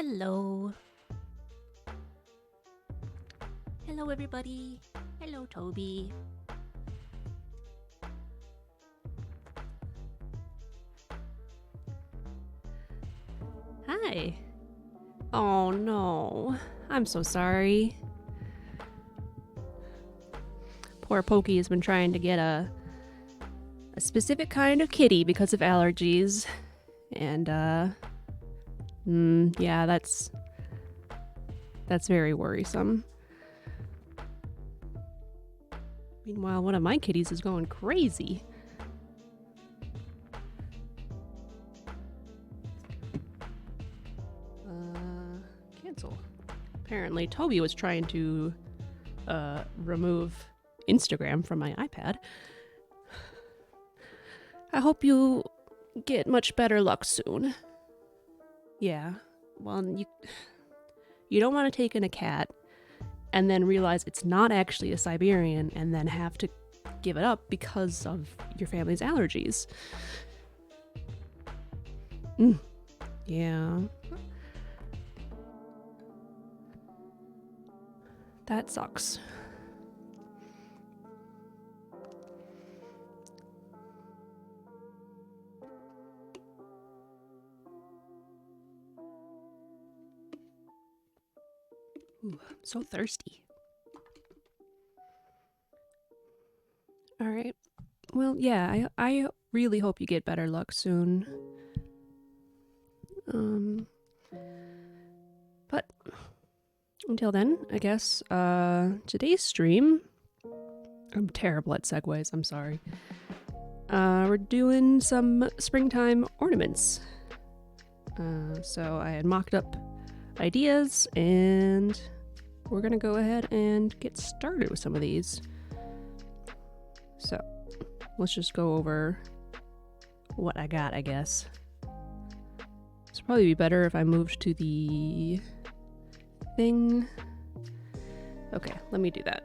Hello. Hello, everybody. Hello, Toby. Hi. Oh, no. I'm so sorry. Poor Pokey has been trying to get a specific kind of kitty because of allergies. And, yeah, that's very worrisome. Meanwhile, one of my kitties is going crazy. Cancel. Apparently, Toby was trying to remove Instagram from my iPad. I hope you get much better luck soon. Yeah. Well, you don't want to take in a cat and then realize it's not actually a Siberian and then have to give it up because of your family's allergies. Yeah. That sucks. Ooh, I'm so thirsty. All right. Well, yeah, I really hope you get better luck soon. But until then, I guess today's stream, I'm terrible at segues, I'm sorry. We're doing some springtime ornaments. So I had mocked up ideas and we're gonna go ahead and get started with some of these. So let's just go over what I got, I guess. It's probably be better if I moved to the thing. Okay, let me do that.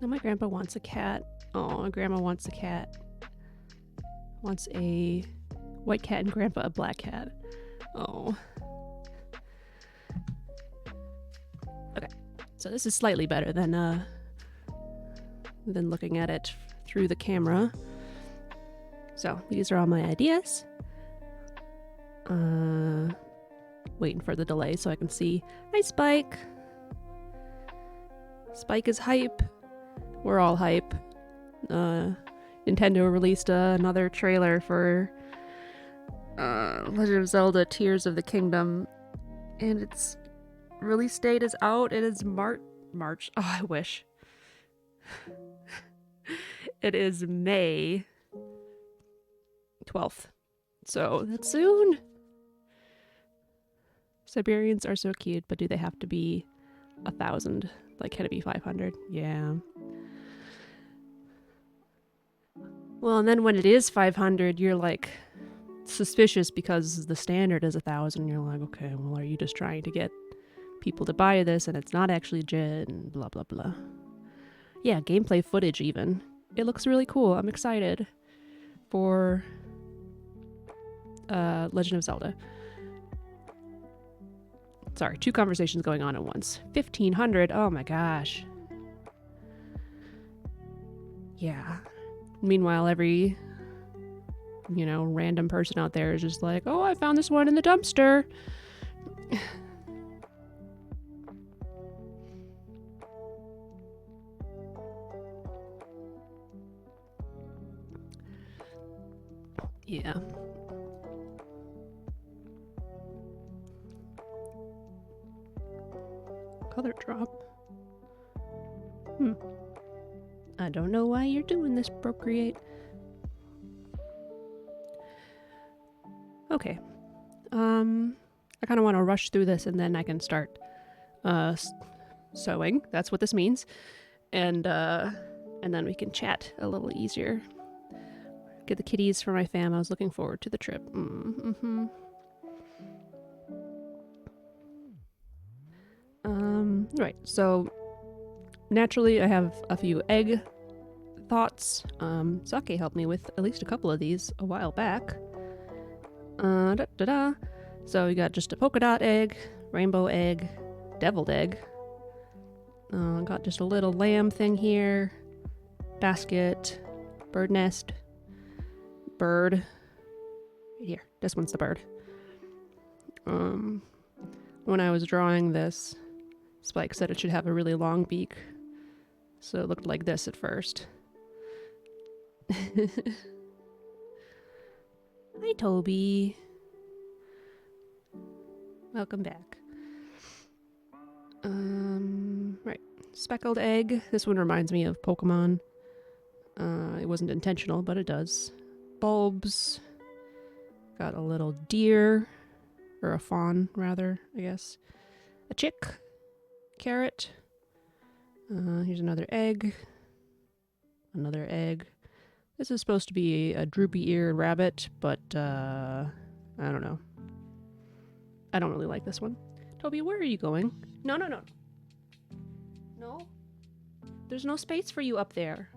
Now my grandpa wants a cat. Oh, grandma wants a cat. Wants a white cat and grandpa a black cat. Oh. Okay, so this is slightly better than looking at it through the camera. So these are all my ideas. Waiting for the delay so I can see. Hi, Spike. Spike is hype. We're all hype. Nintendo released another trailer for Legend of Zelda Tears of the Kingdom, and its release date is out. It is March. Oh, I wish. It is May 12th. So that's soon. Siberians are so cute, but do they have to be 1,000? Like, can it be 500? Yeah. Well, and then when it is 500, you're like suspicious because the standard is 1,000. You're like, okay, well, are you just trying to get people to buy this and it's not actually legit and blah, blah, blah. Yeah, gameplay footage even. It looks really cool. I'm excited for Legend of Zelda. Sorry, 2 conversations going on at once. 1,500, oh my gosh. Yeah. Meanwhile, every, random person out there is just like, oh, I found this one in the dumpster. Yeah. Color drop. I don't know why you're doing this, Procreate. Okay. I kind of want to rush through this and then I can start sewing. That's what this means. And then we can chat a little easier. Get the kitties for my fam. I was looking forward to the trip. Right. So naturally, I have a few egg thoughts. Sake helped me with at least a couple of these a while back. So we got just a polka dot egg, rainbow egg, deviled egg. Got just a little lamb thing here, basket, bird nest, bird. Right here, this one's the bird. When I was drawing this, Spike said it should have a really long beak, so it looked like this at first. Hi, Toby. Welcome back. Right. Speckled egg. This one reminds me of Pokemon. It wasn't intentional, but it does. Bulbs. Got a little deer. Or a fawn, rather, I guess. A chick. Carrot. Here's another egg. Another egg. This is supposed to be a droopy-eared rabbit, but, I don't know. I don't really like this one. Toby, where are you going? No. No? There's no space for you up there.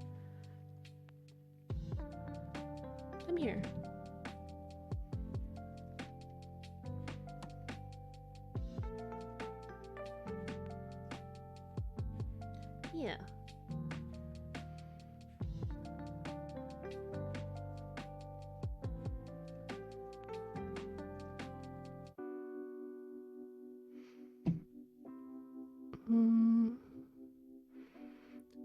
Come here. Yeah.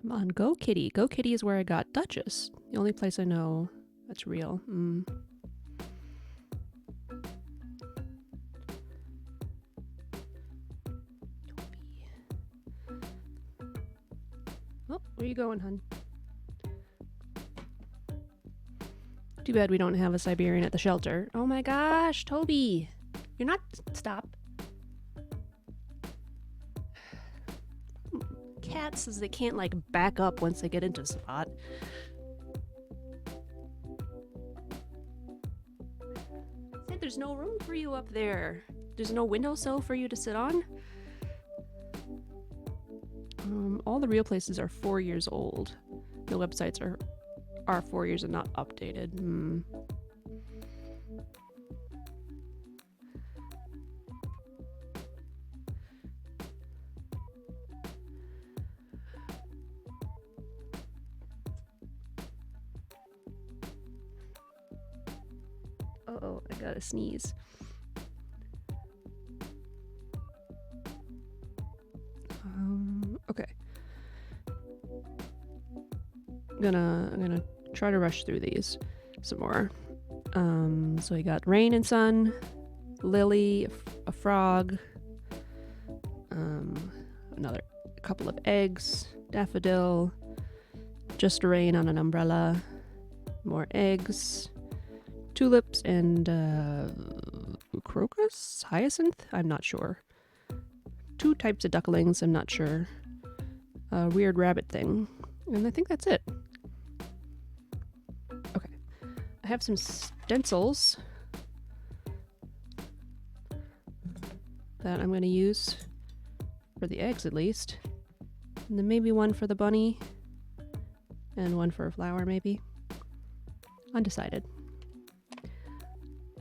Come on, go kitty. Go kitty is where I got Duchess. The only place I know that's real. Oh, where you going, hun? Too bad we don't have a Siberian at the shelter. Oh my gosh, Toby. You're not... Stop. Cat says they can't, like, back up once they get into a spot. Said there's no room for you up there. There's no windowsill for you to sit on. All the real places are 4 years old. The websites are 4 years and not updated. Uh-oh, I gotta sneeze. Okay. I'm gonna try to rush through these some more. So we got rain and sun, lily, a frog, another couple of eggs, daffodil, just rain on an umbrella, more eggs, tulips, and crocus? Hyacinth? I'm not sure. 2 types of ducklings, I'm not sure. A weird rabbit thing. And I think that's it. Okay. I have some stencils that I'm going to use for the eggs at least. And then maybe one for the bunny. And one for a flower maybe. Undecided.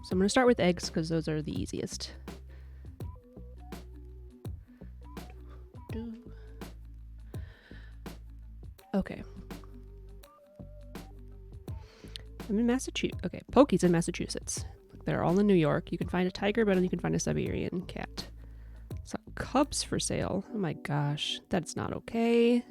So I'm going to start with eggs because those are the easiest. Okay. I'm in Massachusetts. Okay, Pokey's in Massachusetts. They're all in New York. You can find a tiger, but you can find a Siberian cat. So cubs for sale. Oh my gosh, that's not okay.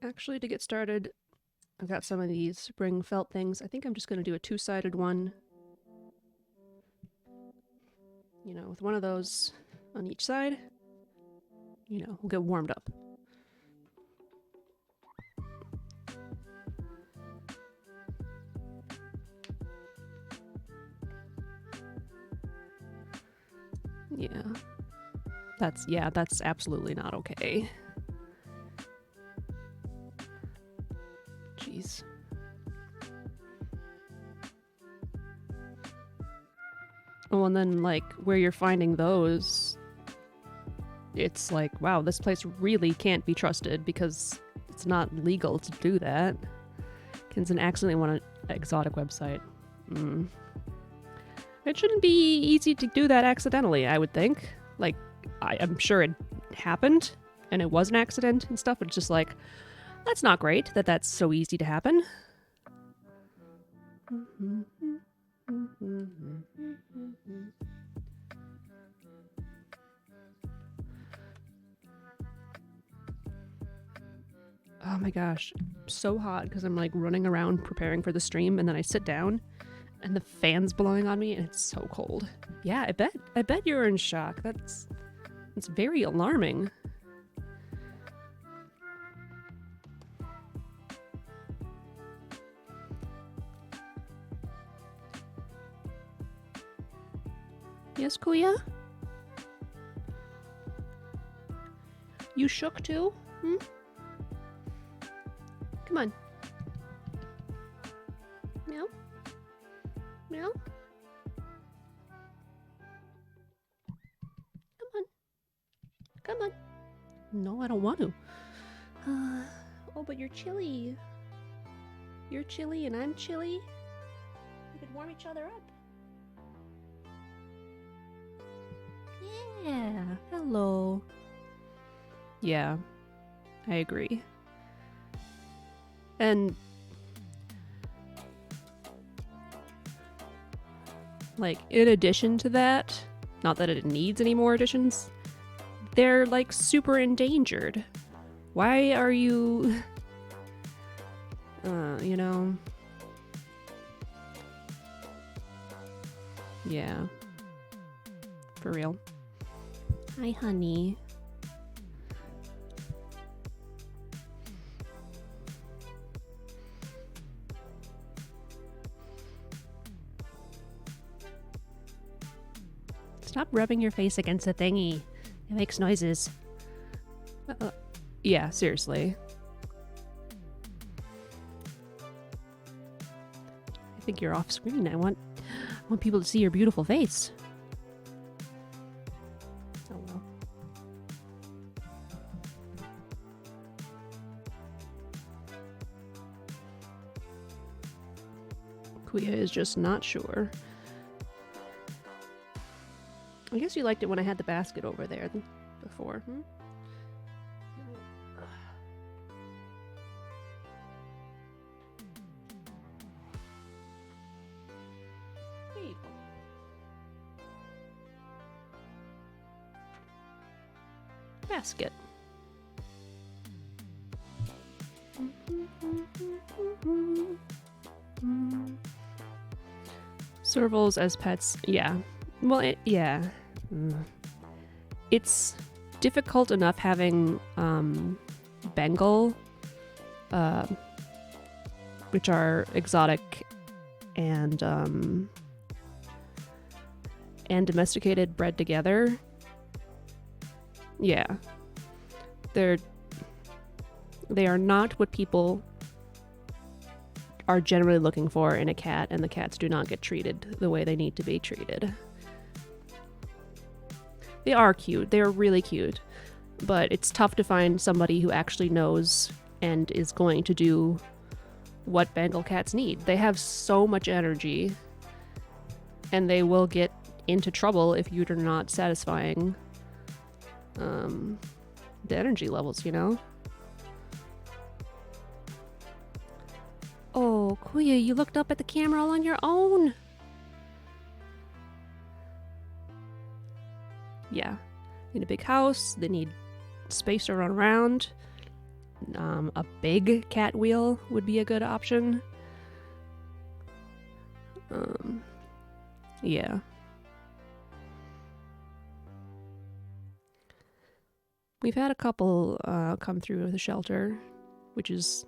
Actually, to get started, I've got some of these spring felt things. I think I'm just going to do a two-sided one. You know, with one of those on each side. You know, we'll get warmed up. Yeah. That's absolutely not okay. Jeez. Oh, and then, like, where you're finding those, it's like, wow, this place really can't be trusted because it's not legal to do that. Kinson accidentally went on an exotic website. It shouldn't be easy to do that accidentally, I would think. Like, I'm sure it happened, and it was an accident and stuff, but it's just like, that's not great that that's so easy to happen. Oh my gosh, so hot because I'm like running around preparing for the stream, and then I sit down and the fan's blowing on me and it's so cold. Yeah, I bet you're in shock. That's very alarming. Yes, Kuya? You shook too? Come on. Meow? Meow? Come on. Come on. No, I don't want to. Oh, but you're chilly. You're chilly and I'm chilly. We could warm each other up. Yeah. Hello. Yeah, I agree. And like, in addition to that, not that it needs any more additions, they're like super endangered. Why are you, you know? Yeah. For real. Hi, honey. Stop rubbing your face against the thingy. It makes noises. Yeah, seriously. I think you're off screen. I want people to see your beautiful face. Oh well. Kuya is just not sure. I guess you liked it when I had the basket over there before. Hey. Basket. Servals as pets, yeah. Well, yeah. It's difficult enough having Bengal, which are exotic and domesticated bred together. Yeah. They are not what people are generally looking for in a cat, and the cats do not get treated the way they need to be treated. They are cute. They are really cute. But it's tough to find somebody who actually knows and is going to do what Bengal cats need. They have so much energy, and they will get into trouble if you're not satisfying the energy levels, you know? Oh, Kuya, you looked up at the camera all on your own. Yeah. They need a big house. They need space to run around. A big cat wheel would be a good option. Yeah. We've had a couple come through the shelter, which is,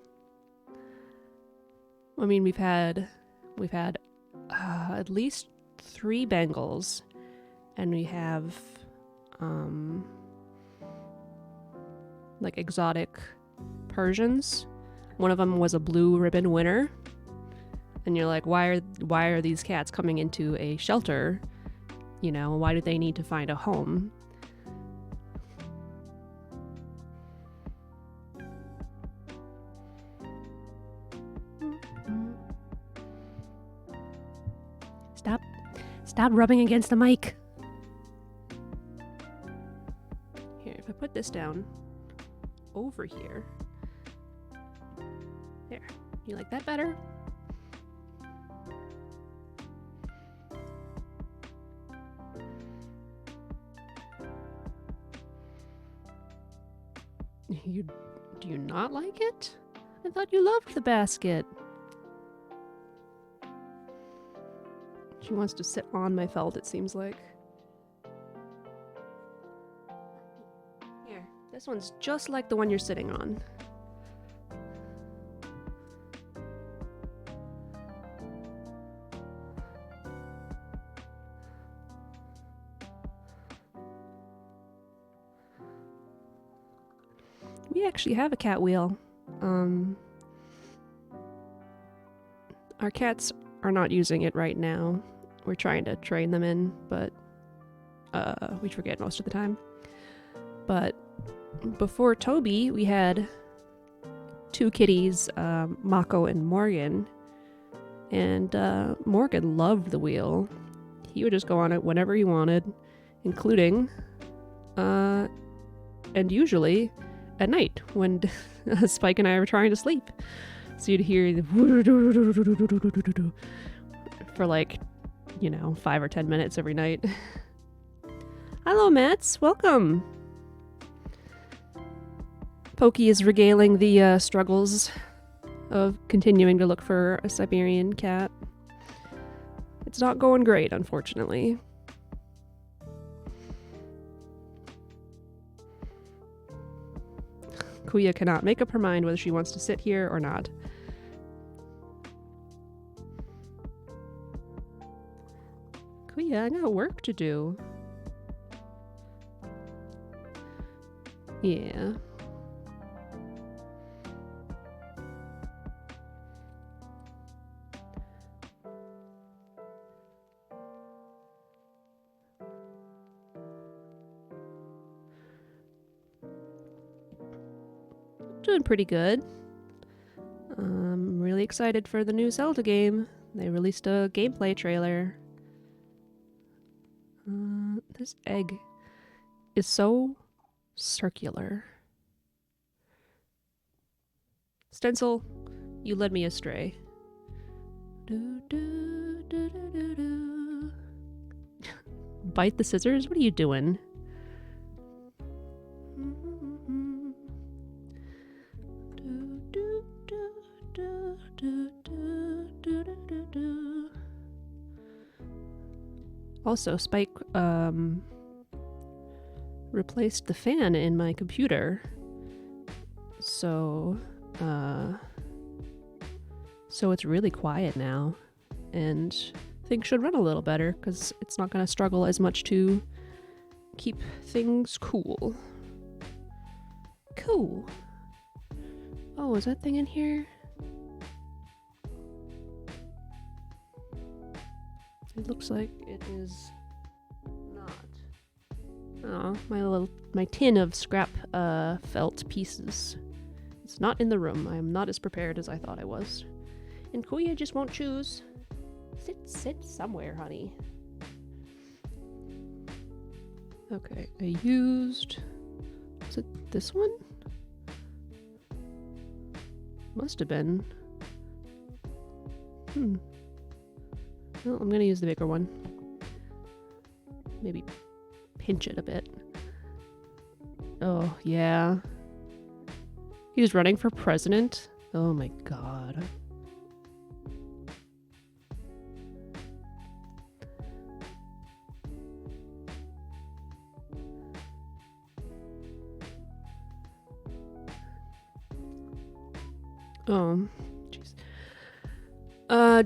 I mean, we've had at least 3 Bengals, and we have like exotic Persians. One of them was a blue ribbon winner, and you're like, why are these cats coming into a shelter? You know, why do they need to find a home? Stop rubbing against the mic. Here, if I put this down over here. There. You like that better? Do you not like it? I thought you loved the basket. She wants to sit on my felt, it seems like. Here, this one's just like the one you're sitting on. We actually have a cat wheel. Our cats are not using it right now. We're trying to train them in, but we forget most of the time. But before Toby, we had 2 kitties, Mako and Morgan. And Morgan loved the wheel. He would just go on it whenever he wanted, including, and usually, at night when Spike and I were trying to sleep. So you'd hear the for like, 5 or 10 minutes every night. Hello, Mats. Welcome. Pokey is regaling the struggles of continuing to look for a Siberian cat. It's not going great, unfortunately. Kuya cannot make up her mind whether she wants to sit here or not. Kuya, I got work to do. Yeah. Doing pretty good. I'm really excited for the new Zelda game. They released a gameplay trailer. This egg is so circular. Stencil, you led me astray. Bite the scissors? What are you doing? Also, Spike replaced the fan in my computer, so it's really quiet now, and things should run a little better because it's not going to struggle as much to keep things cool. Cool. Oh, is that thing in here? It looks like it is not. Oh, my tin of scrap felt pieces. It's not in the room. I am not as prepared as I thought I was. And Kuya just won't choose. Sit somewhere, honey. Okay, I used... Was it this one? Must have been. Well, I'm gonna use the bigger one. Maybe pinch it a bit. Oh, yeah. He's running for president? Oh my god. Oh, jeez.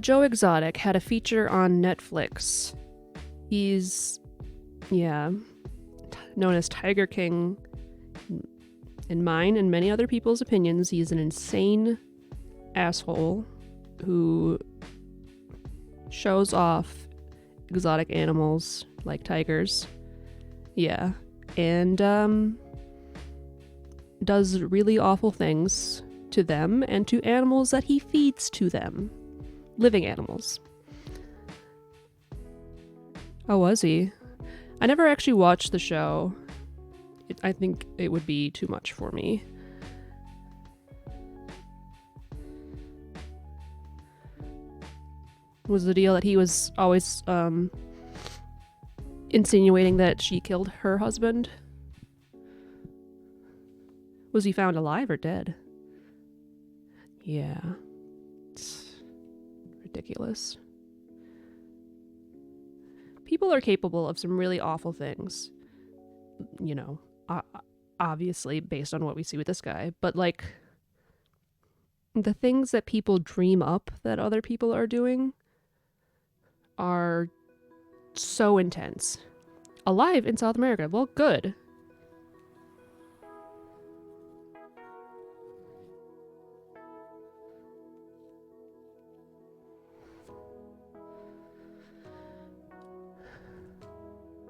Joe Exotic had a feature on Netflix. He's, known as Tiger King. In mine and many other people's opinions, he's an insane asshole who shows off exotic animals like tigers. Yeah. And, does really awful things to them and to animals that he feeds to them. Living animals. Oh, was he? I never actually watched the show. I think it would be too much for me. Was the deal that he was always insinuating that she killed her husband? Was he found alive or dead? Yeah. It's ridiculous. People are capable of some really awful things. You know, obviously based on what we see with this guy. But, like, the things that people dream up that other people are doing are so intense. Alive in South America. Well, good.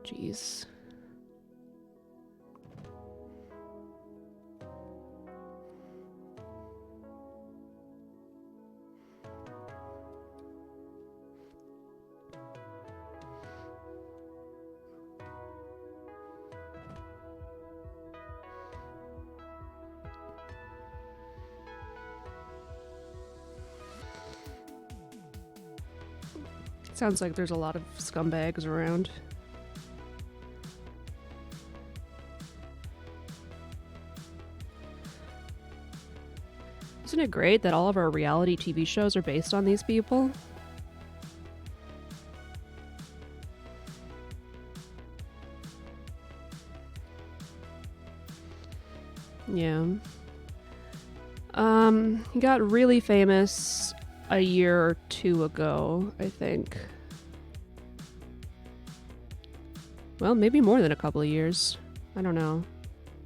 Jeez. Sounds like there's a lot of scumbags around. Isn't it great that all of our reality TV shows are based on these people? Yeah. He got really famous a year or two ago, I think. Well, maybe more than a couple of years. I don't know.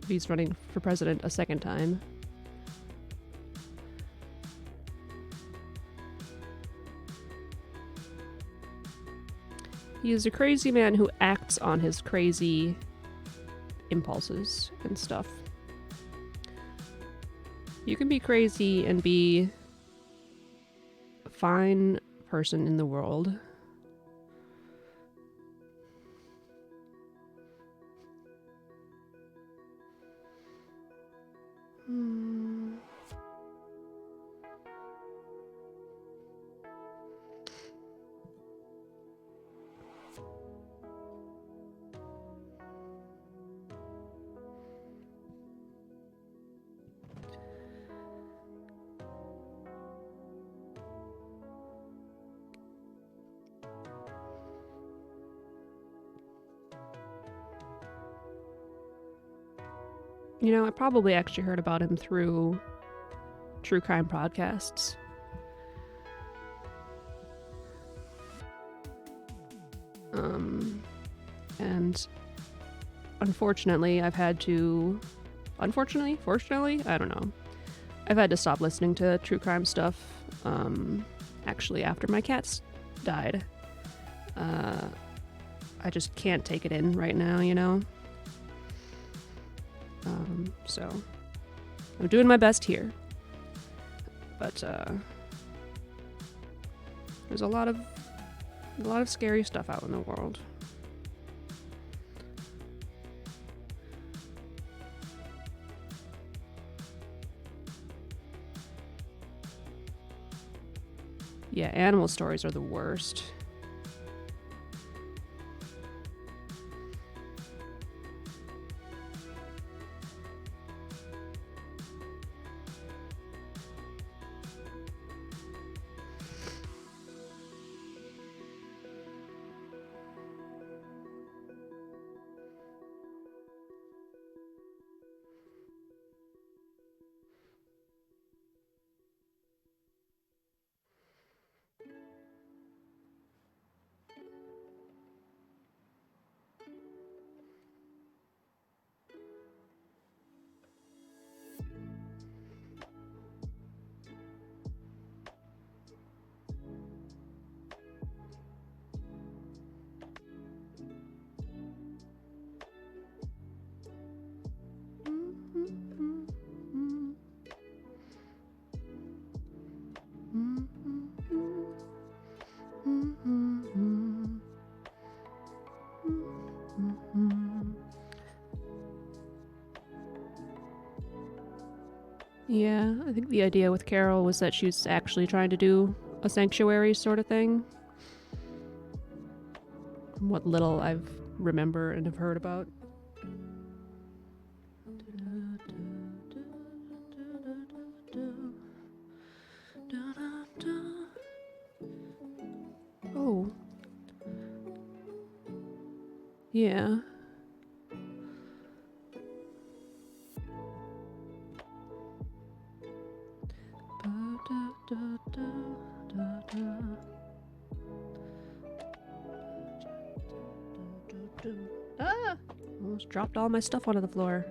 If he's running for president a second time. He is a crazy man who acts on his crazy impulses and stuff. You can be crazy and be a fine person in the world. You know, I probably actually heard about him through true crime podcasts. And unfortunately, fortunately, I don't know. I've had to stop listening to true crime stuff, actually after my cats died. I just can't take it in right now, you know? So I'm doing my best here, but there's a lot of scary stuff out in the world. Yeah, animal stories are the worst. Yeah, I think the idea with Carol was that she was actually trying to do a sanctuary sort of thing. From what little I've remember and have heard about. Oh. Yeah. Ah! Almost dropped all my stuff onto the floor.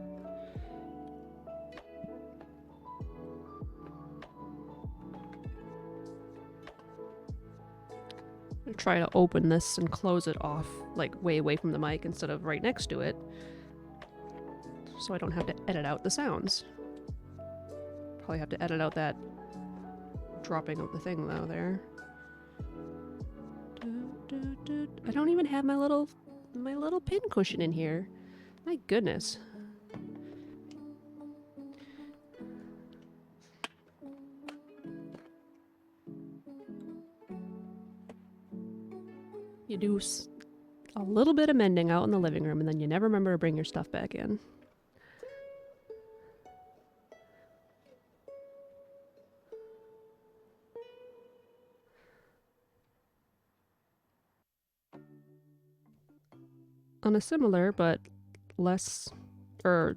I'm gonna try to open this and close it off, like way away from the mic instead of right next to it, so I don't have to edit out the sounds. Probably have to edit out that dropping of the thing though there. I don't even have my little pin cushion in here. My goodness. You do a little bit of mending out in the living room and then you never remember to bring your stuff back in. On a similar but less, a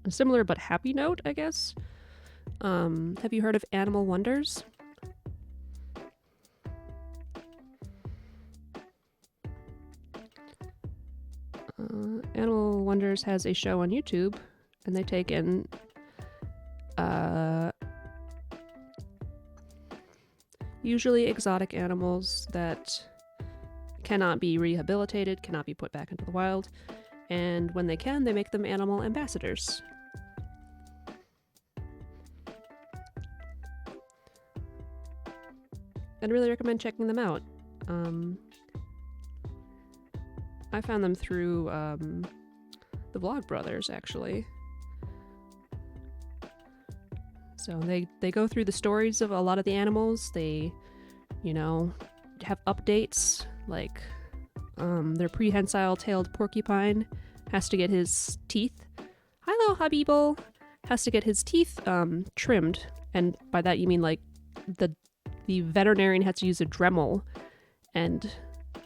similar but happy note, I guess. Have you heard of Animal Wonders? Animal Wonders has a show on YouTube, and they take in usually exotic animals that cannot be rehabilitated, cannot be put back into the wild, and when they can, they make them animal ambassadors. I'd really recommend checking them out. I found them through the Vlog Brothers, actually. So they go through the stories of a lot of the animals. They, have updates, like their prehensile-tailed porcupine has to get his teeth. Hello, Habibul! Has to get his teeth trimmed, and by that you mean like the veterinarian has to use a Dremel and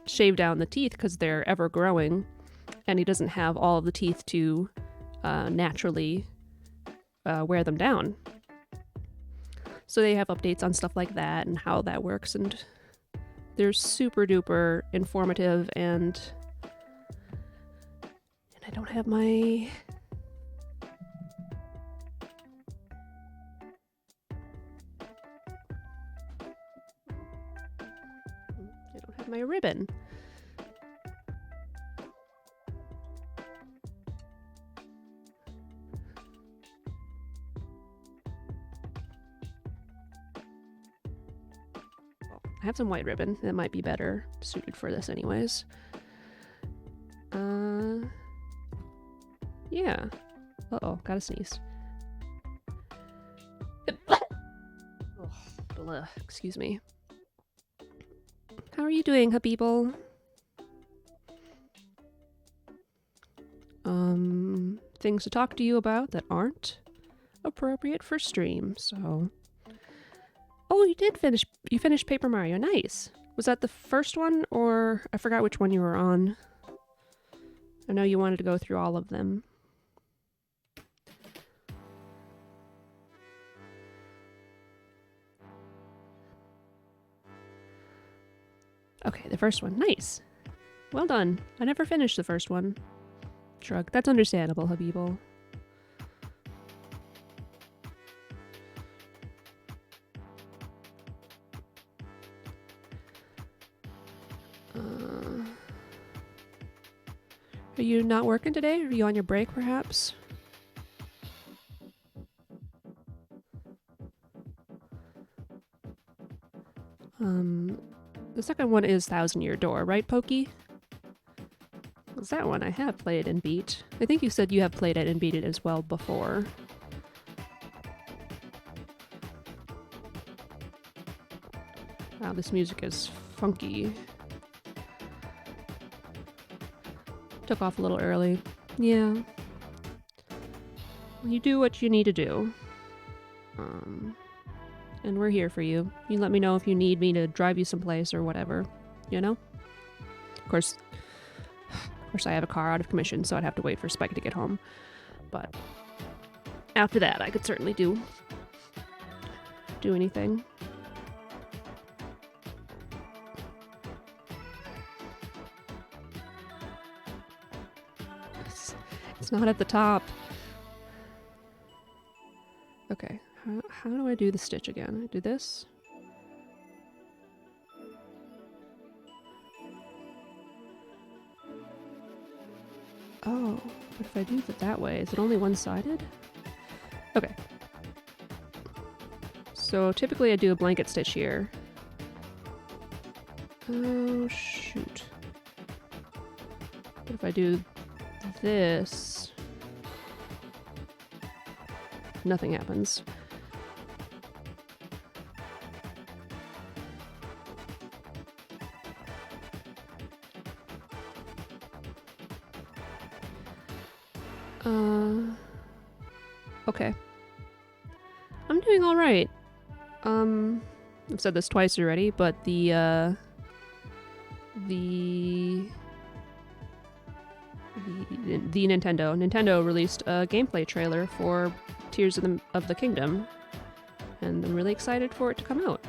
shave down the teeth because they're ever growing, and he doesn't have all of the teeth to naturally wear them down. So they have updates on stuff like that and how that works, and they're super duper informative, and I don't have my ribbon. I have some white ribbon that might be better suited for this anyways. Yeah. Uh-oh, gotta sneeze. Excuse me. How are you doing, Habibul? Things to talk to you about that aren't appropriate for stream, so... Oh, you finished Paper Mario, nice! Was that the first one, or I forgot which one you were on? I know you wanted to go through all of them. Okay, the first one, nice! Well done, I never finished the first one. Shrug, that's understandable, Habibul. Are you not working today? Are you on your break, perhaps? The second one is Thousand Year Door, right, Pokey? What's that one? I have played and beat. I think you said you have played it and beat it as well before. Wow, this music is funky. Took off a little early. Yeah. You do what you need to do. And we're here for you. You let me know if you need me to drive you someplace or whatever, you know? Of course, I have a car out of commission, so I'd have to wait for Spike to get home. But after that, I could certainly do anything. It's not at the top. Okay, how do I do the stitch again? I do this? Oh, but if I do it that way, is it only one-sided? Okay. So typically I do a blanket stitch here. Oh, shoot. But if I do this, nothing happens. Okay. I'm doing all right. I've said this twice already, but the Nintendo released a gameplay trailer for Tears of the Kingdom, and I'm really excited for it to come out.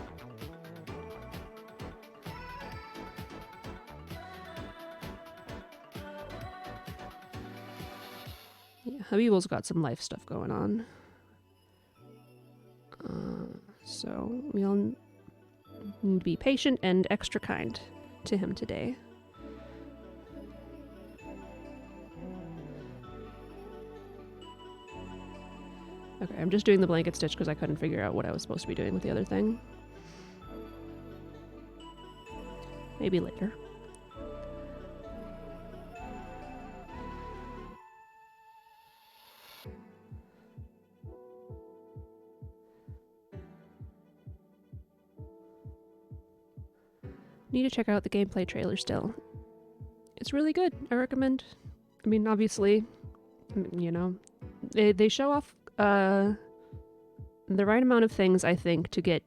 Yeah, Habibul's got some life stuff going on. So we'll need to be patient and extra kind to him today. Okay, I'm just doing the blanket stitch because I couldn't figure out what I was supposed to be doing with the other thing. Maybe later. Need to check out the gameplay trailer still. It's really good. I recommend. I mean, obviously, you know, they show off the right amount of things, I think, to get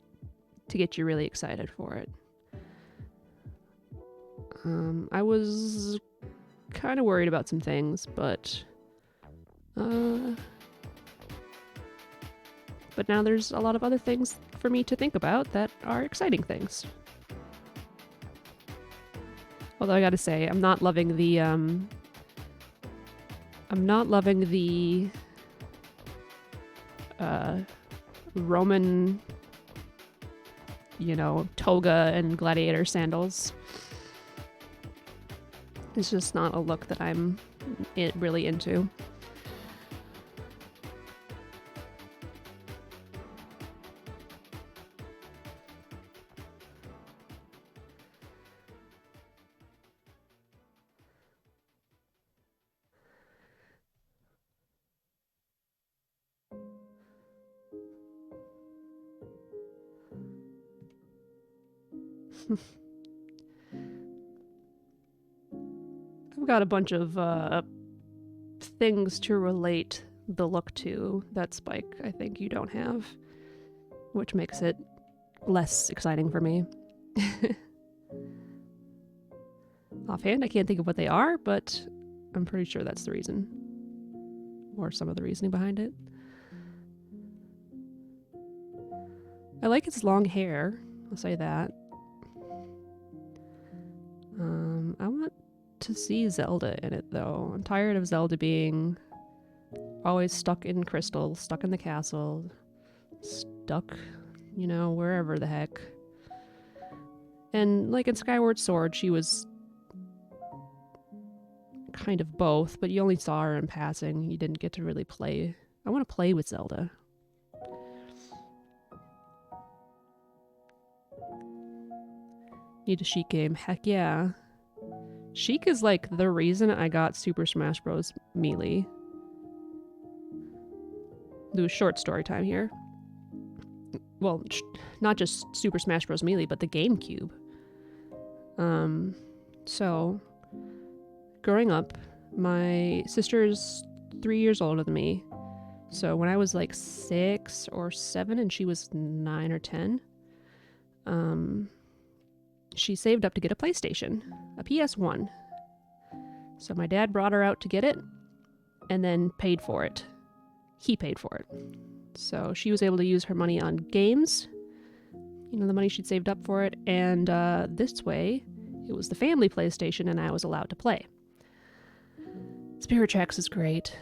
you really excited for it. I was kind of worried about some things, but now there's a lot of other things for me to think about that are exciting things. Although I gotta say, I'm not loving the Roman, you know, toga and gladiator sandals. It's just not a look that I'm really into. I've got a bunch of things to relate the look to that Spike, I think, you don't have, which makes it less exciting for me. Offhand, I can't think of what they are, but I'm pretty sure that's the reason, or some of the reasoning behind it. I like its long hair, I'll say that. I want to see Zelda in it, though. I'm tired of Zelda being always stuck in Crystal, stuck in the castle, stuck, you know, wherever the heck. And like in Skyward Sword, she was kind of both, but you only saw her in passing. You didn't get to really play. I want to play with Zelda. Need a Sheik game. Heck yeah. Sheik is like the reason I got Super Smash Bros. Melee. Do a short story time here. well, not just Super Smash Bros. Melee, but the GameCube. So, growing up, my sister's 3 years older than me. So when I was like 6 or 7 and she was 9 or 10, she saved up to get a PlayStation, a PS1. So my dad brought her out to get it and then paid for it. He paid for it. So she was able to use her money on games, the money she'd saved up for it, and this way it was the family PlayStation and I was allowed to play. Spirit Tracks is great.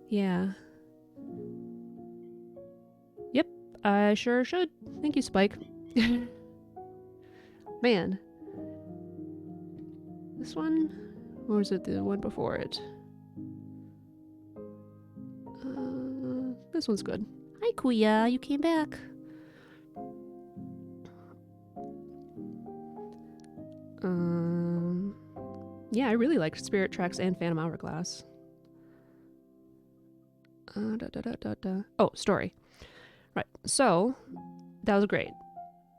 Yeah. Yep, I sure should. Thank you, Spike. Man. This one? Or was it the one before it? This one's good. Hi, Kuya. You came back. Yeah, I really liked Spirit Tracks and Phantom Hourglass. Oh, story. Right, so that was great.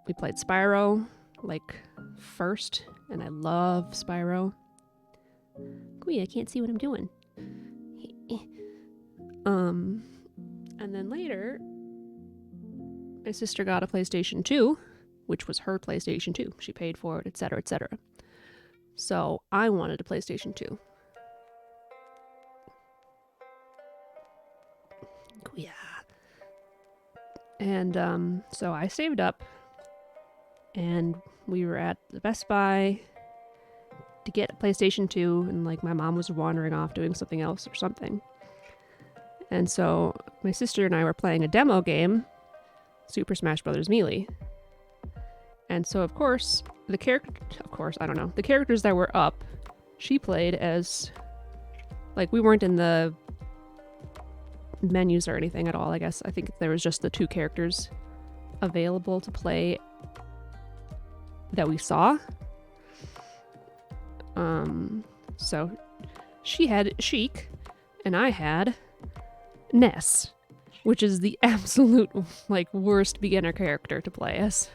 We played Spyro, like, first, and I love Spyro. Kuya, I can't see what I'm doing. And then later, my sister got a PlayStation 2, which was her PlayStation 2. She paid for it, etc., etc. So I wanted a PlayStation 2. Yeah. And so I saved up, and we were at the Best Buy to get a PlayStation 2, and like my mom was wandering off doing something else or something. And so my sister and I were playing a demo game, Super Smash Bros. Melee. And so of course, the characters that were up, she played as, like, we weren't in the menus or anything at all, I guess. I think there was just the 2 characters available to play that we saw. So she had Sheik, and I had Ness, which is the absolute, like, worst beginner character to play as.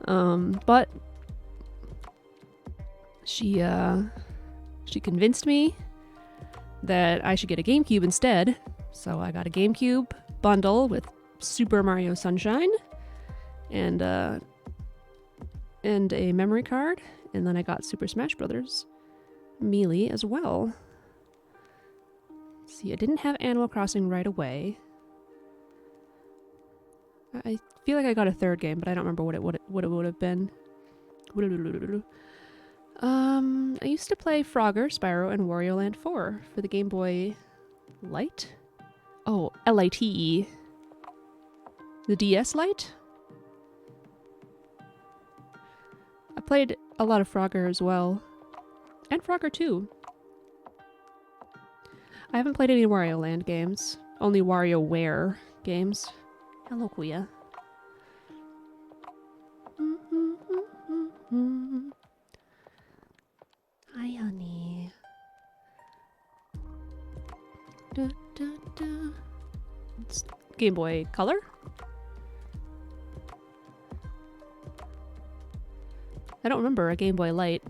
But she convinced me that I should get a GameCube instead, so I got a GameCube bundle with Super Mario Sunshine and a memory card, and then I got Super Smash Bros. Melee as well. See, I didn't have Animal Crossing right away. I feel like I got a third game, but I don't remember what it would have been. I used to play Frogger, Spyro, and Wario Land 4 for the Game Boy Light. Oh, Lite. The DS Lite? I played a lot of Frogger as well. And Frogger 2. I haven't played any Wario Land games. Only WarioWare games. Hello, Kuya. Hi, honey. It's Game Boy Color? I don't remember a Game Boy Light.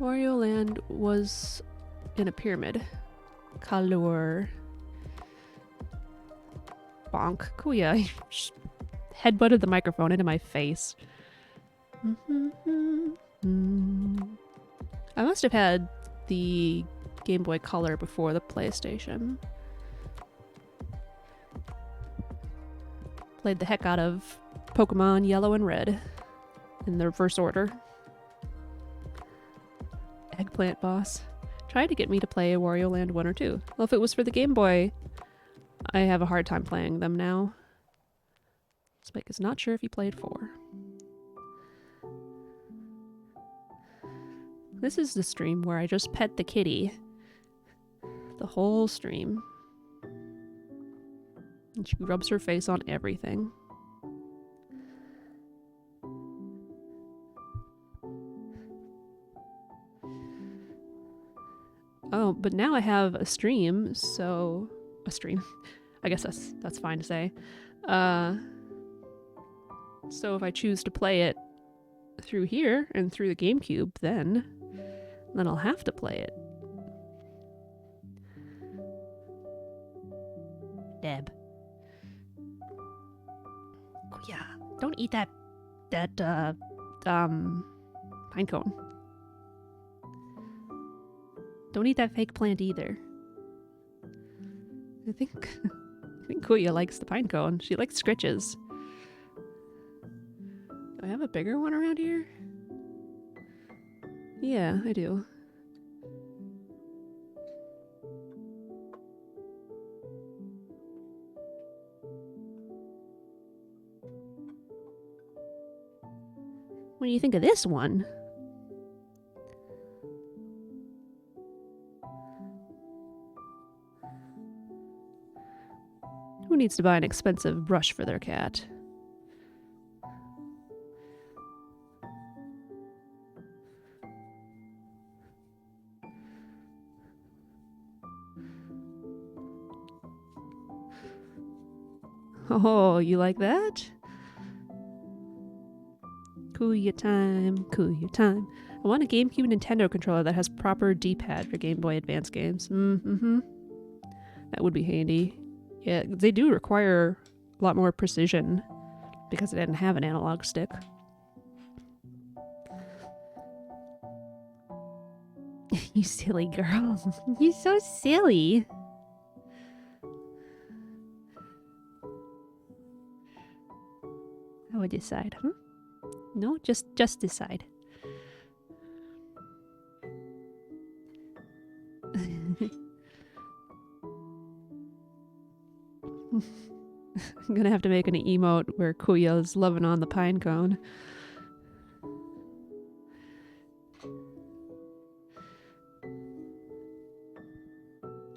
Wario Land was in a pyramid. Color. Bonk. Kuya. Headbutted the microphone into my face. I must have had the Game Boy Color before the PlayStation. Played the heck out of Pokemon Yellow and Red in the reverse order. Eggplant Boss. Tried to get me to play Wario Land 1 or 2. Well, if it was for the Game Boy, I have a hard time playing them now. Spike is not sure if he played 4. This is the stream where I just pet the kitty. The whole stream. And she rubs her face on everything. Oh, but now I have a stream, so... A stream. I guess that's fine to say. So if I choose to play it through here and through the GameCube, then I'll have to play it. Deb. Oh, yeah, don't eat that pine cone. Don't eat that fake plant either. I think Kuya likes the pine cone. She likes scritches. Do I have a bigger one around here? Yeah, I do. What do you think of this one? Who needs to buy an expensive brush for their cat? Oh, you like that? Kuya time, Kuya time. I want a GameCube Nintendo controller that has proper D-pad for Game Boy Advance games. Mm-hmm. That would be handy. Yeah, they do require a lot more precision because it didn't have an analog stick. You silly girl. You're so silly. I would decide, huh? No, just decide. I'm gonna have to make an emote where Kuya's loving on the pine cone.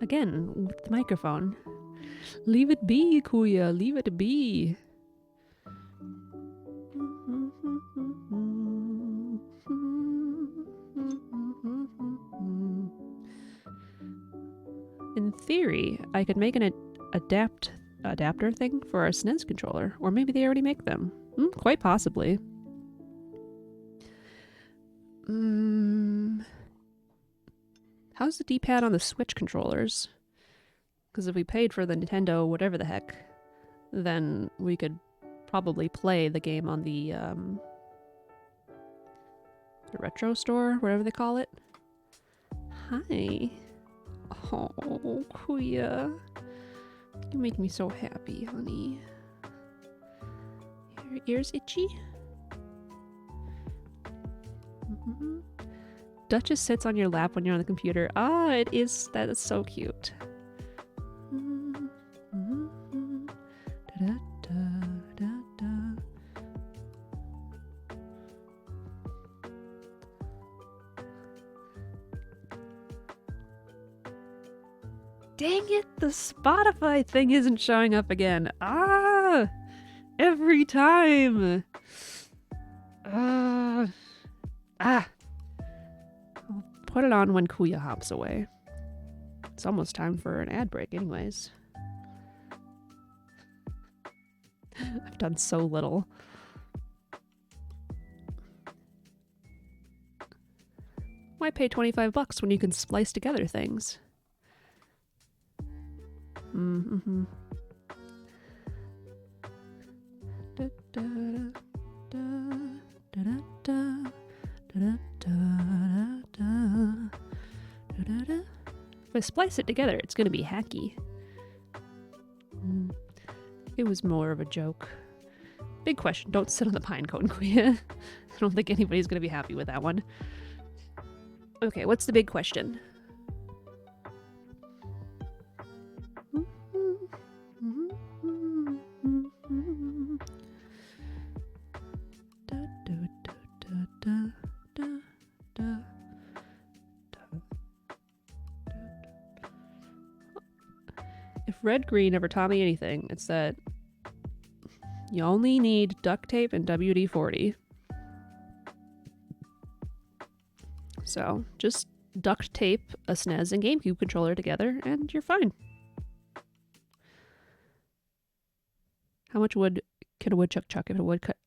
Again, with the microphone. Leave it be, Kuya, leave it be. In theory, I could make an adapter thing for our SNES controller, or maybe they already make them. Quite possibly. How's the D-pad on the Switch controllers? Because if we paid for the Nintendo whatever the heck, then we could probably play the game on the retro store, whatever they call it. Hi. Oh, Kuya. You make me so happy, honey. Your ears itchy? Duchess sits on your lap when you're on the computer. Ah, it is. That is so cute. Dang it, the Spotify thing isn't showing up again. Ah! Every time! I'll put it on when Kuya hops away. It's almost time for an ad break anyways. I've done so little. Why pay $25 when you can splice together things? Mm-hmm. If I splice it together, it's gonna be hacky. It was more of a joke. Big question, don't sit on the pine cone, Kuya. I don't think anybody's gonna be happy with that one. Okay, what's the big question? If Red Green ever taught me anything, it's that you only need duct tape and WD-40. So just duct tape a SNES and GameCube controller together and you're fine. How much wood can a woodchuck chuck if a woodchuck...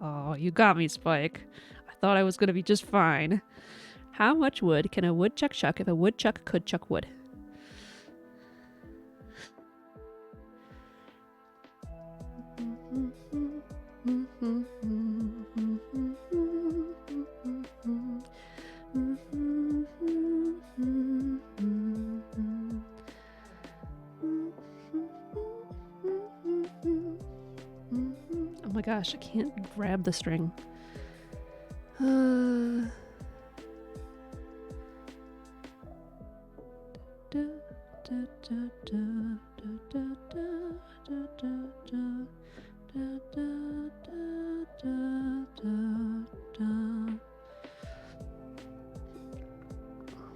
Oh, you got me, Spike. I thought I was going to be just fine. How much wood can a woodchuck chuck if a woodchuck could chuck wood? Oh my gosh, I can't grab the string.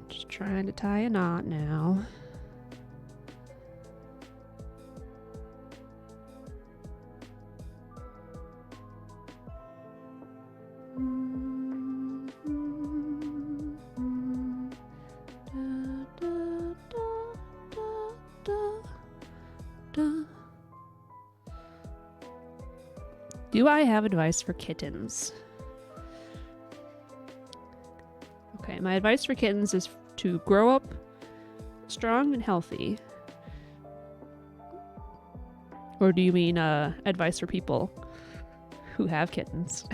Just trying to tie a knot now. Do I have advice for kittens? Okay, my advice for kittens is to grow up strong and healthy. Or do you mean advice for people who have kittens?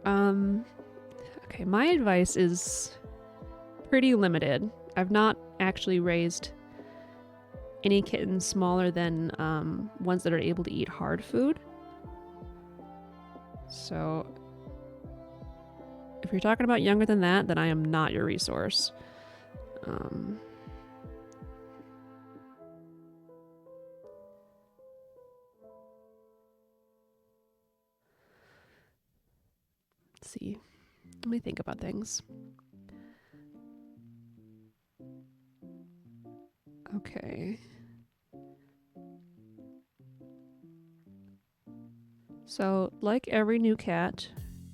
Okay, my advice is pretty limited. I've not actually raised any kittens smaller than ones that are able to eat hard food. So if you're talking about younger than that, then I am not your resource. Let's see. Let me think about things. Okay. So, like every new cat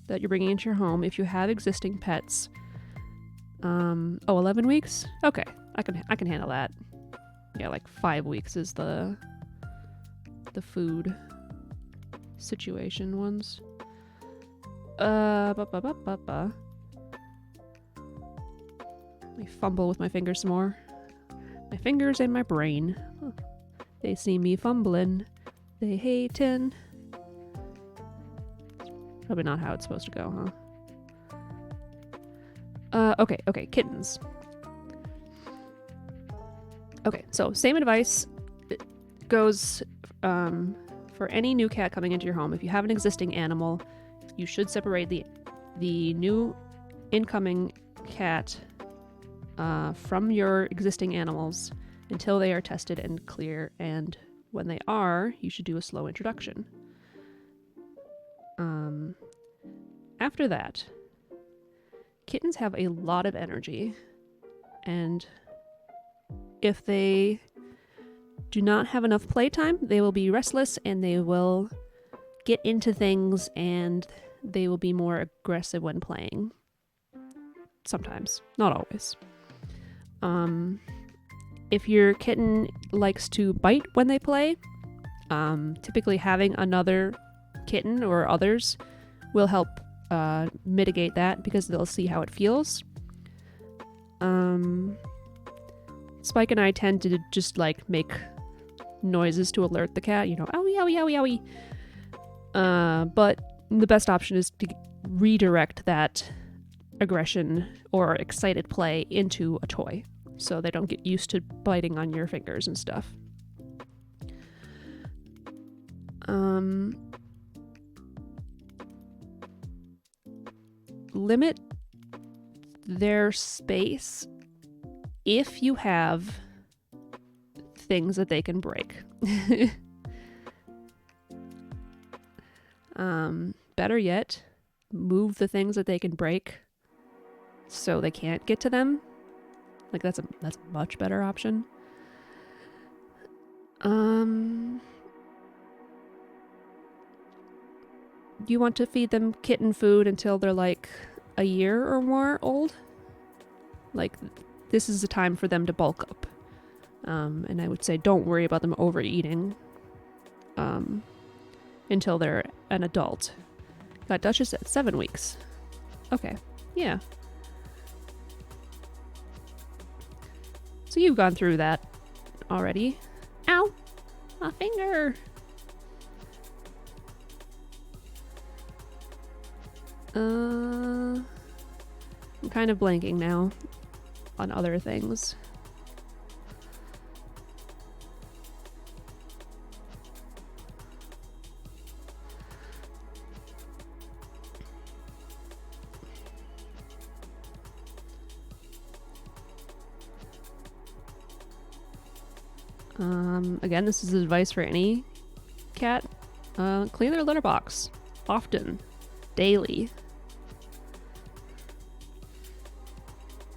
that you're bringing into your home, if you have existing pets, 11 weeks? Okay, I can handle that. Yeah, like 5 weeks is the food situation ones. Let me fumble with my fingers some more. My fingers and my brain. Huh. They see me fumbling. They hatin'. Probably not how it's supposed to go, huh? Okay, kittens. Okay, so same advice goes for any new cat coming into your home. If you have an existing animal, you should separate the new incoming cat from your existing animals until they are tested and clear, and when they are, you should do a slow introduction. After that, kittens have a lot of energy, and if they do not have enough playtime, they will be restless and they will get into things and they will be more aggressive when playing. Sometimes, not always. If your kitten likes to bite when they play, typically having another kitten or others will help mitigate that because they'll see how it feels. Spike and I tend to just like make noises to alert the cat, you know, owie, owie, owie, owie. But the best option is to redirect that aggression or excited play into a toy so they don't get used to biting on your fingers and stuff. Limit their space if you have things that they can break. Better yet, move the things that they can break so they can't get to them. Like that's a much better option. You want to feed them kitten food until they're like a year or more old? Like this is the time for them to bulk up. And I would say don't worry about them overeating until they're an adult. Got Duchess at 7 weeks. Okay, yeah. So you've gone through that already. Ow! My finger! I'm kind of blanking now on other things. Again, this is advice for any cat. Clean their litter box often, daily.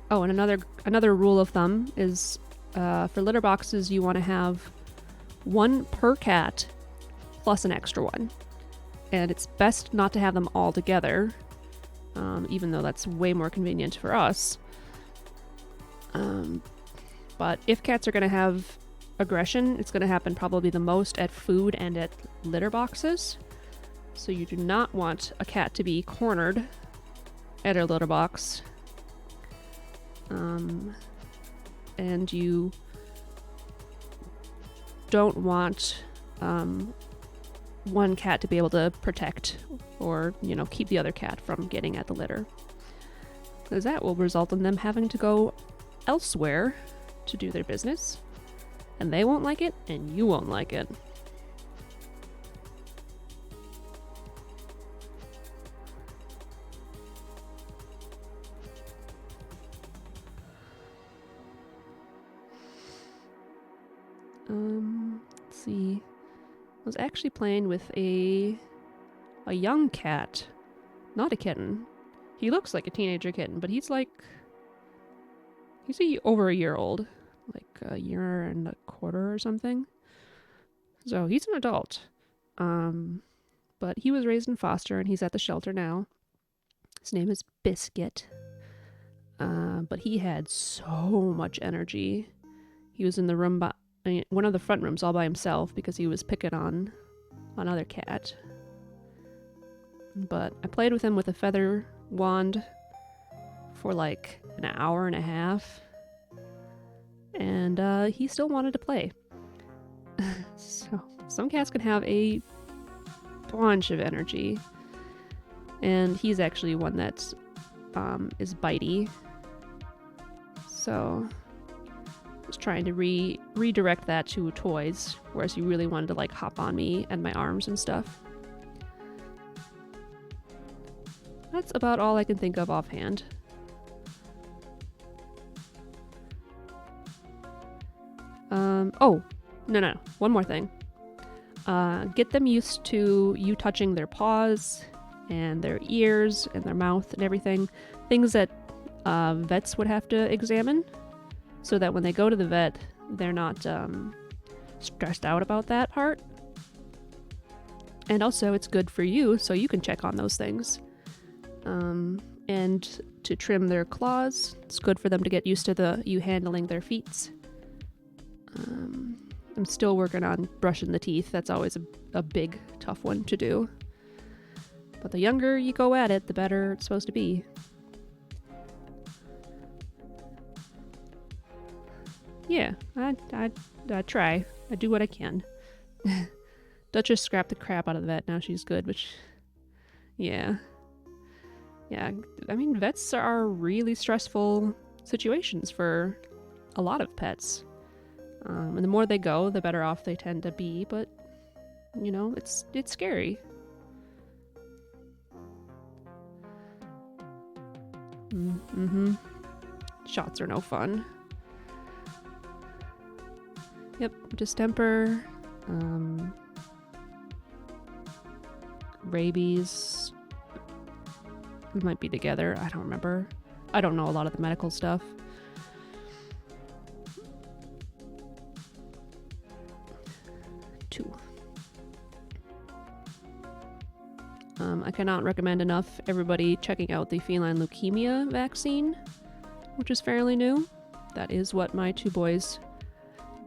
Oh, and another rule of thumb is for litter boxes, you want to have one per cat plus an extra one. And it's best not to have them all together, even though that's way more convenient for us. But if cats are going to have aggression, it's going to happen probably the most at food and at litter boxes. So you do not want a cat to be cornered at a litter box. And you don't want one cat to be able to protect or, keep the other cat from getting at the litter. Because that will result in them having to go elsewhere to do their business. And they won't like it, and you won't like it. Let's see. I was actually playing with a young cat, not a kitten. He looks like a teenager kitten, but he's over a year old. Like a year and a quarter or something. So he's an adult. But he was raised in foster and he's at the shelter now. His name is Biscuit. But he had so much energy. He was in the room, one of the front rooms all by himself because he was picking on another cat. But I played with him with a feather wand for like an hour and a half. And he still wanted to play. So some cats can have a bunch of energy. And he's actually one that is bitey. So I was trying to redirect that to toys, whereas he really wanted to hop on me and my arms and stuff. That's about all I can think of offhand. No. One more thing. Get them used to you touching their paws and their ears and their mouth and everything. Things that vets would have to examine so that when they go to the vet, they're not stressed out about that part. And also, it's good for you so you can check on those things. And to trim their claws, it's good for them to get used to you handling their feet. I'm still working on brushing the teeth. That's always a big, tough one to do. But the younger you go at it, the better it's supposed to be. Yeah, I try. I do what I can. Duchess scrapped the crap out of the vet. Now she's good, which... Yeah. Yeah, I mean, vets are really stressful situations for a lot of pets. And the more they go, the better off they tend to be, but, it's scary. Mm-hmm. Shots are no fun. Yep, distemper, rabies. We might be together, I don't remember. I don't know a lot of the medical stuff. I cannot recommend enough everybody checking out the feline leukemia vaccine, which is fairly new. that is what my two boys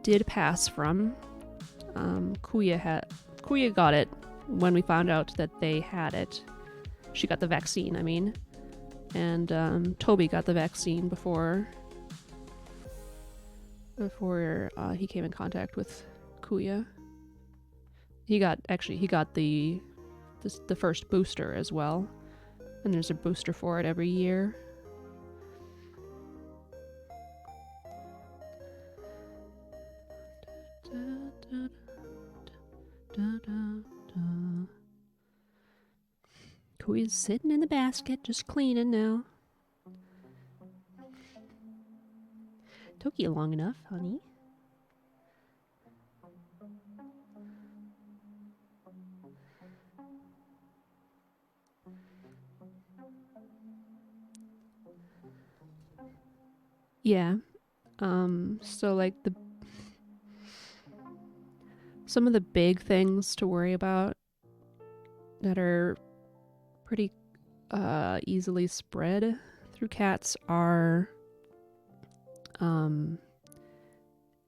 did pass from. Kuya got it when we found out that they had it. She got the vaccine, I mean. And Toby got the vaccine before he came in contact with Kuya. He got the first booster as well. And there's a booster for it every year. Kuya's sitting in the basket, just cleaning now. Took you long enough, honey. Yeah. So like some of the big things to worry about that are pretty easily spread through cats are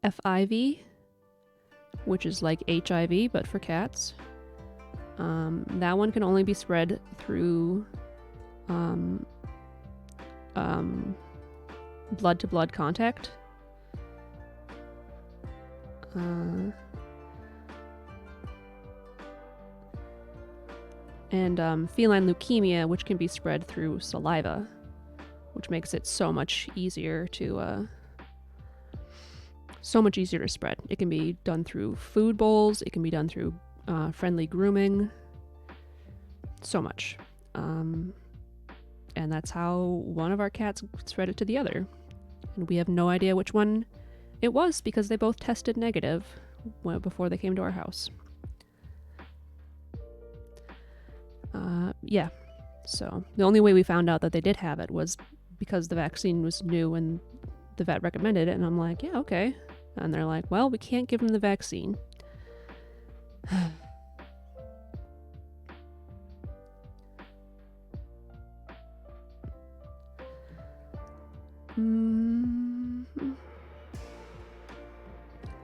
FIV, which is like HIV but for cats. That one can only be spread through blood-to-blood contact. And feline leukemia, which can be spread through saliva, which makes it so much easier to spread. It can be done through food bowls. It can be done through friendly grooming. So much. And that's how one of our cats spread it to the other. And we have no idea which one it was because they both tested negative before they came to our house. Yeah. So the only way we found out that they did have it was because the vaccine was new and the vet recommended it. And I'm like, yeah, okay. And they're like, well, we can't give them the vaccine.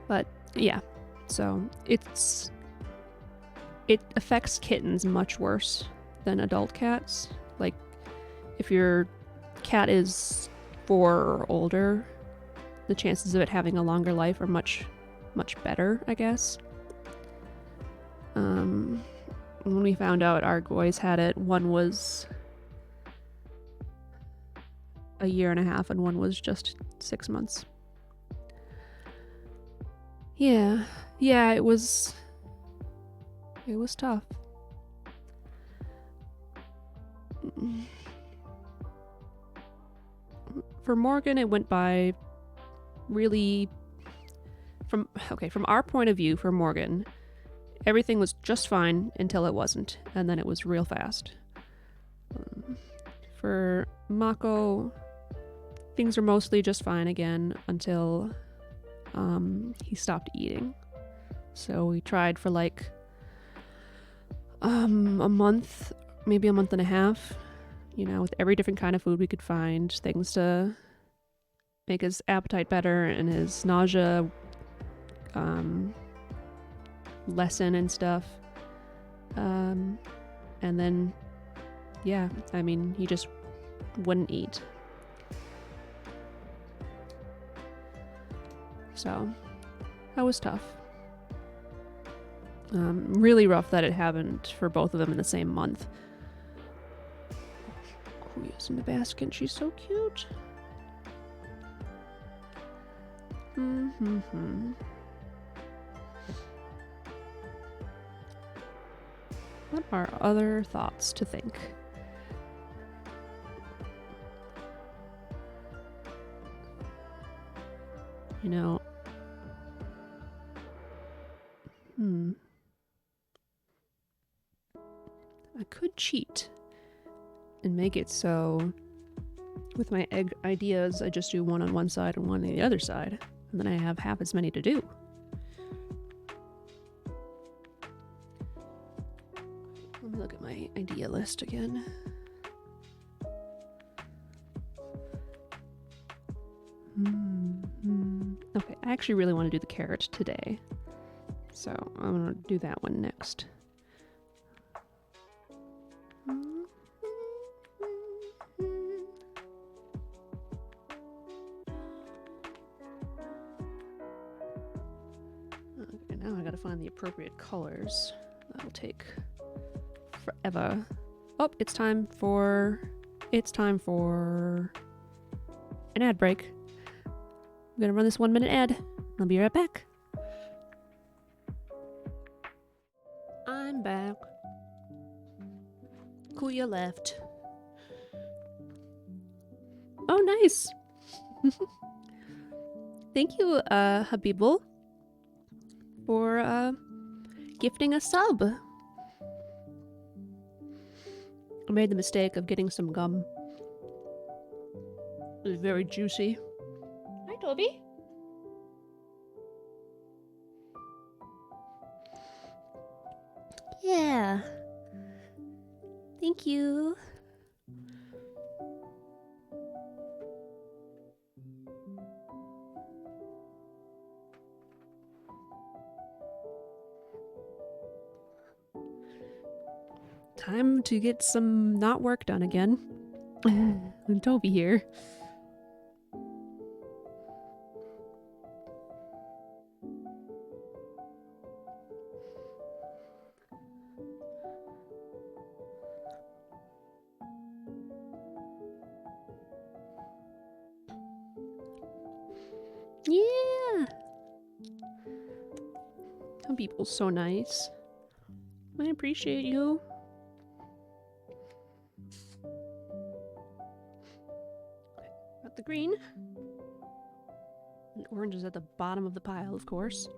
But yeah, so it affects kittens much worse than adult cats. Like if your cat is 4 or older, the chances of it having a longer life are much better, I guess. When we found out our boys had it, one was a year and a half and one was just 6 months. Yeah, it was tough. For Morgan, it went by really from our point of view. For Morgan, everything was just fine until it wasn't, and then it was real fast. For Mako, things were mostly just fine again until he stopped eating. So we tried for like a month, maybe a month and a half, with every different kind of food we could find, things to make his appetite better and his nausea lessen and stuff. And then, yeah, I mean, he just wouldn't eat. So that was tough. Really rough that it happened for both of them in the same month. Kuya's in the basket. She's so cute. What are other thoughts to think? I could cheat and make it so with my egg ideas I just do one on one side and one on the other side, and then I have half as many to do. Let me look at my idea list again. Okay, I actually really want to do the carrot today. So I'm going to do that one next. Okay, now I gotta find the appropriate colors. That'll take forever. Oh, it's time for an ad break. I'm gonna run this 1-minute ad. I'll be right back. I'm back. Kuya left. Oh, nice. Thank you, Habibul, for gifting a sub. I made the mistake of getting some gum. It was very juicy. Hi, Toby. Yeah. Thank you. Time to get some not work done again. And Toby here. Yeah. Some people so nice. I appreciate you. Got the green. And orange is at the bottom of the pile, of course.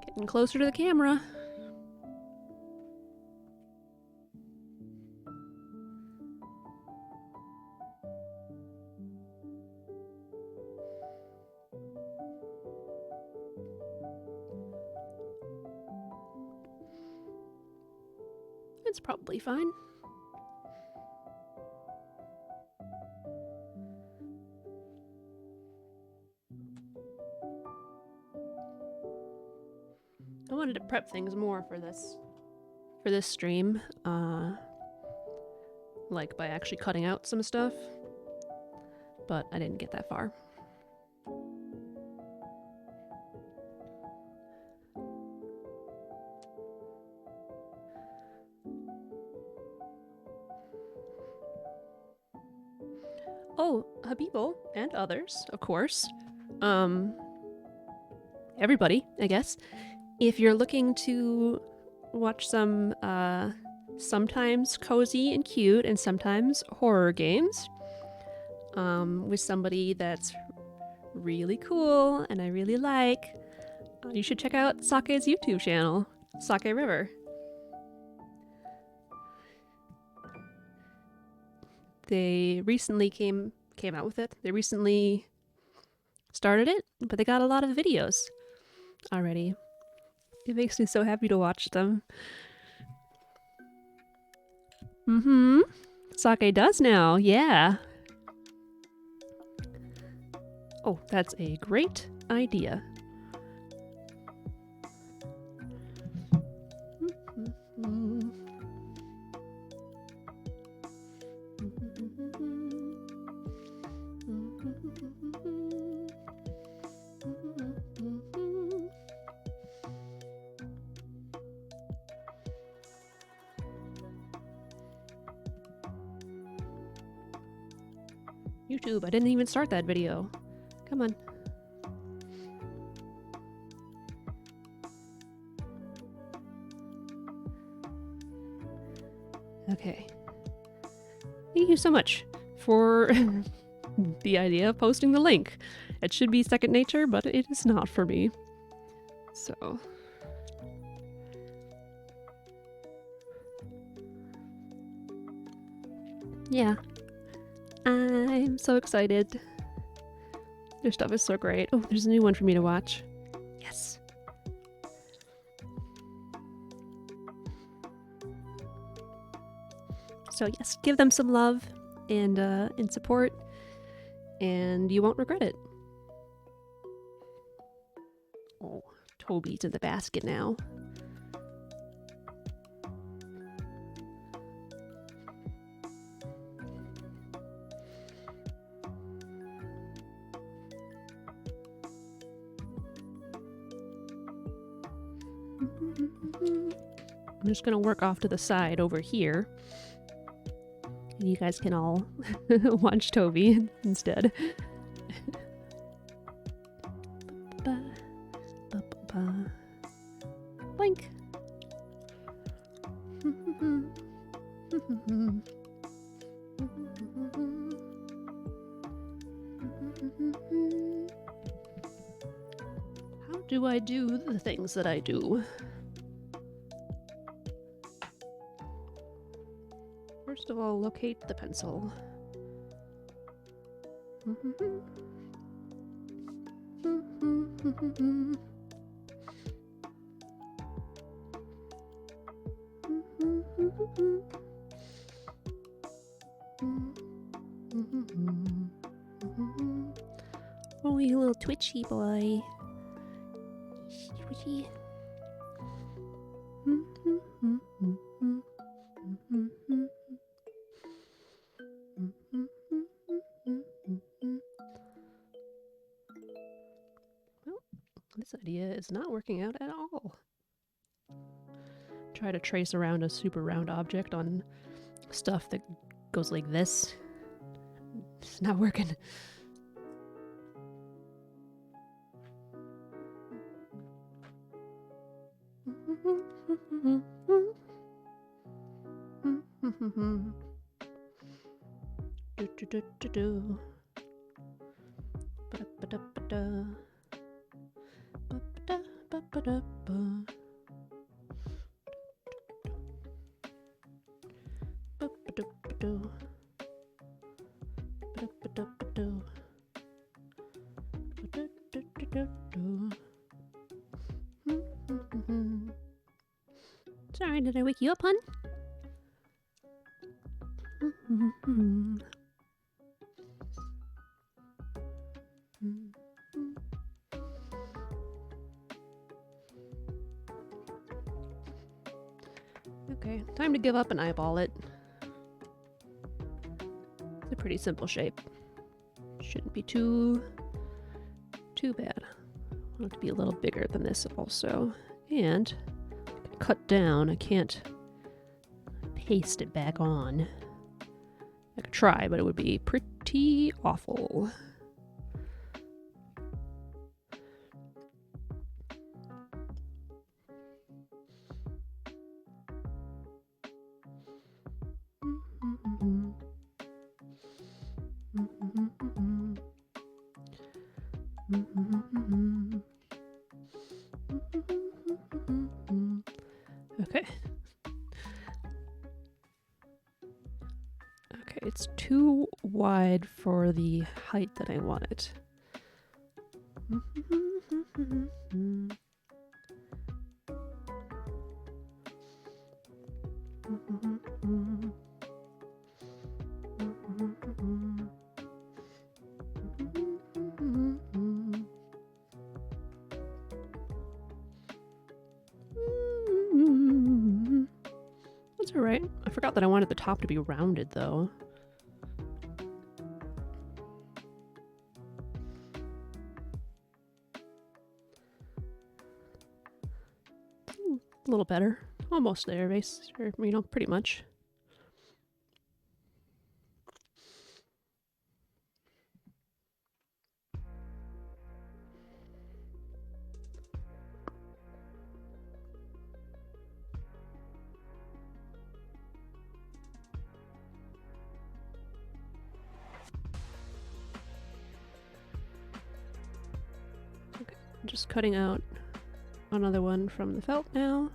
Getting closer to the camera. It's probably fine. I wanted to prep things more for this stream, like by actually cutting out some stuff, but I didn't get that far. Oh, Habibo and others, of course. Everybody, I guess. If you're looking to watch some sometimes cozy and cute and sometimes horror games with somebody that's really cool and I really like, you should check out Sake's YouTube channel, Sake River. They recently came out with it. They recently started it, but they got a lot of videos already. It makes me so happy to watch them. Sake does now, yeah. Oh, that's a great idea. YouTube, I didn't even start that video. Come on. Okay. Thank you so much for the idea of posting the link. It should be second nature, but it is not for me. So... yeah. I'm so excited. Their stuff is so great. Oh, there's a new one for me to watch. Yes. So yes, give them some love and support, and you won't regret it. Oh, Toby's in the basket now. I'm just gonna work off to the side over here. And you guys can all watch Toby instead. Blink. How do I do the things that I do? First of all, locate the pencil. Oh, you little twitchy boy. Twitchy. Well, this idea is not working out at all. Try to trace around a super round object on stuff that goes like this. It's not working. Sorry, did I wake you up, hon? Okay, time to give up and eyeball it. It's a pretty simple shape. Shouldn't be too bad. I want it to be a little bigger than this also. And cut down, I can't paste it back on. I could try, but it would be pretty awful. Okay. Okay, it's too wide for the height that I want it. That's alright. I forgot that I wanted the top to be rounded though. A little better. Almost there, pretty much. Okay, I'm just cutting out another one from the felt now.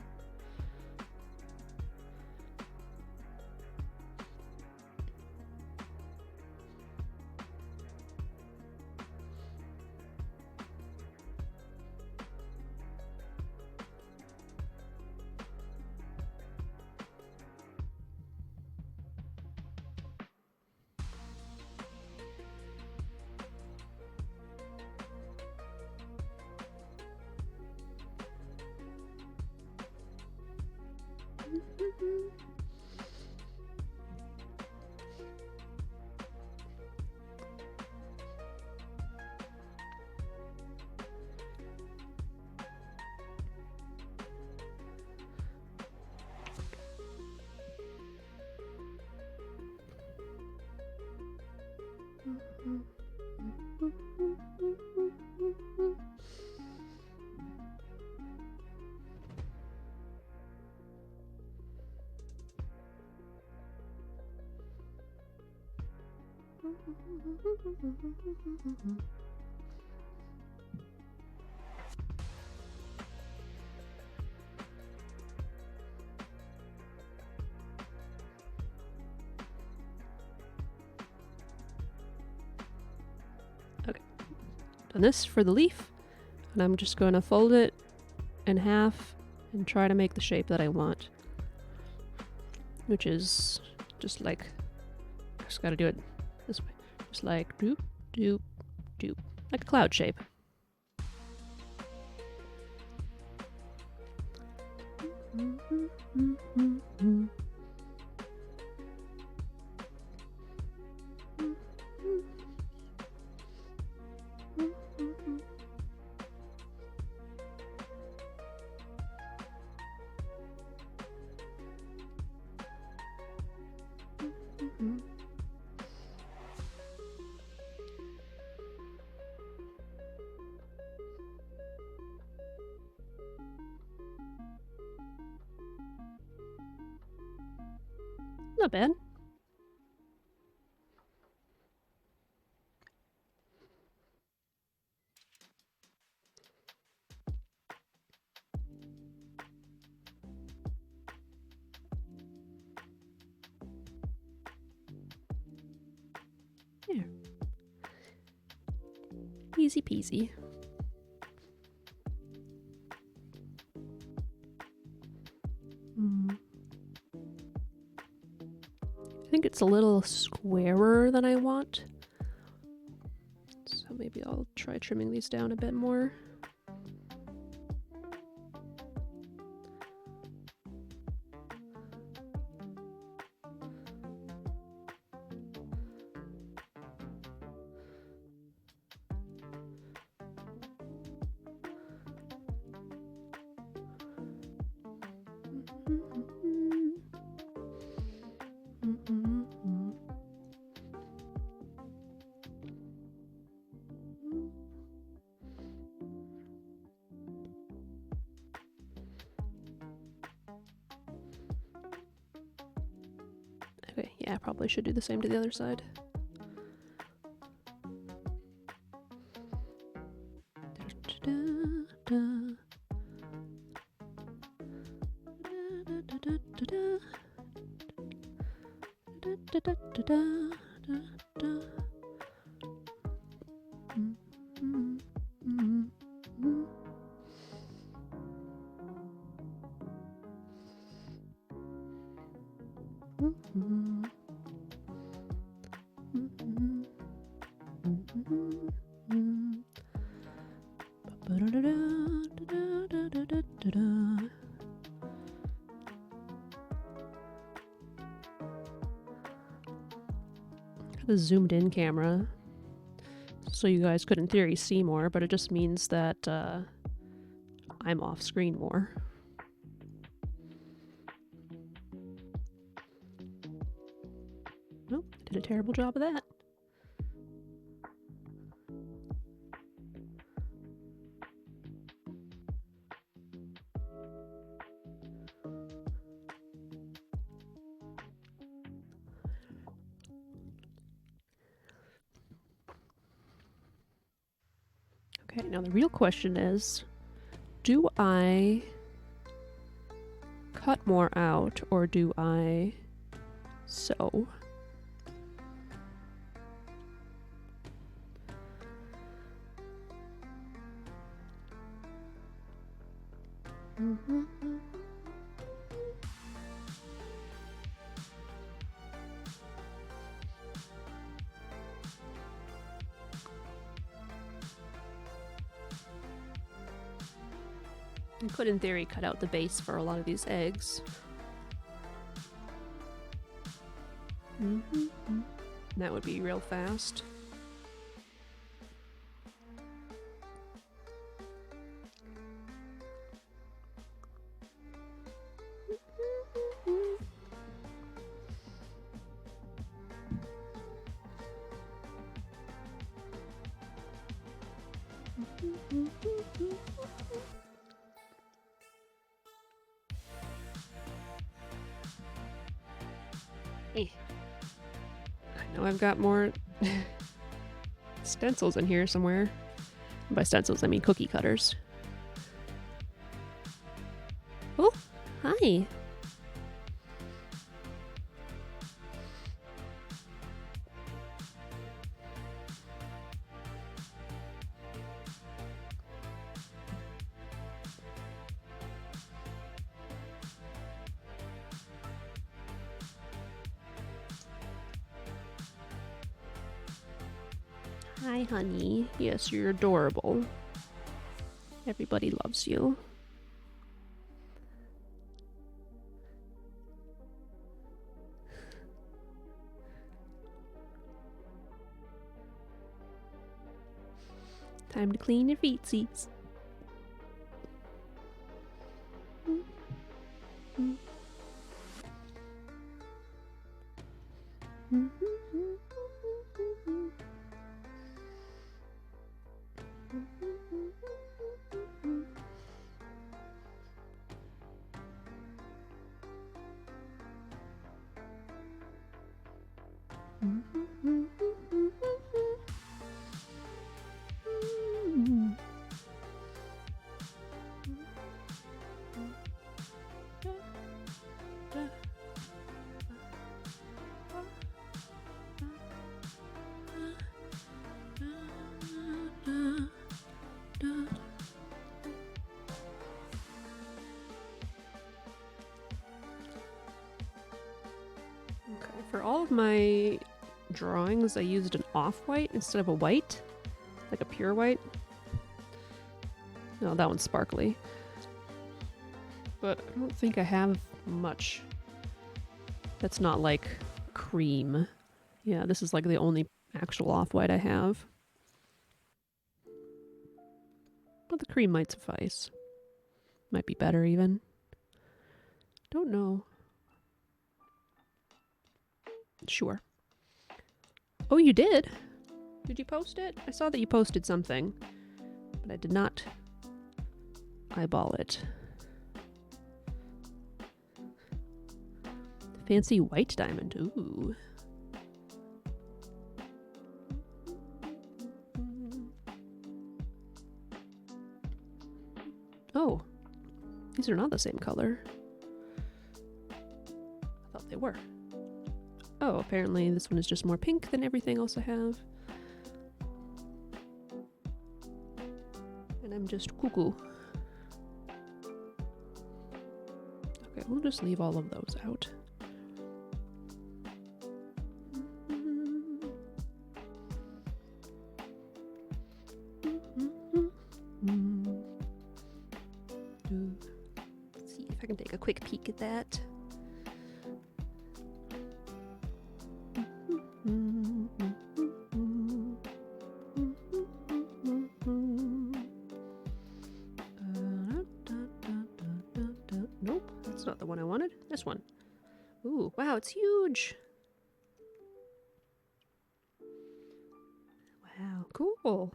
Okay, done this for the leaf, and I'm just going to fold it in half and try to make the shape that I want, which is just like, just gotta do it this way, just like doop, doop, doop, like a cloud shape. Not bad. There. Easy peasy. I think it's a little squarer than I want, so maybe I'll try trimming these down a bit more. Okay, yeah, I probably should do the same to the other side. The zoomed in camera, so you guys could in theory see more, but it just means that I'm off screen more. Nope, did a terrible job of that. Okay, now the real question is, do I cut more out or do I sew? I could, in theory, cut out the base for a lot of these eggs. That would be real fast. I know I've got more stencils in here somewhere. By stencils, I mean cookie cutters. Oh, hi. Hi, honey. Yes, you're adorable. Everybody loves you. Time to clean your feetsies. For all of my drawings, I used an off-white instead of a white, like a pure white. No, that one's sparkly. But I don't think I have much that's not like cream. Yeah, this is like the only actual off-white I have. But the cream might suffice. Might be better even. Don't know. Sure. Oh, you did? Did you post it? I saw that you posted something, but I did not eyeball it. Fancy white diamond. Ooh. Oh, these are not the same color. I thought they were. Oh, apparently this one is just more pink than everything else I have. And I'm just cuckoo. Okay, we'll just leave all of those out. Let's see if I can take a quick peek at that. Nope, that's not the one I wanted. This one. Ooh, wow, it's huge. Wow, cool.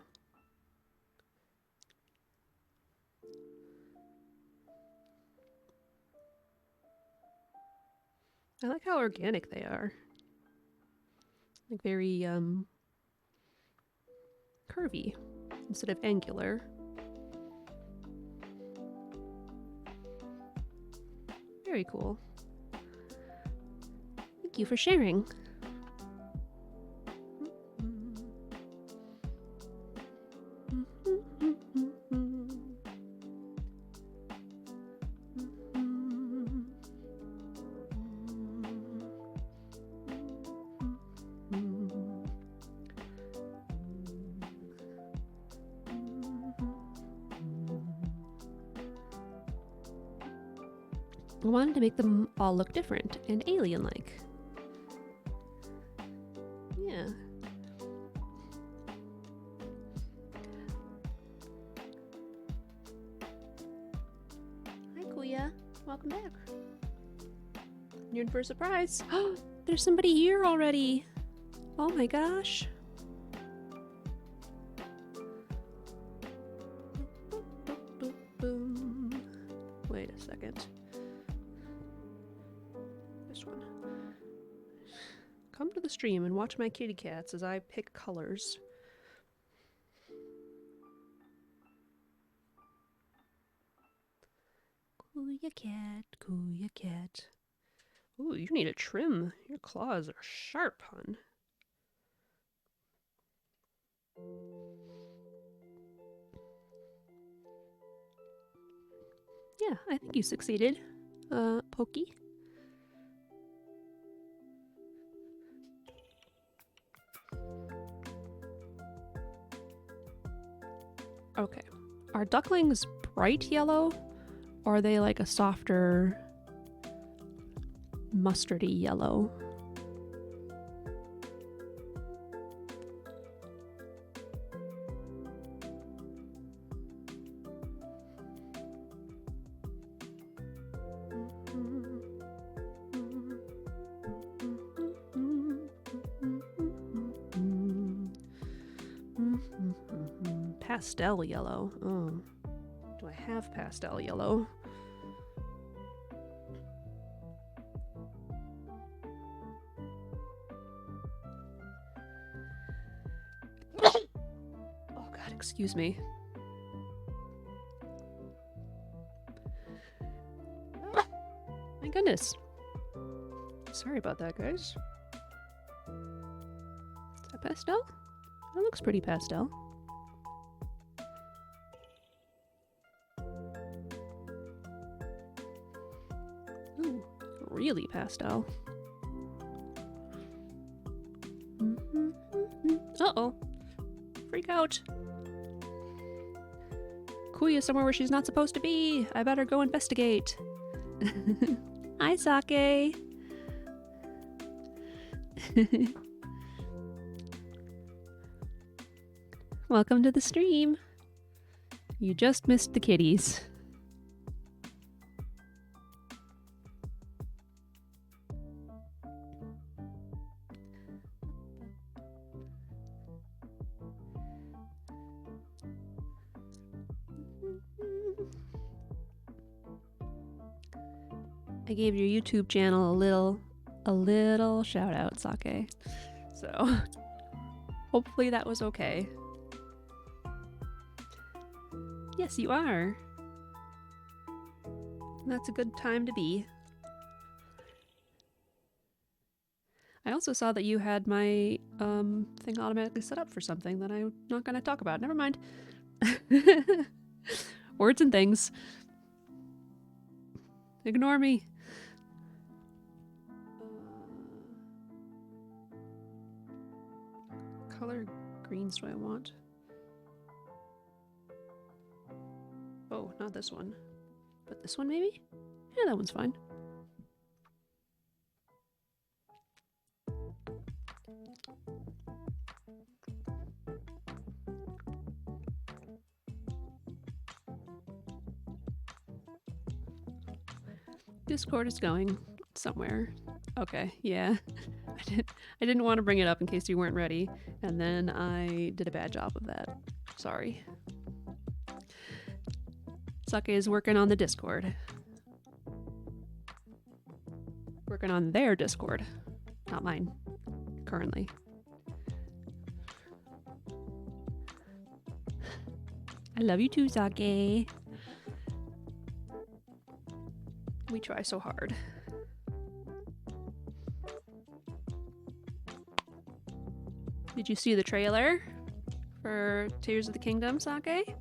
I like how organic they are. Like very curvy instead of angular. Very cool. Thank you for sharing. I wanted to make them all look different and alien-like. Yeah. Hi, Kuya. Welcome back. You're in for a surprise. Oh, there's somebody here already. Oh my gosh. Wait a second. This one. Come to the stream and watch my kitty cats as I pick colors. Kuya cat, Kuya cat. Ooh, you need a trim. Your claws are sharp, hun. Yeah, I think you succeeded, Pokey. Okay. Are ducklings bright yellow? Or are they like a softer, mustardy yellow? Pastel yellow. Oh. Do I have pastel yellow? Oh god, excuse me. My goodness. Sorry about that, guys. Is that pastel? That looks pretty pastel. Ooh, really pastel. Uh-oh. Freak out. Kuya's somewhere where she's not supposed to be. I better go investigate. Hi, Sake. Welcome to the stream. You just missed the kitties. I gave your YouTube channel a little shout out, Sake. So hopefully that was okay. Yes, you are. That's a good time to be. I also saw that you had my thing automatically set up for something that I'm not going to talk about. Never mind. Words and things. Ignore me. Color greens do I want? Oh, not this one. But this one maybe? Yeah, that one's fine. Discord is going somewhere. Okay, yeah. I didn't want to bring it up in case you weren't ready, and then I did a bad job of that. Sorry. Sake is working on the Discord. Working on their Discord. Not mine. Currently. I love you too, Sake. We try so hard. Did you see the trailer for Tears of the Kingdom, Sake?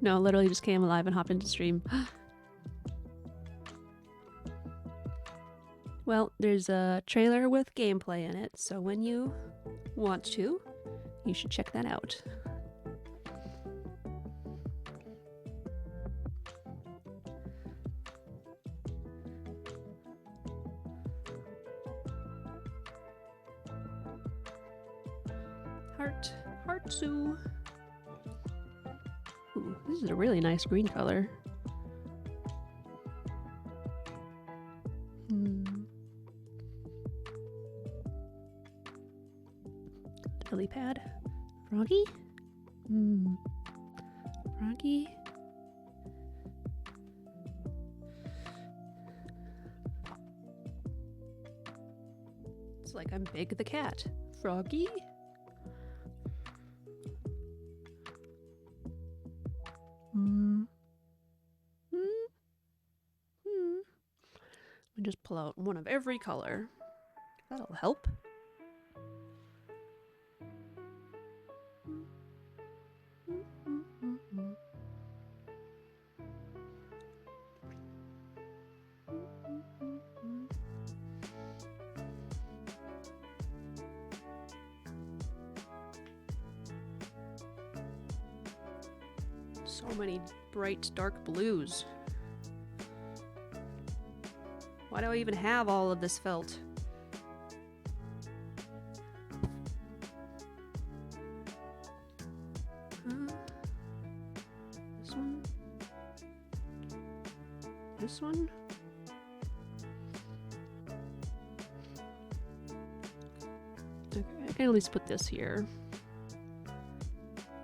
No, literally just came alive and hopped into stream. Well, there's a trailer with gameplay in it, so when you want to, you should check that out. Heartsu. Ooh, this is a really nice green color. Lily pad. Froggy? Froggy? It's like I'm Big the cat. Froggy? We just pull out one of every color. That'll help. So many bright, dark blues. Why do I even have all of this felt? This one? This one? Okay, I can at least put this here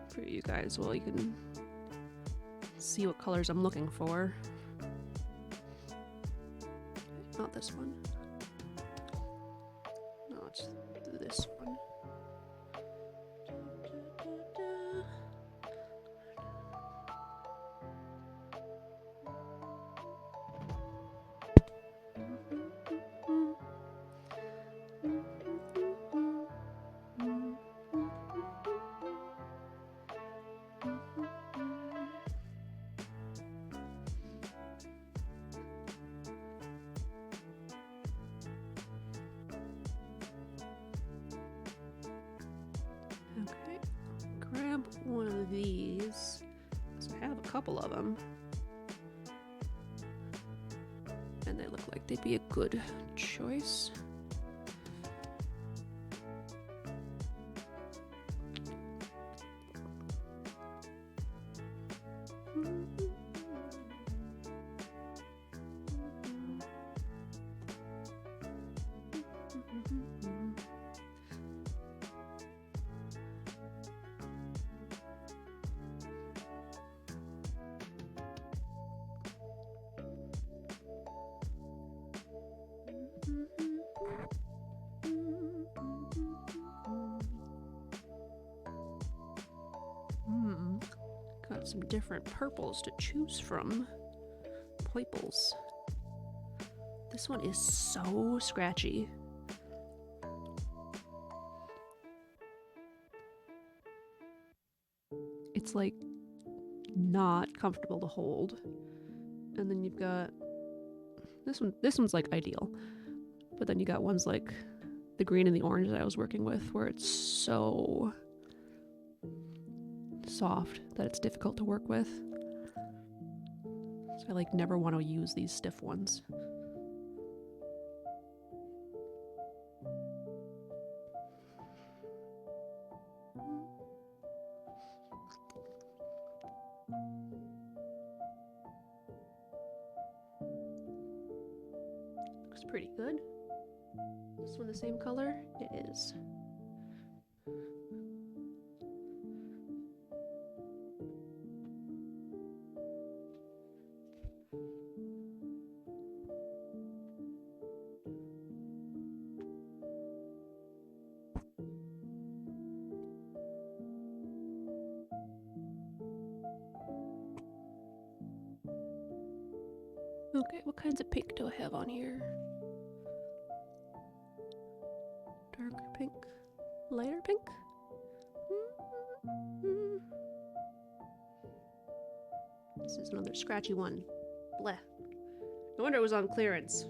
for you guys while you can see what colors I'm looking for. Not this one. No, it's this one. Okay, grab one of these. So I have a couple of them. And they look like they'd be a good choice. Got some different purples to choose from. Purples. This one is so scratchy. It's like not comfortable to hold. And then you've got this one. This one's like ideal. But then you got ones like the green and the orange that I was working with where it's so soft that it's difficult to work with. So I like never want to use these stiff ones. Looks pretty good. This one the same color? It is. Okay, what kinds of pink do I have on here? Darker pink? Lighter pink? This is another scratchy one. Bleh. No wonder it was on clearance.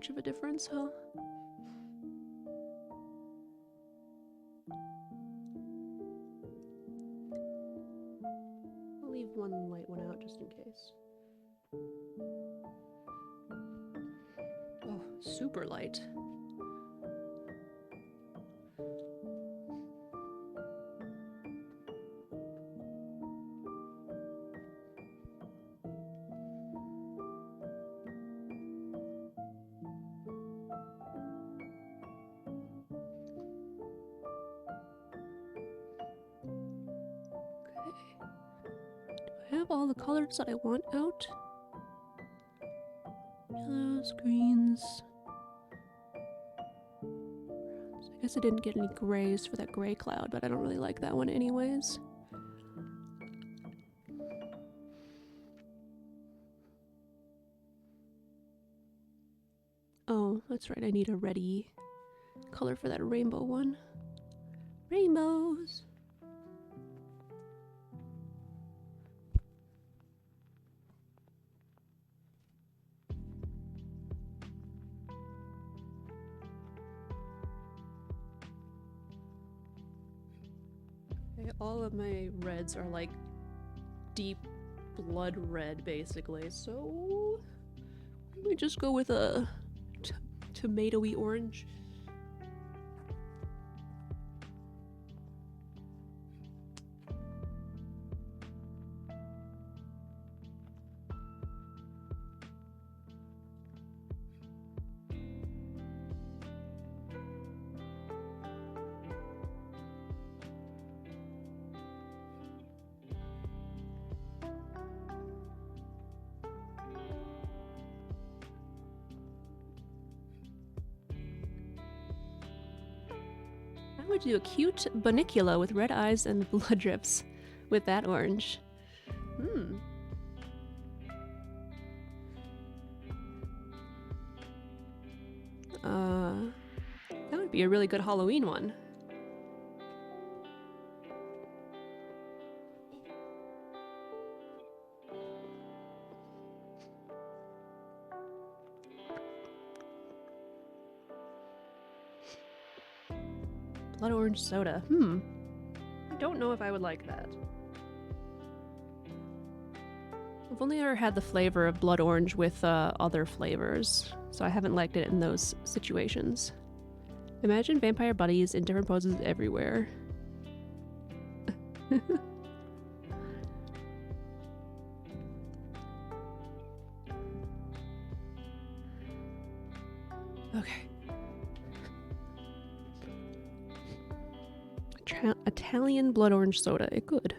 much of a difference, huh? I'll leave one light one out just in case. Oh, super light. I have all the colors that I want out. Yellows, greens. Browns. I guess I didn't get any grays for that gray cloud, but I don't really like that one anyways. Oh, that's right, I need a ready color for that rainbow one. Rainbows! Okay, all of my reds are like deep blood red basically, so let me just go with a tomatoey orange. I would do a cute Bunnicula with red eyes and blood drips with that orange. That would be a really good Halloween one. Blood orange soda. I don't know if I would like that. I've only ever had the flavor of blood orange with other flavors, so I haven't liked it in those situations. Imagine vampire buddies in different poses everywhere. Okay. Italian blood orange soda. Good.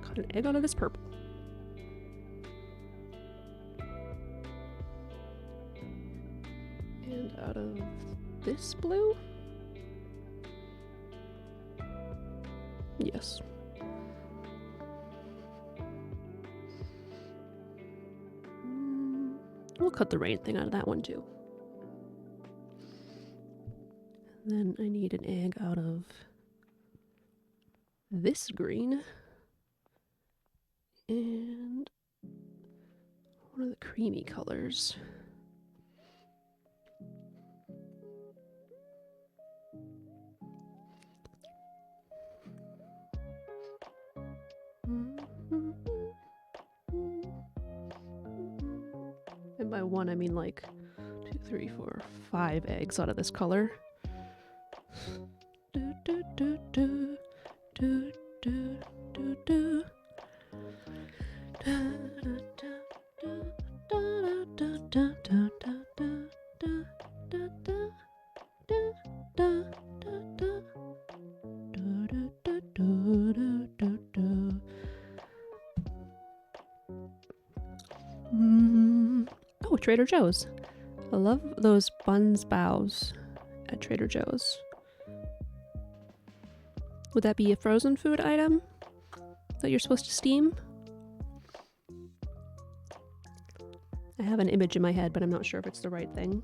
Got an egg out of this purple. And out of this blue? Yes. We'll cut the rain thing out of that one too. Then I need an egg out of this green. And one of the creamy colors. And by one, I mean like 2, 3, 4, 5 eggs out of this color. Oh, Trader Joe's. I love those buns bows at Trader Joe's. Would that be a frozen food item? that you're supposed to steam. I have an image in my head, but I'm not sure if it's the right thing.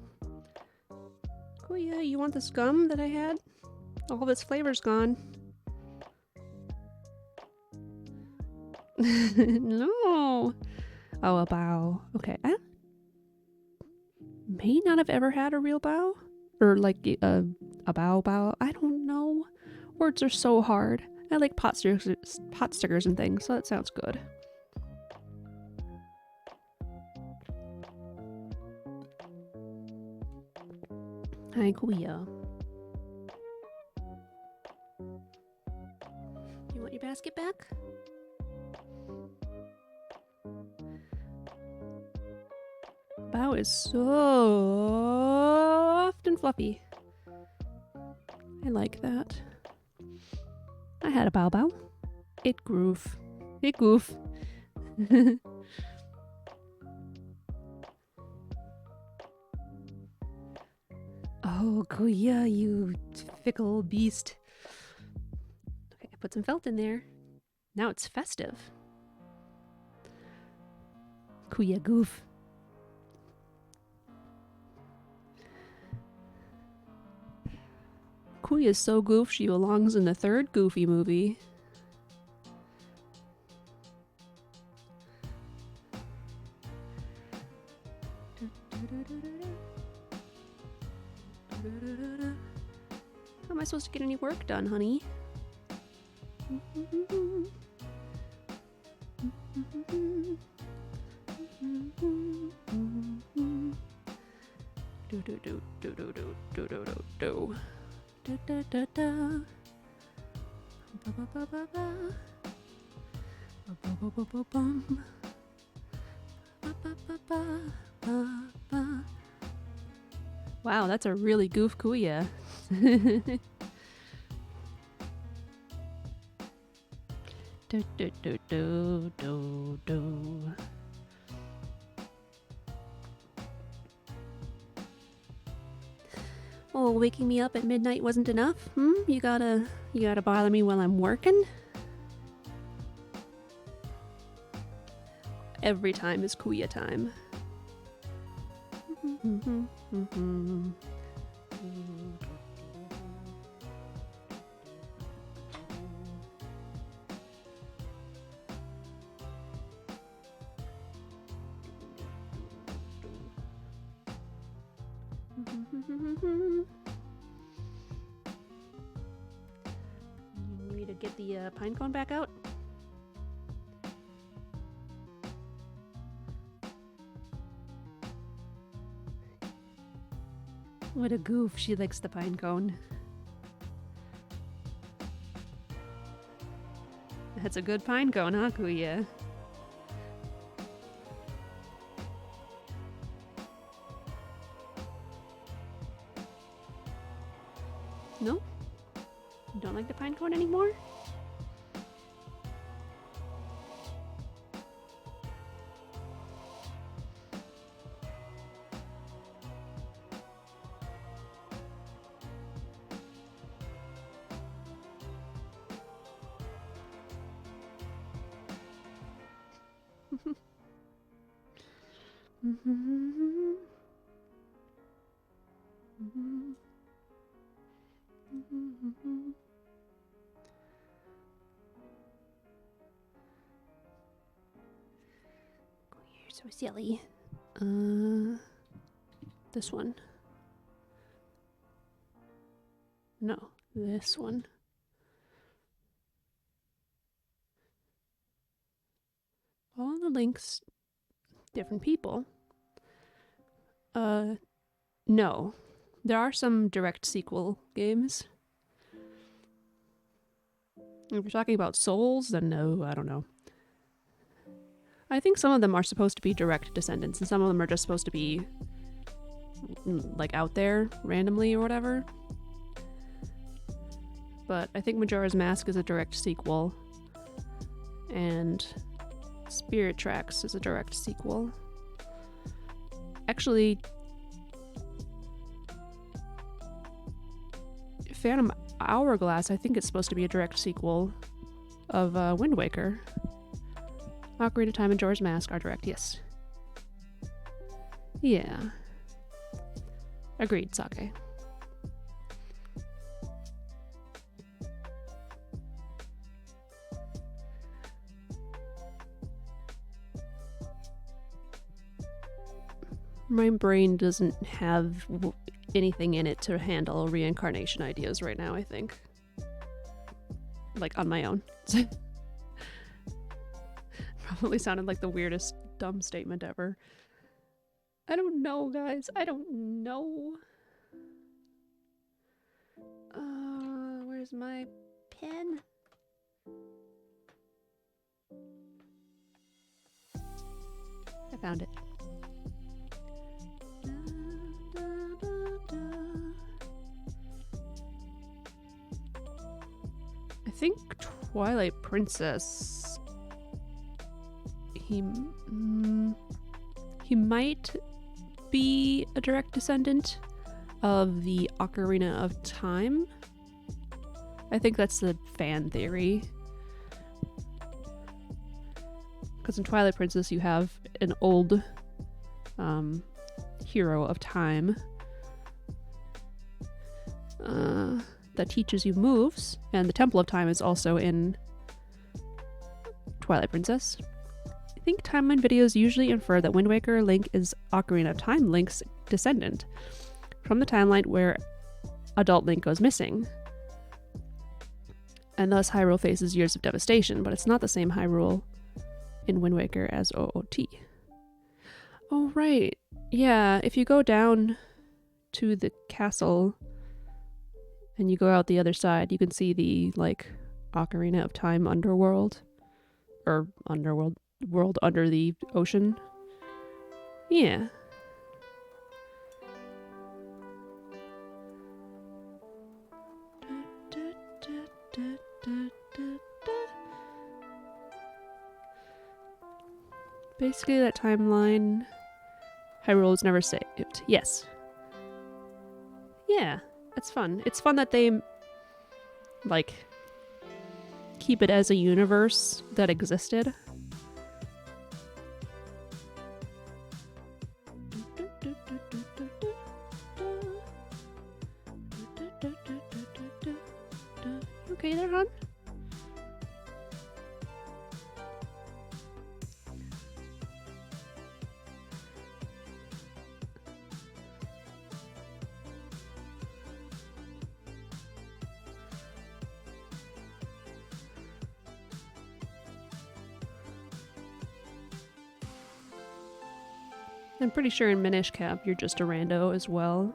Oh yeah, you want this gum that I had? All of its flavor's gone. No. Oh, a bow. Okay. I may not have ever had a real bow. Or like a bow. I don't know. Words are so hard. I like pot stickers and things, so that sounds good. Hi, Kuya. You want your basket back? Bow is soft and fluffy. I like that. I had a bow. It groove. It goof. Oh, Kuya, you fickle beast. Okay, I put some felt in there. Now it's festive. Kuya goof. Kuya's so goof she belongs in the third Goofy movie. How am I supposed to get any work done, honey? Wow, that's a really goof Kuya. Oh, waking me up at midnight wasn't enough? You gotta bother me while I'm working? Every time is Kuya time. You need to get the pine cone back out? What a goof, she likes the pine cone. That's a good pine cone, huh, Kuya? No? You don't like the pine cone anymore? You're so silly. This one. No, this one. All the links, different people. No. There are some direct sequel games. If you're talking about Souls, then no, I don't know. I think some of them are supposed to be direct descendants, and some of them are just supposed to be like out there randomly or whatever. But I think Majora's Mask is a direct sequel, and Spirit Tracks is a direct sequel. Actually, Phantom Hourglass, I think it's supposed to be a direct sequel. of Wind Waker. Ocarina of Time and Majora's Mask are direct, yes. Yeah. Agreed, Sake. My brain doesn't have anything in it to handle reincarnation ideas right now, I think. Like, on my own. Probably sounded like the weirdest dumb statement ever. I don't know, guys. I don't know. Where's my pen? I found it. I think Twilight Princess. He might be a direct descendant of the Ocarina of Time. I think that's the fan theory. Because in Twilight Princess you have an old hero of time that teaches you moves, and the Temple of Time is also in Twilight Princess. I think timeline videos usually infer that Wind Waker Link is Ocarina of Time Link's descendant from the timeline where adult Link goes missing. And thus Hyrule faces years of devastation, but it's not the same Hyrule in Wind Waker as OOT. Oh, right. Yeah, if you go down to the castle and you go out the other side, you can see the, like, Ocarina of Time underworld. Or world under the ocean. Yeah. Basically, that timeline, Hyrule is never saved. Yes. Yeah, it's fun. It's fun that they, like, keep it as a universe that existed. Okay there, hon? I'm pretty sure in Minish Cap you're just a rando as well.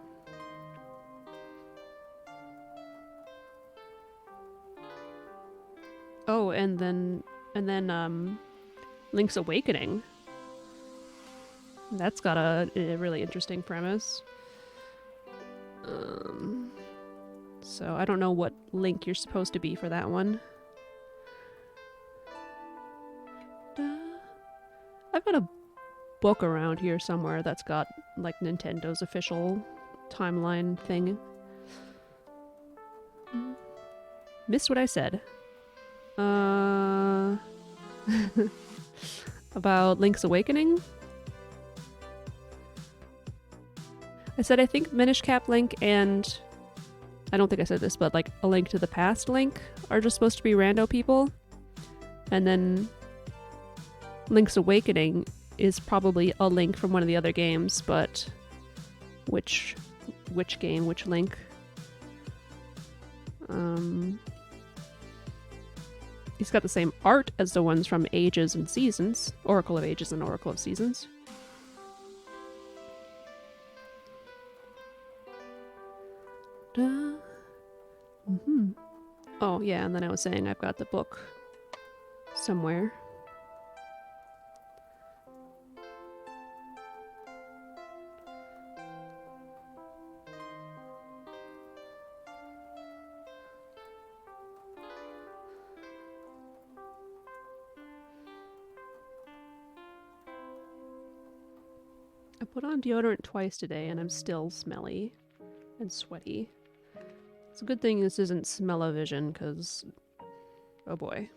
Oh, and then Link's Awakening. That's got a really interesting premise. So I don't know what Link you're supposed to be for that one. I've got a book around here somewhere that's got, like, Nintendo's official timeline thing. Missed what I said. About Link's Awakening? I said I think Minish Cap Link and... I don't think I said this, but, like, A Link to the Past Link are just supposed to be rando people. And then Link's Awakening is probably a Link from one of the other games, but which game, which Link? He's got the same art as the ones from Ages and Seasons, Oracle of Ages and Oracle of Seasons. Oh yeah, and then I was saying I've got the book somewhere. I put on deodorant twice today and I'm still smelly and sweaty. It's a good thing this isn't smell-o-vision, because oh boy.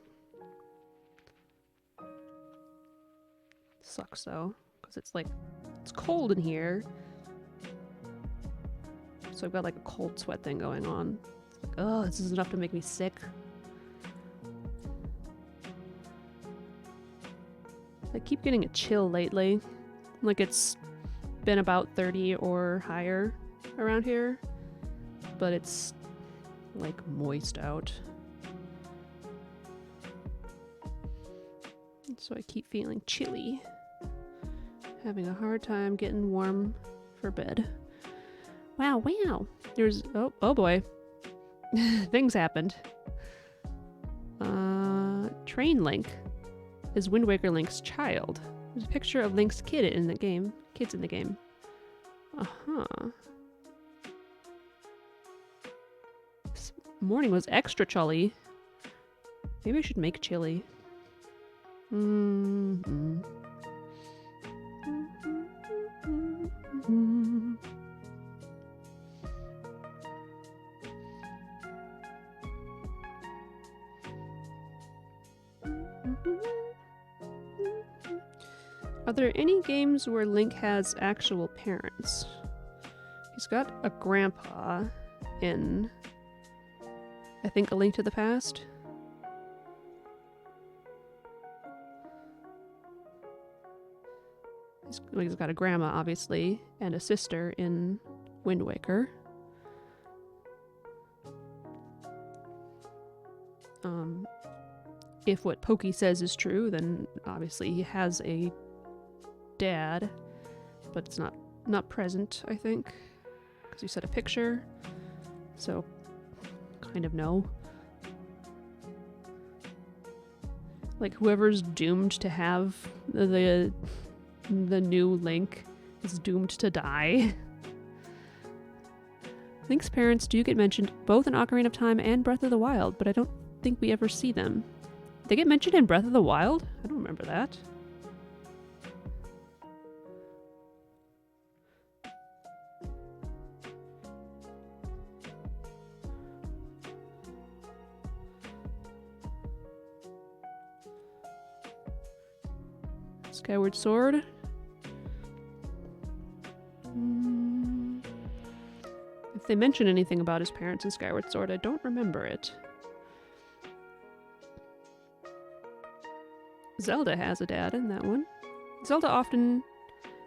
Sucks though, because it's like, it's cold in here. So I've got like a cold sweat thing going on. It's like, oh, this is enough to make me sick. I keep getting a chill lately. Like it's been about 30 or higher around here, but it's like moist out. So I keep feeling chilly. Having a hard time getting warm for bed. Wow, wow. There's, oh boy. Things happened. Train Link is Wind Waker Link's child. There's a picture of Link's kids in the game. Uh-huh. This morning was extra chilly. Maybe I should make chili. Mm-hmm. Are there any games where Link has actual parents? He's got a grandpa in, I think, A Link to the Past. He's got a grandma, obviously, and a sister in Wind Waker. If what Pokey says is true, then obviously he has a dad, but it's not present, I think, because you said a picture, so kind of no. Like whoever's doomed to have the new Link is doomed to die. Link's parents do get mentioned both in Ocarina of Time and Breath of the Wild, but I don't think we ever see them. They get mentioned in Breath of the Wild? I don't remember that. Skyward Sword. If they mention anything about his parents in Skyward Sword, I don't remember it. Zelda has a dad in that one. Zelda often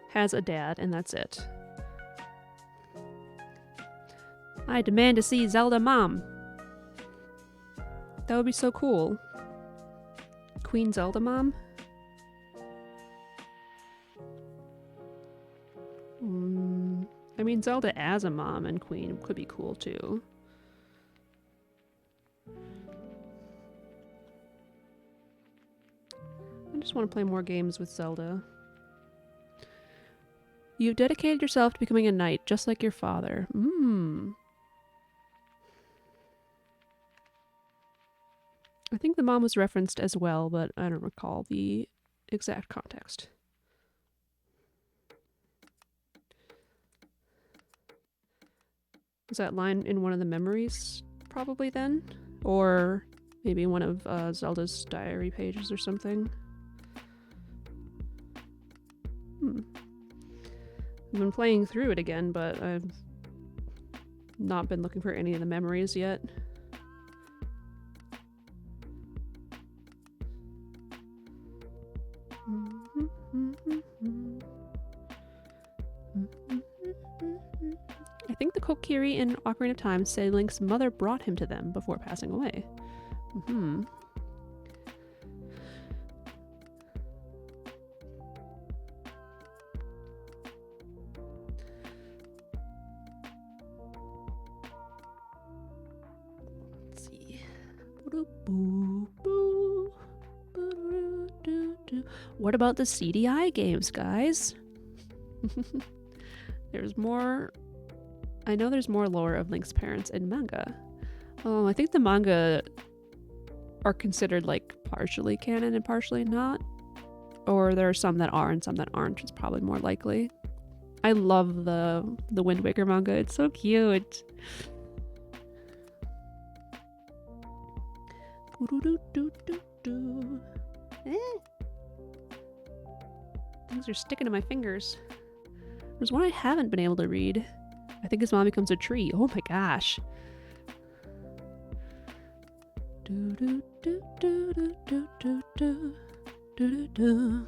has a dad, and that's it. I demand to see Zelda Mom. That would be so cool. Queen Zelda Mom? I mean, Zelda as a mom and queen could be cool too. I just want to play more games with Zelda. You've dedicated yourself to becoming a knight, just like your father. I think the mom was referenced as well, but I don't recall the exact context. Was that line in one of the memories, probably then? Or maybe one of Zelda's diary pages or something? I've been playing through it again, but I've not been looking for any of the memories yet. I think the Kokiri in Ocarina of Time say Link's mother brought him to them before passing away. Let's see. What about the CDI games, guys? There's more... I know there's more lore of Link's parents in manga. I think the manga are considered like partially canon and partially not. Or there are some that are and some that aren't. It's probably more likely. I love the Wind Waker manga. It's so cute. Things are sticking to my fingers. There's one I haven't been able to read. I think his mom becomes a tree. Oh my gosh. Do do do do do do do do do do.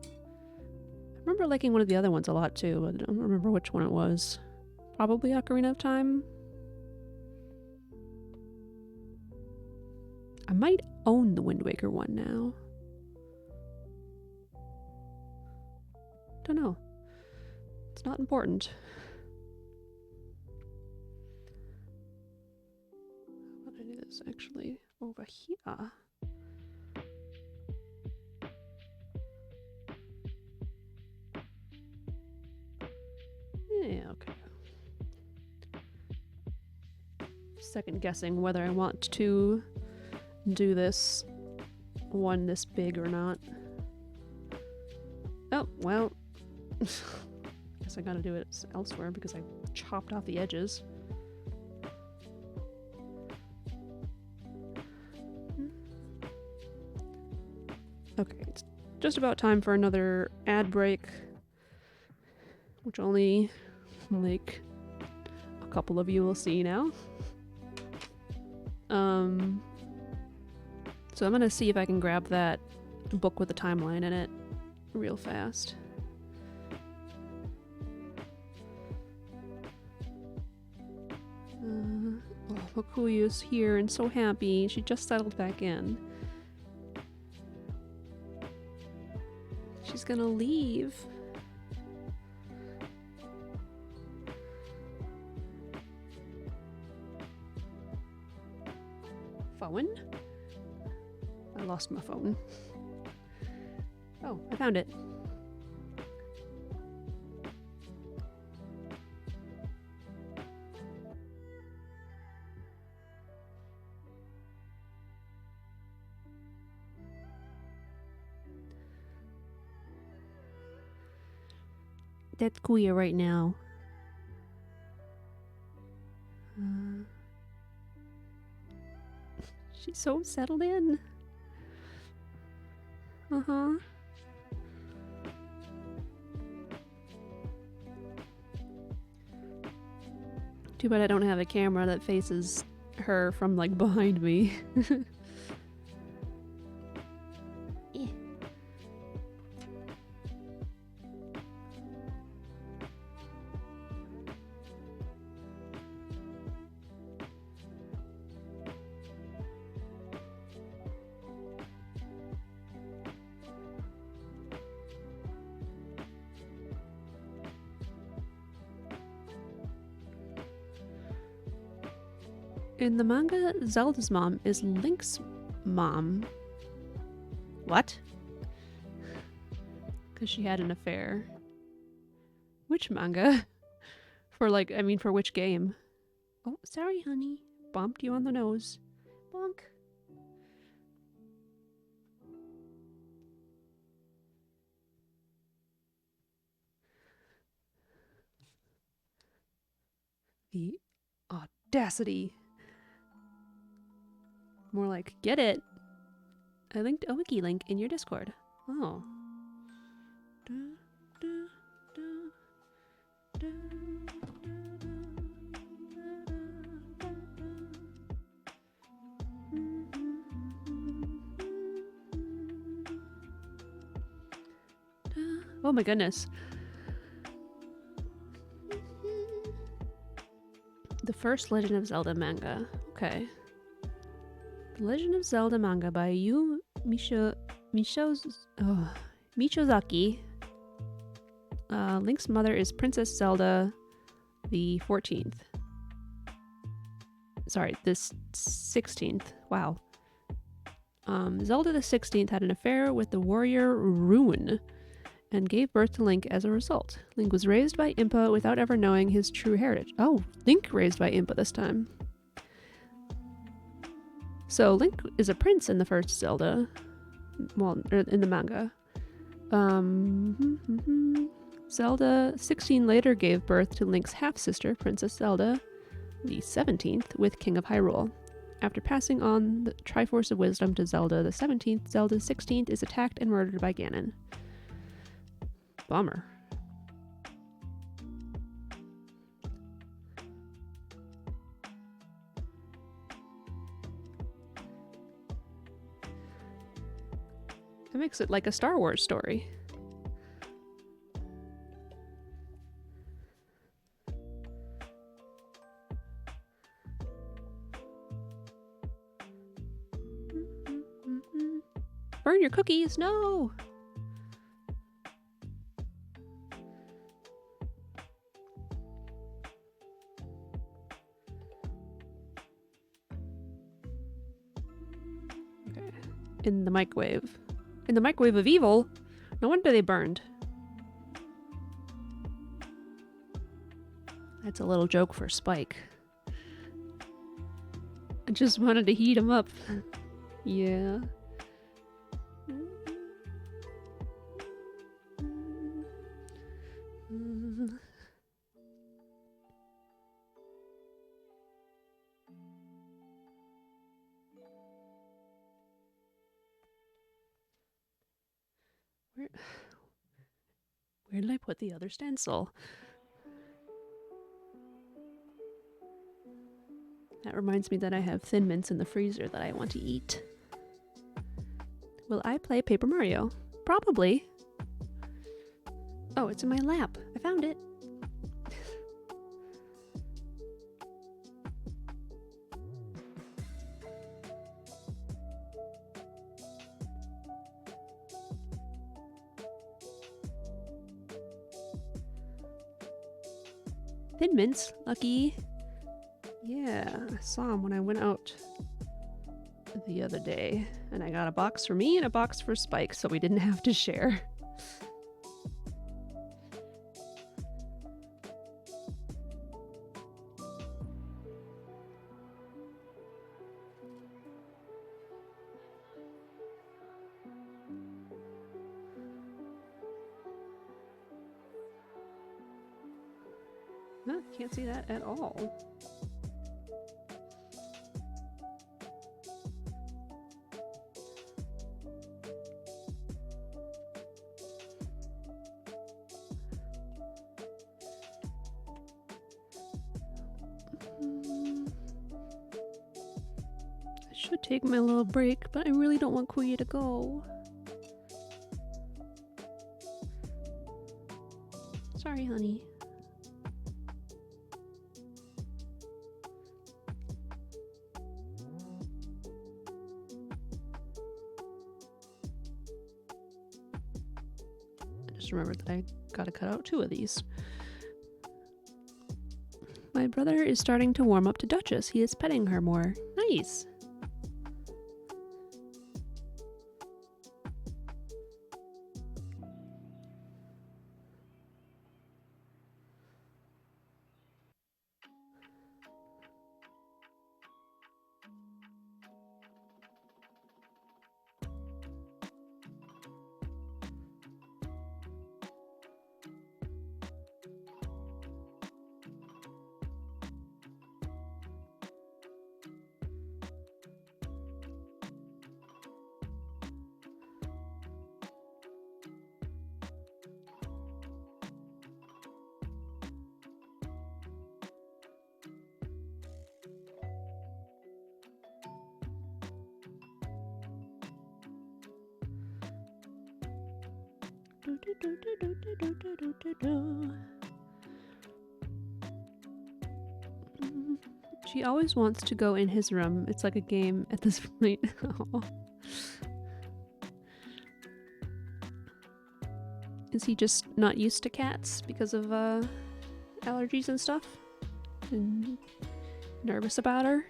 I remember liking one of the other ones a lot too, but I don't remember which one it was. Probably Ocarina of Time. I might own the Wind Waker one now. Don't know. It's not important. How about I do this actually over here? Yeah, okay. Second guessing whether I want to do this one this big or not. Oh, well. Guess I gotta do it elsewhere because I chopped off the edges. Okay, it's just about time for another ad break, which only like a couple of you will see now. So I'm gonna see if I can grab that book with the timeline in it real fast. Oh, Makuya's here and so happy. She just settled back in. She's gonna leave. Phone? I lost my phone. Oh, I found it. That's Kuya right now. She's so settled in. Uh-huh. Too bad I don't have a camera that faces her from like behind me. In the manga, Zelda's mom is Link's mom. What? Because she had an affair. Which manga? For like, I mean, for which game? Oh, sorry, honey. Bumped you on the nose. Bonk. The audacity. More like, get it. I linked a wiki link in your Discord. Oh. Oh my goodness. The first Legend of Zelda manga. Okay. The Legend of Zelda manga by Yu Michizaki. Link's mother is Princess Zelda the 14th. Sorry, this 16th. Wow. Zelda the 16th had an affair with the warrior Ruin and gave birth to Link as a result. Link was raised by Impa without ever knowing his true heritage. Oh, Link raised by Impa this time. So Link is a prince in the first Zelda. Well, in the manga. Zelda 16 later gave birth to Link's half-sister, Princess Zelda the 17th, with King of Hyrule. After passing on the Triforce of Wisdom to Zelda the 17th, Zelda 16th is attacked and murdered by Ganon. Bummer. That makes it like a Star Wars story. Burn your cookies, no! Okay. In the microwave. In the microwave of evil? No wonder they burned. That's a little joke for Spike. I just wanted to heat him up. Yeah. Where did I put the other stencil? That reminds me that I have Thin Mints in the freezer that I want to eat. Will I play Paper Mario? Probably. Oh, it's in my lap. I found it. Thin Mints, lucky. Yeah, I saw him when I went out the other day. And I got a box for me and a box for Spike, so we didn't have to share. No, can't see that at all. I should take my little break, but I really don't want Kuya to go. Sorry, honey. Just remembered that I gotta cut out 2 of these. My brother is starting to warm up to Duchess. He is petting her more. Nice. She always wants to go in his room. It's like a game at this point. Is he just not used to cats because of allergies and stuff? And nervous about her?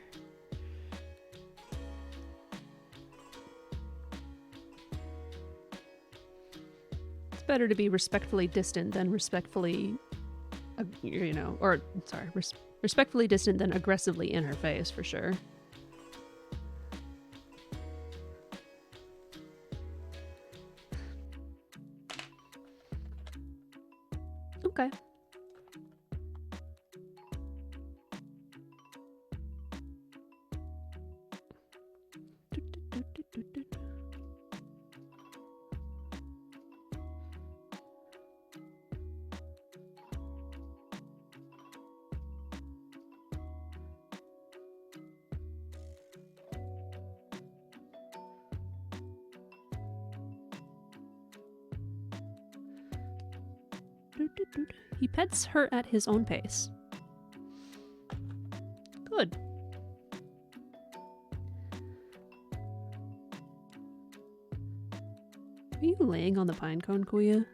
It's better to be respectfully distant than respectfully, you know, or sorry, respectfully distant than aggressively in her face, for sure. Okay. He pets her at his own pace. Good. Are you laying on the pine cone, Kuya?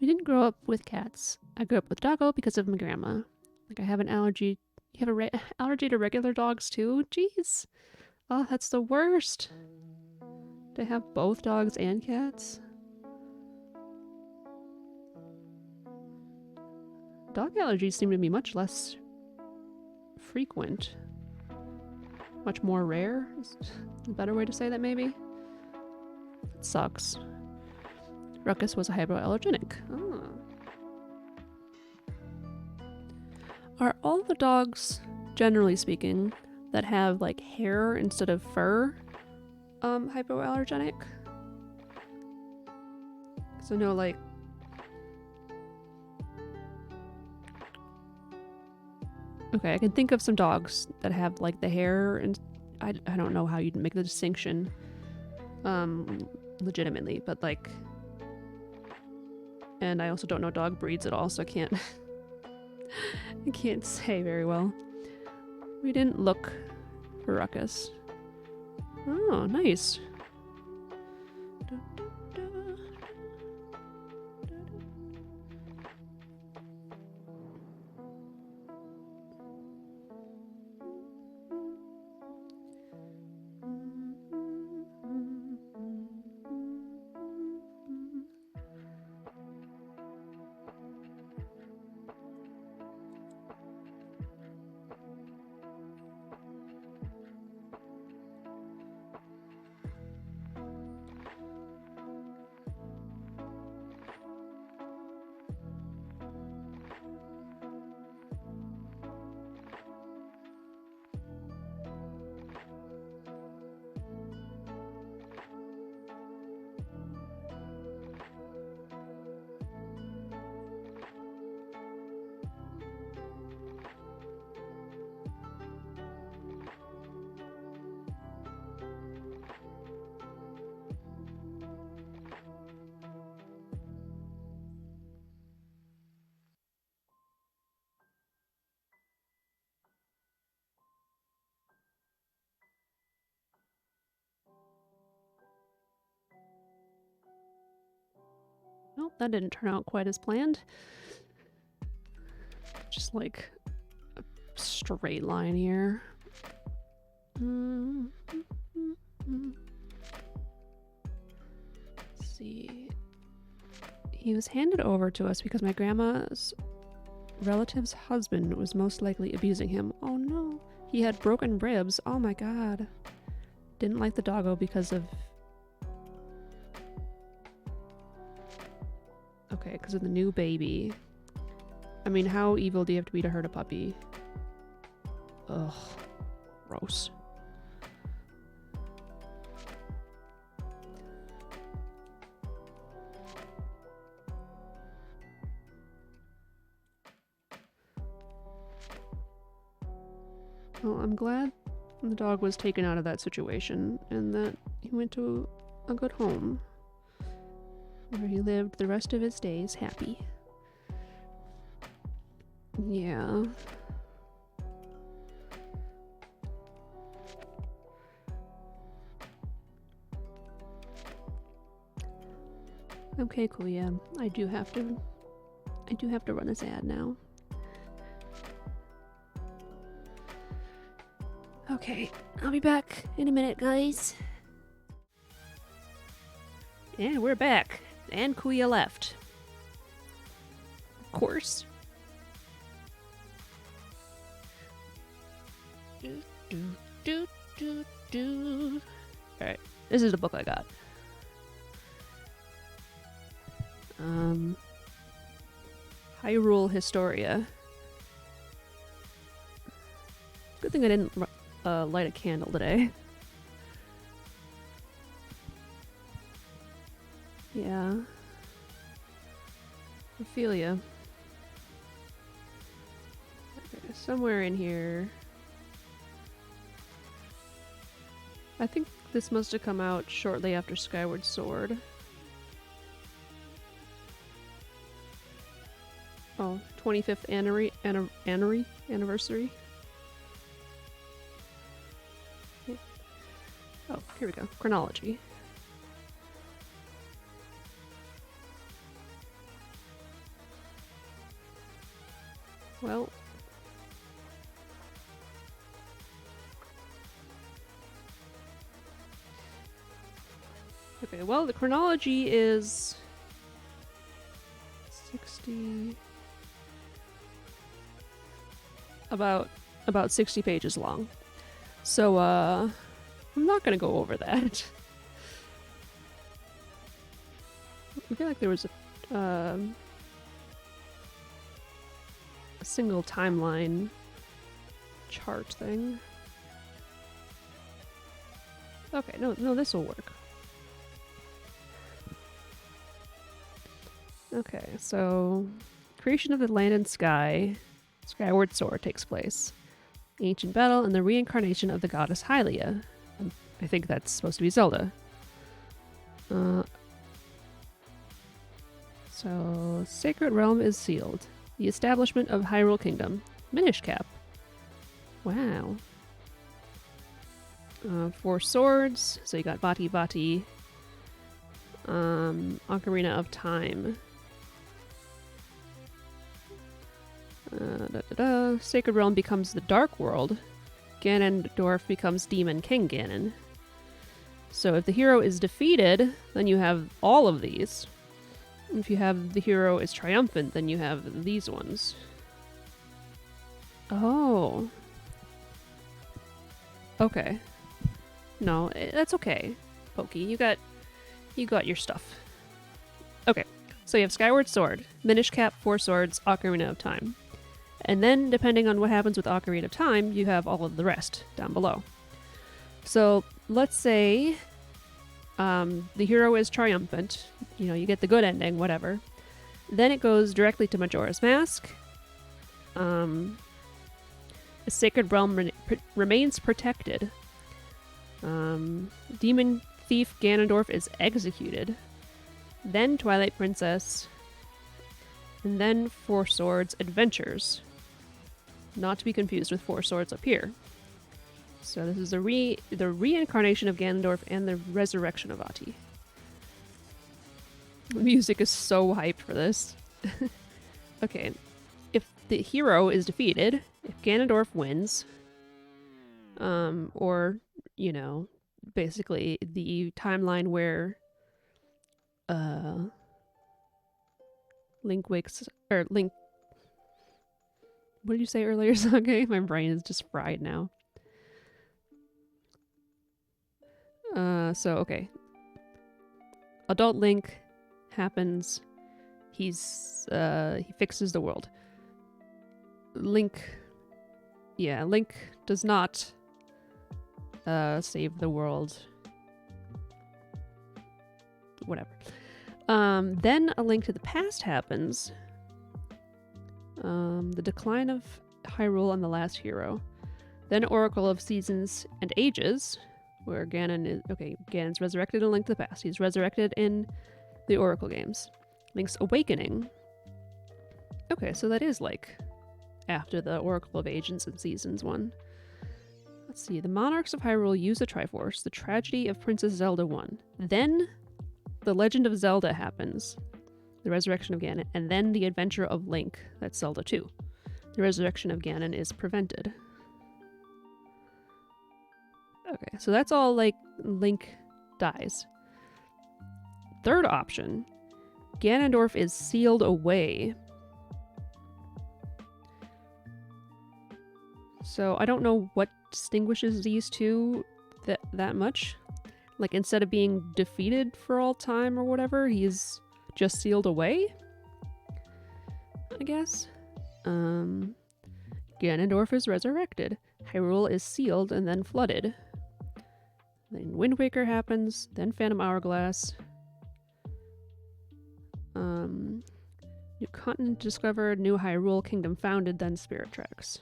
We didn't grow up with cats. I grew up with doggo because of my grandma. Like, I have an allergy. You have a allergy to regular dogs too? Jeez. Oh, that's the worst. To have both dogs and cats? Dog allergies seem to be much less frequent. Much more rare? Is a better way to say that, maybe? It sucks. Ruckus was a hypoallergenic. Oh. Are all the dogs, generally speaking, that have like hair instead of fur, hypoallergenic? So no, like, okay, I can think of some dogs that have like the hair, and I don't know how you'd make the distinction, legitimately, but like, and I also don't know dog breeds at all, so I can't I can't say very well. We didn't look for Ruckus. Oh, nice. Well, that didn't turn out quite as planned. Just like a straight line here. Let's see. He was handed over to us because my grandma's relative's husband was most likely abusing him. Oh no. He had broken ribs. Oh my god. Didn't like the doggo because of... Okay, because of the new baby. I mean, how evil do you have to be to hurt a puppy? Ugh. Gross. Well, I'm glad the dog was taken out of that situation and that he went to a good home where he lived the rest of his days happy. Yeah. Okay, cool, yeah. I do have to run this ad now. Okay, I'll be back in a minute, guys. And we're back. And Kuya left. Of course. Alright, this is the book I got. Hyrule Historia. Good thing I didn't light a candle today. Yeah. I feel ya. Okay, somewhere in here. I think this must have come out shortly after Skyward Sword. Oh, 25th anniversary. Yeah. Oh, here we go. Chronology. Well, okay, well, the chronology is 60... about 60 pages long. So, I'm not gonna go over that. I feel like there was a single timeline chart thing. Okay, no, this will work. Okay, so creation of the land and sky, Skyward Sword takes place. Ancient battle and the reincarnation of the goddess Hylia. I think that's supposed to be Zelda. So, Sacred Realm is sealed. The establishment of Hyrule Kingdom. Minish Cap. Wow. 4 swords. So you got Vati Vati. Ocarina of Time. Sacred Realm becomes the Dark World. Ganondorf becomes Demon King Ganon. So if the hero is defeated, then you have all of these. If you have the hero is triumphant, then you have these ones. Oh. Okay. No, that's okay, Pokey. You got your stuff. Okay, so you have Skyward Sword, Minish Cap, 4 swords, Ocarina of Time. And then, depending on what happens with Ocarina of Time, you have all of the rest down below. So, let's say the hero is triumphant. You know, you get the good ending, whatever. Then it goes directly to Majora's Mask. The Sacred Realm remains protected. Demon Thief Ganondorf is executed. Then Twilight Princess. And then 4 Swords Adventures. Not to be confused with 4 Swords up here. So this is the reincarnation of Ganondorf and the resurrection of Ati. The music is so hyped for this. Okay, if the hero is defeated, if Ganondorf wins, or, you know, basically the timeline where Link wakes, or Link, what did you say earlier, Sage? My brain is just fried now. So, okay. Adult Link happens. He fixes the world. Link does not save the world. Whatever. Then A Link to the Past happens. The decline of Hyrule and the last hero. Then Oracle of Seasons and Ages, where Ganon is... Okay, Ganon's resurrected in A Link to the Past. He's resurrected in the Oracle games. Link's Awakening. Okay, so that is like after the Oracle of Ages and Seasons one. Let's see. The Monarchs of Hyrule use the Triforce. The Tragedy of Princess Zelda 1. Then The Legend of Zelda happens. The Resurrection of Ganon. And then The Adventure of Link. That's Zelda 2. The resurrection of Ganon is prevented. Okay, so that's all like Link dies. Third option. Ganondorf is sealed away. So I don't know what distinguishes these two that much. Like, instead of being defeated for all time or whatever, he's just sealed away, I guess. Ganondorf is resurrected. Hyrule is sealed and then flooded. Then Wind Waker happens, then Phantom Hourglass. New continent discovered, new Hyrule Kingdom founded, then Spirit Tracks.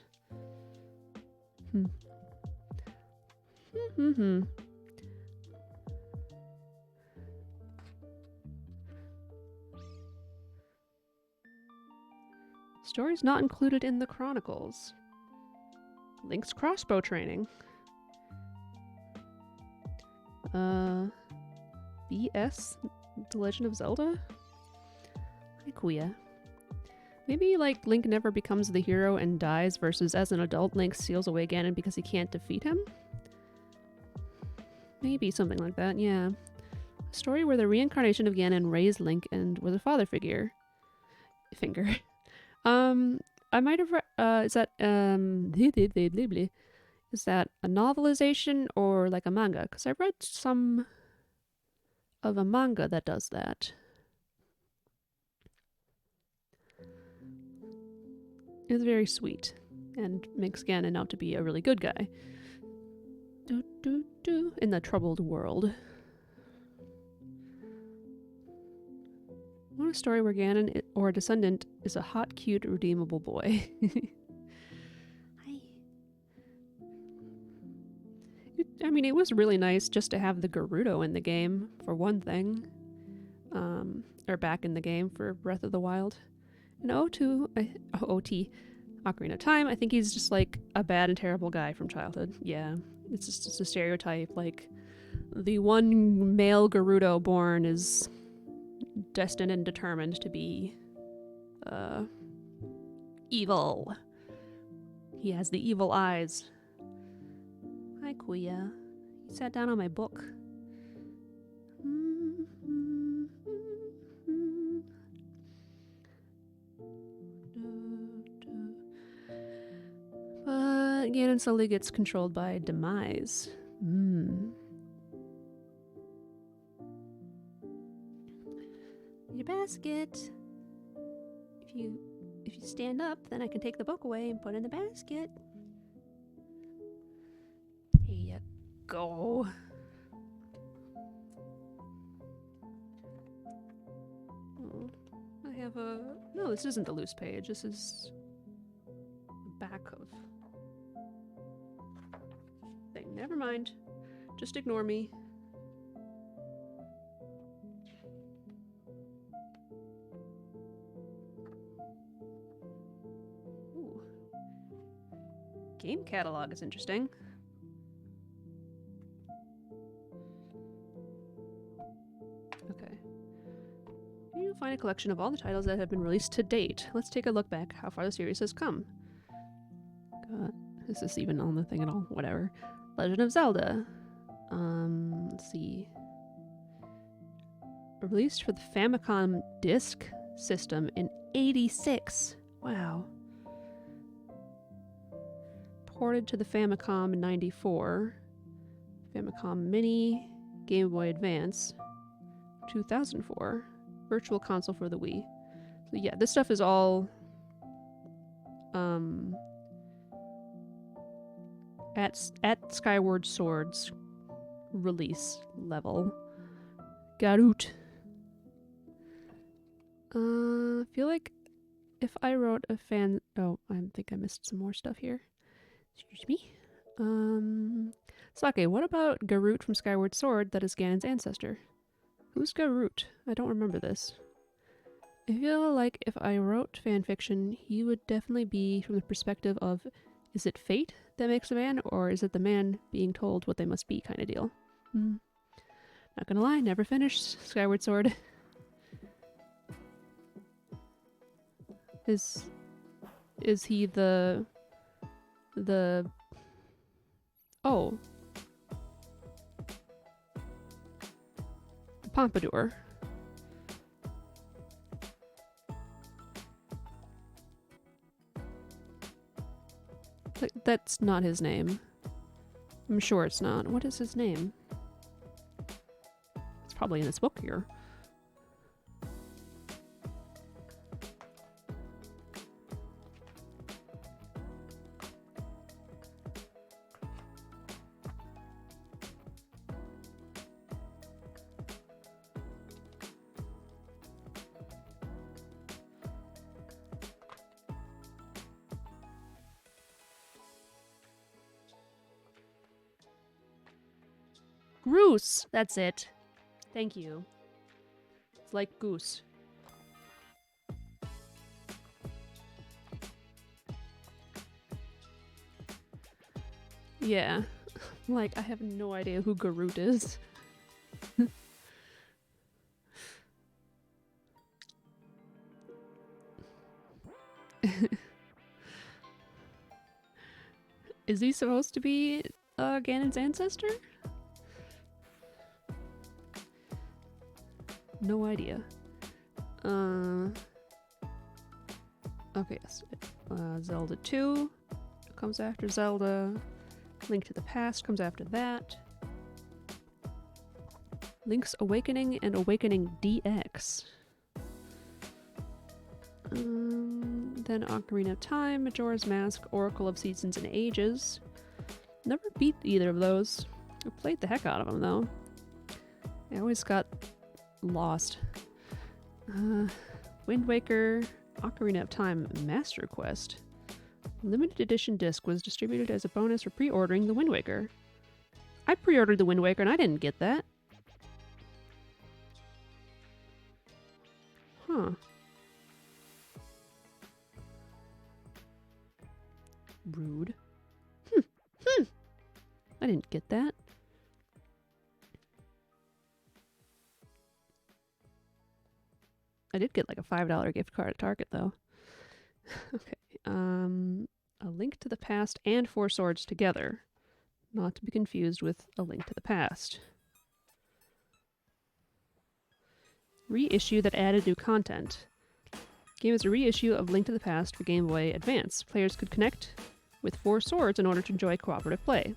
Stories not included in the Chronicles. Link's crossbow training. BS? The Legend of Zelda? Ikuya. Maybe, like, Link never becomes the hero and dies versus as an adult Link seals away Ganon because he can't defeat him? Maybe something like that, yeah. A story where the reincarnation of Ganon raised Link and was a father figure. I might have read, is that a novelization or like a manga? Because I read some of a manga that does that. It's very sweet and makes Ganon out to be a really good guy. In the troubled world. I want a story where Ganon or a descendant is a hot, cute, redeemable boy. Hi. I mean, it was really nice just to have the Gerudo in the game, for one thing. Or back in the game for Breath of the Wild. And OT, Ocarina of Time, I think he's just like a bad and terrible guy from childhood. Yeah, it's just a stereotype. Like, the one male Gerudo born is destined and determined to be evil. He has the evil eyes. Hi, Kuya. He sat down on my book. But Ganon slowly gets controlled by Demise. Your basket. If you stand up, then I can take the book away and put it in the basket. Here you go. Oh, I have a... No, this isn't the loose page. This is the back of... thing. Never mind. Just ignore me. Game catalog is interesting. Okay. You'll find a collection of all the titles that have been released to date. Let's take a look back how far the series has come. God, is this even on the thing at all? Whatever. Legend of Zelda. Let's see. Released for the Famicom Disk System in '86. Wow. Ported to the Famicom in '94, Famicom Mini, Game Boy Advance, 2004, Virtual Console for the Wii. So yeah, this stuff is all at Skyward Sword's release level. Garut. I feel like if I wrote a fan... Oh, I think I missed some more stuff here. Excuse me. Sake, what about Garut from Skyward Sword that is Ganon's ancestor? Who's Garut? I don't remember this. I feel like if I wrote fanfiction, he would definitely be from the perspective of, is it fate that makes a man, or is it the man being told what they must be kind of deal? Not gonna lie, never finished Skyward Sword. Is he the... Oh. The Pompadour. That's not his name. I'm sure it's not. What is his name? It's probably in this book here. Goose! That's it. Thank you. It's like goose. Yeah. Like, I have no idea who Garut is. Is he supposed to be Ganon's ancestor? No idea. Okay, yes. Zelda 2 comes after Zelda. Link to the Past comes after that. Link's Awakening and Awakening DX. Then Ocarina of Time, Majora's Mask, Oracle of Seasons and Ages. Never beat either of those. I played the heck out of them though. I always got lost. Wind Waker, Ocarina of Time Master Quest. Limited edition disc was distributed as a bonus for pre-ordering the Wind Waker. I pre-ordered the Wind Waker and I didn't get that. Huh. Rude. I didn't get that. I did get like a $5 gift card at Target though. Okay. A Link to the Past and Four Swords together. Not to be confused with A Link to the Past. Reissue that added new content. Game is a reissue of Link to the Past for Game Boy Advance. Players could connect with Four Swords in order to enjoy cooperative play.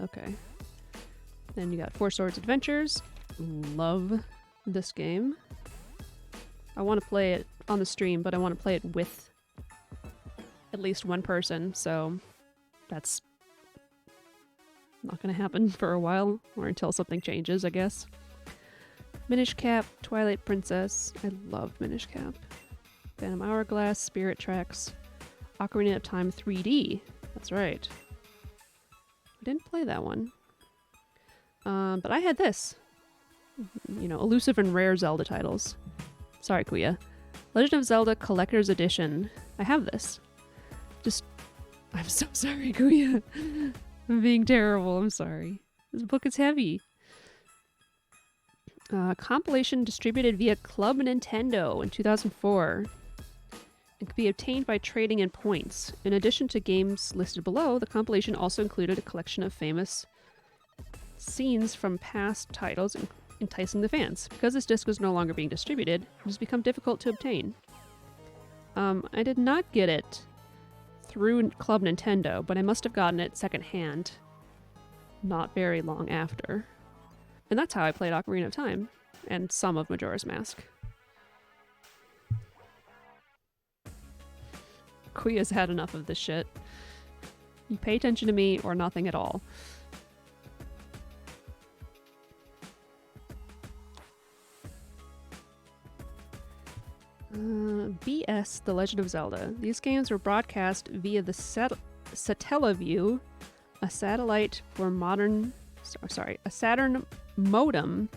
Okay. Then you got Four Swords Adventures. Love this game. I want to play it on the stream, but I want to play it with at least one person, so that's not going to happen for a while, or until something changes, I guess. Minish Cap, Twilight Princess. I love Minish Cap. Phantom Hourglass, Spirit Tracks, Ocarina of Time 3D. That's right. I didn't play that one. But I had this. You know, elusive and rare Zelda titles. Sorry, Kuya. Legend of Zelda Collector's Edition. I have this. I'm so sorry, Kuya. I'm being terrible. I'm sorry. This book is heavy. Compilation distributed via Club Nintendo in 2004. It could be obtained by trading in points. In addition to games listed below, the compilation also included a collection of famous scenes from past titles enticing the fans. Because this disc was no longer being distributed, it has become difficult to obtain. I did not get it through Club Nintendo, but I must have gotten it secondhand not very long after. And that's how I played Ocarina of Time and some of Majora's Mask. Kuya's had enough of this shit. You pay attention to me or nothing at all. BS, The Legend of Zelda. These games were broadcast via the Satellaview, a satellite for modern... a Saturn modem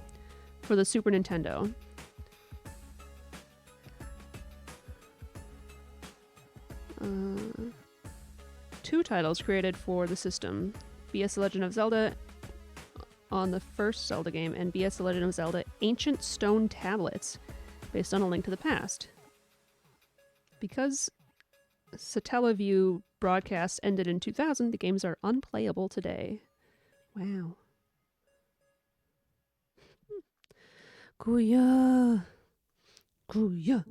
for the Super Nintendo. Two titles created for the system. BS The Legend of Zelda on the first Zelda game, and BS The Legend of Zelda Ancient Stone Tablets, based on A Link to the Past. Because Satellaview broadcast ended in 2000, the games are unplayable today. Wow. Kuya. Kuya.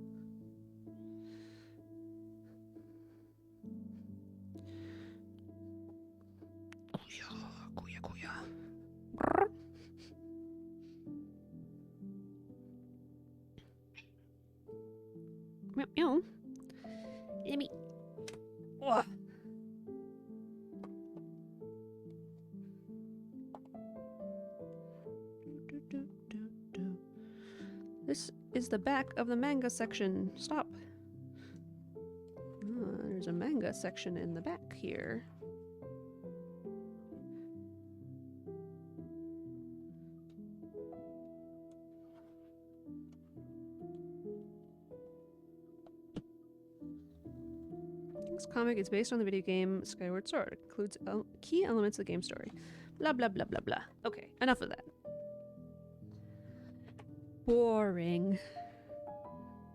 is the back of the manga section. Stop. There's a manga section in the back here. This comic is based on the video game Skyward Sword. It includes key elements of the game story. Blah, blah, blah, blah, blah. Okay, enough of that. Boring.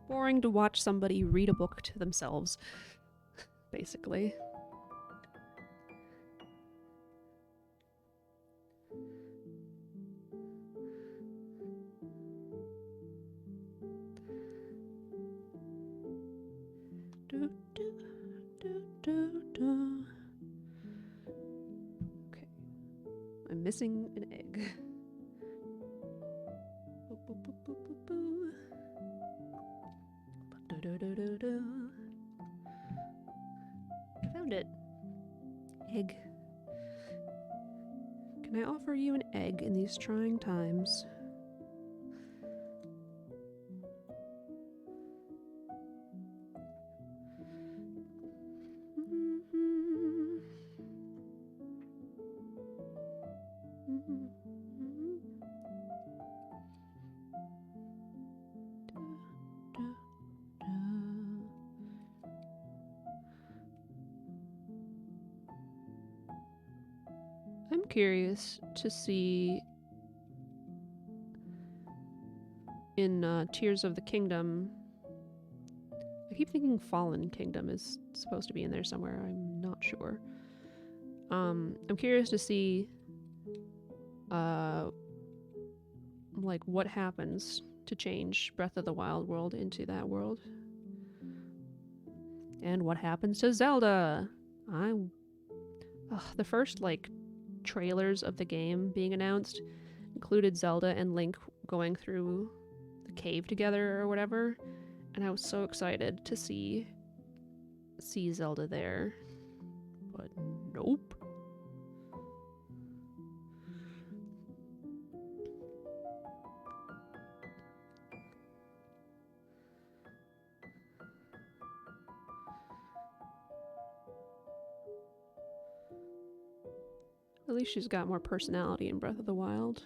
Boring to watch somebody read a book to themselves, basically. Do, do, do, do, do. Okay. I'm missing an egg. Boop, boop, boop, boop, boop, boop. Do-do-do-do-do. I found it. Egg. Can I offer you an egg in these trying times? I'm curious to see in Tears of the Kingdom. I keep thinking Fallen Kingdom is supposed to be in there somewhere. I'm not sure. I'm curious to see like what happens to change Breath of the Wild world into that world. And what happens to Zelda? The first like trailers of the game being announced included Zelda and Link going through the cave together or whatever, and I was so excited to see Zelda there, but nope. At least she's got more personality in Breath of the Wild.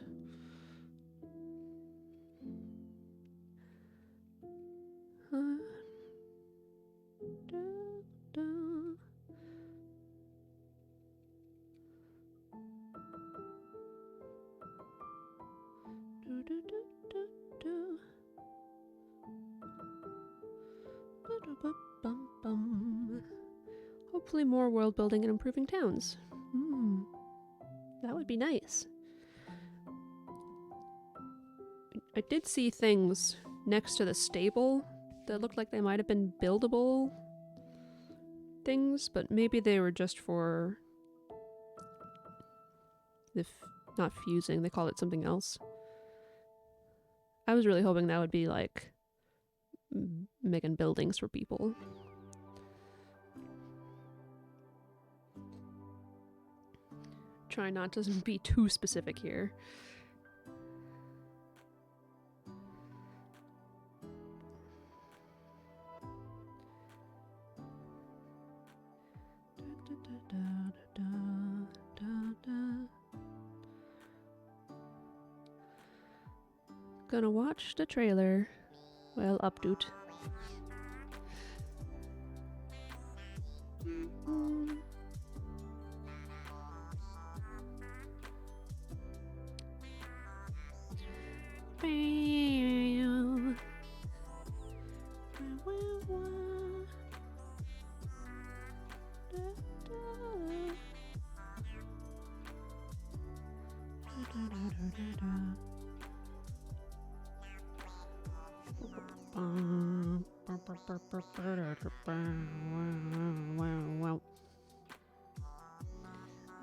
Hopefully more world building and improving towns. That would be nice. I did see things next to the stable that looked like they might have been buildable things, but maybe they were just for the not fusing, they called it something else. I was really hoping that would be like making buildings for people. Try not to be too specific here. Gonna watch the trailer. Well, update.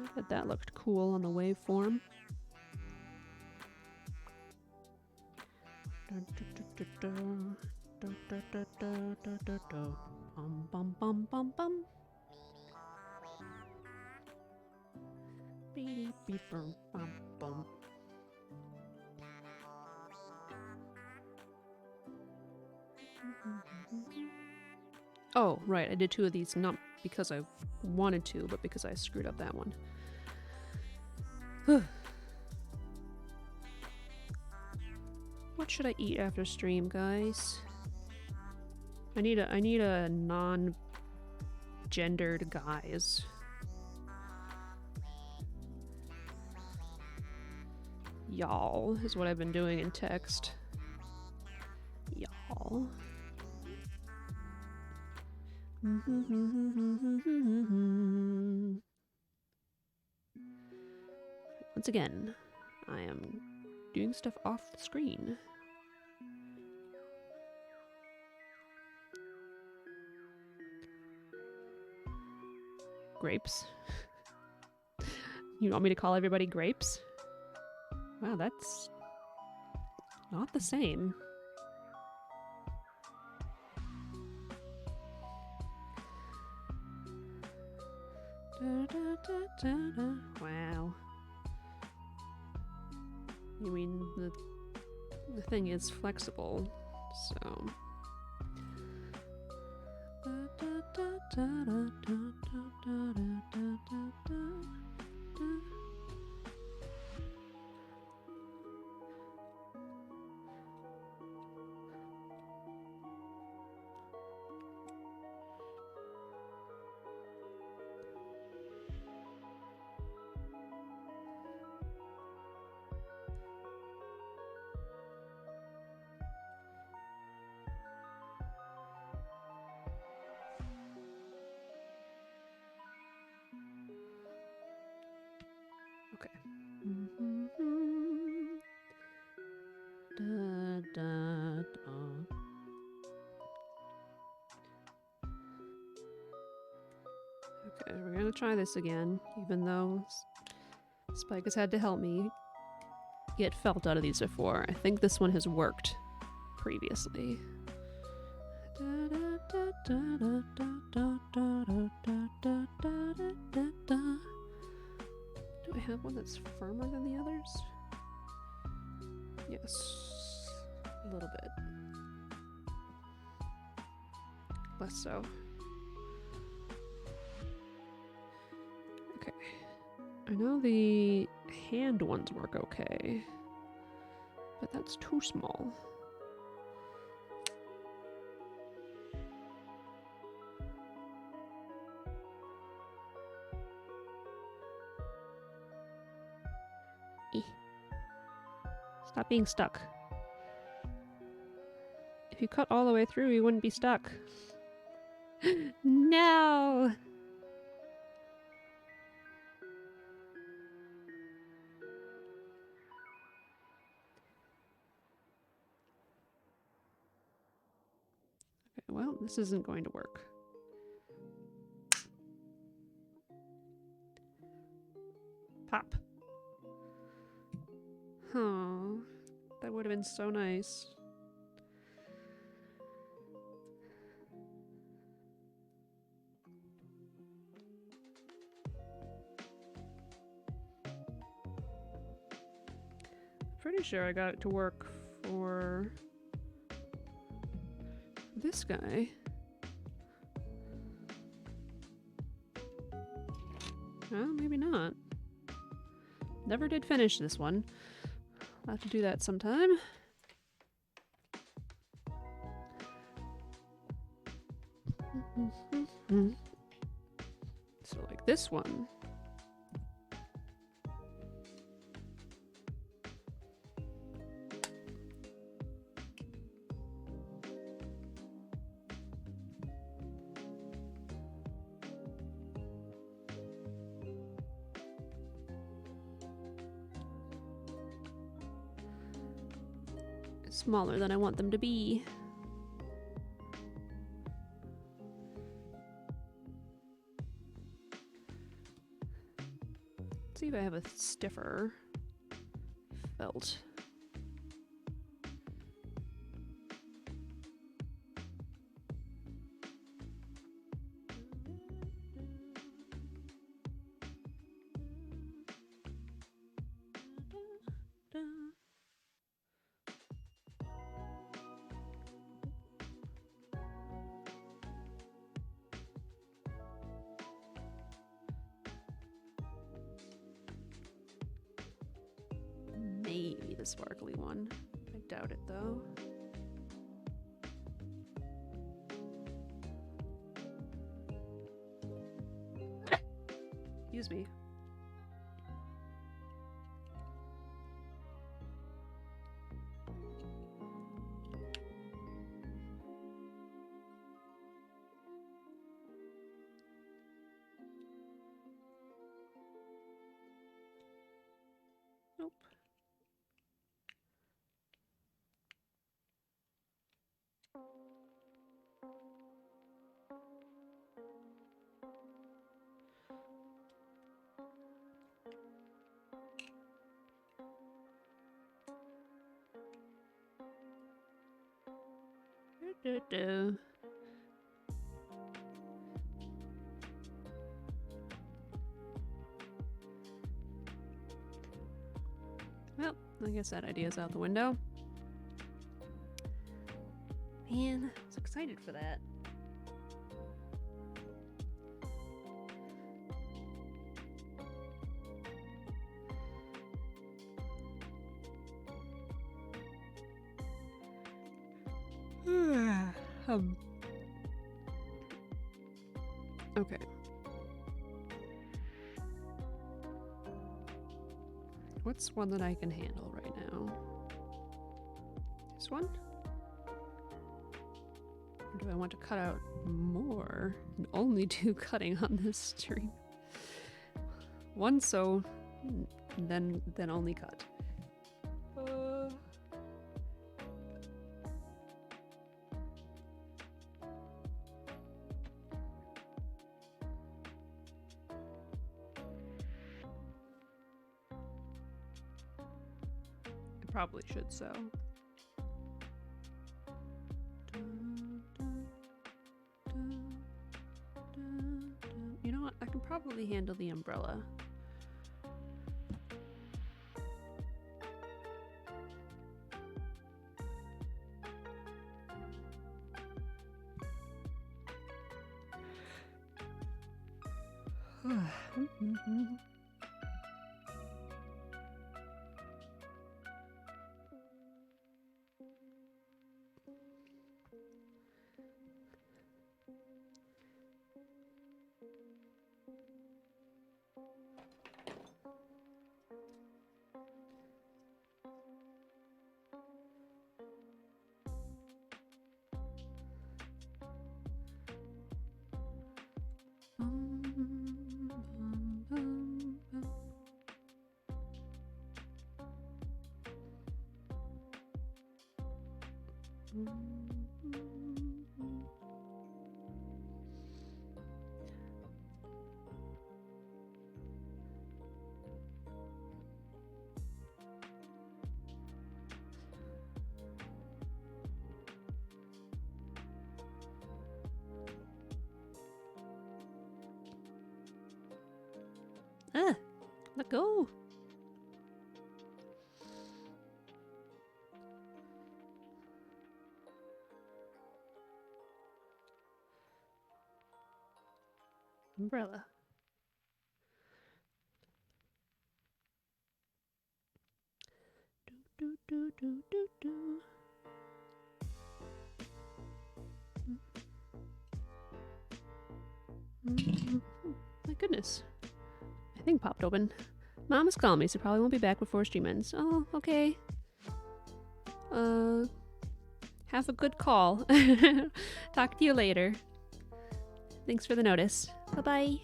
I bet that looked cool on the waveform. Bum bum bum bum. Beep beep bum bum. Oh, right, I did 2 of these, not because I wanted to, but because I screwed up that one. What should I eat after stream, guys? I need a non-gendered guys. Y'all is what I've been doing in text. Y'all. Once again, I am doing stuff off the screen. Grapes. You want me to call everybody grapes? Wow, that's not the same. Wow. You mean the thing is flexible, so... Okay. Okay, we're gonna try this again, even though Spike has had to help me get felt out of these before. I think this one has worked previously. Do I have one that's firmer than the others? Yes, a little bit. Less so. Okay. I know the hand ones work okay, but that's too small. Stop being stuck. If you cut all the way through, you wouldn't be stuck. No! Okay, well, this isn't going to work. Pop. Oh, that would have been so nice. Pretty sure I got it to work for this guy. Well, maybe not. Never did finish this one. I'll have to do that sometime. So like this one. Smaller than I want them to be. Let's see if I have a stiffer felt. the sparkly one. I doubt it though. Excuse me. Nope. Well, I guess that idea's out the window. Man, I was excited for that. Okay. What's one that I can handle right now? This one? Or do I want to cut out more and only do cutting on this stream? One sew, then only cut. Probably should sew. You know what? I can probably handle the umbrella. Let go. Umbrella. Do, do, do, do, do. My goodness. My thing popped open. Mom is calling me, so probably won't be back before stream ends. Oh, okay. Have a good call. Talk to you later. Thanks for the notice. Bye-bye.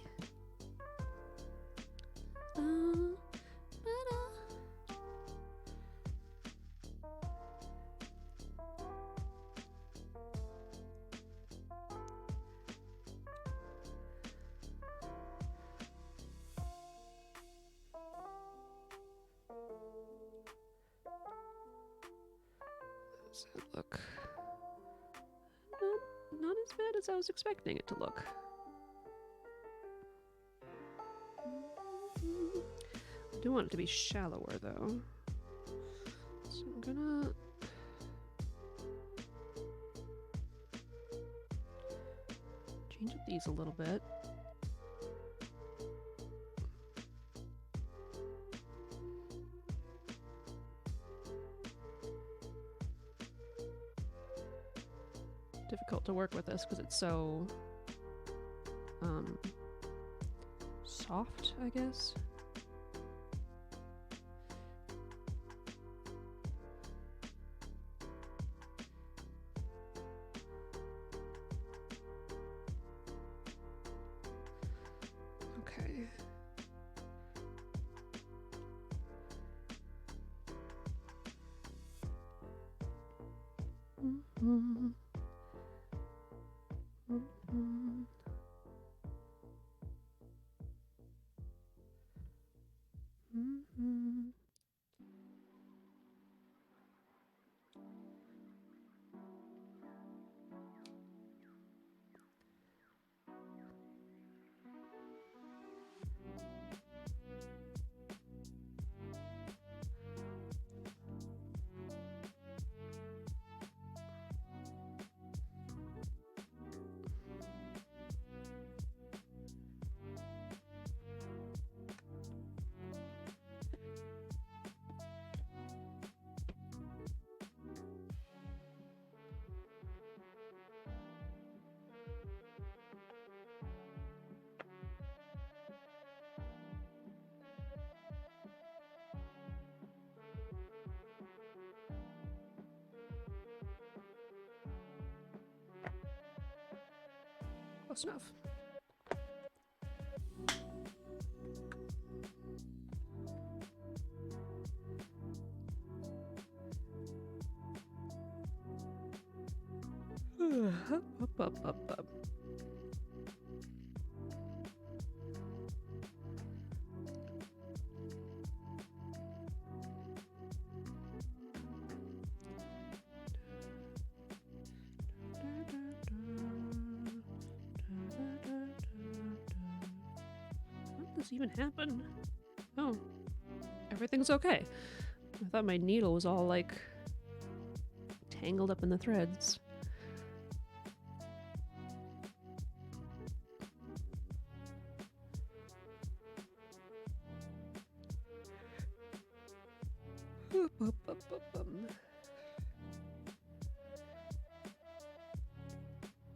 Does it look not as bad as I was expecting it to look? I do want it to be shallower though, so I'm gonna change up these a little bit. difficult to work with this because it's so soft, I guess. Okay. Mm-hmm. Mm-hmm. Mm-hmm. Close enough. Up. How did this even happen? Oh, everything's okay. I thought my needle was all like tangled up in the threads.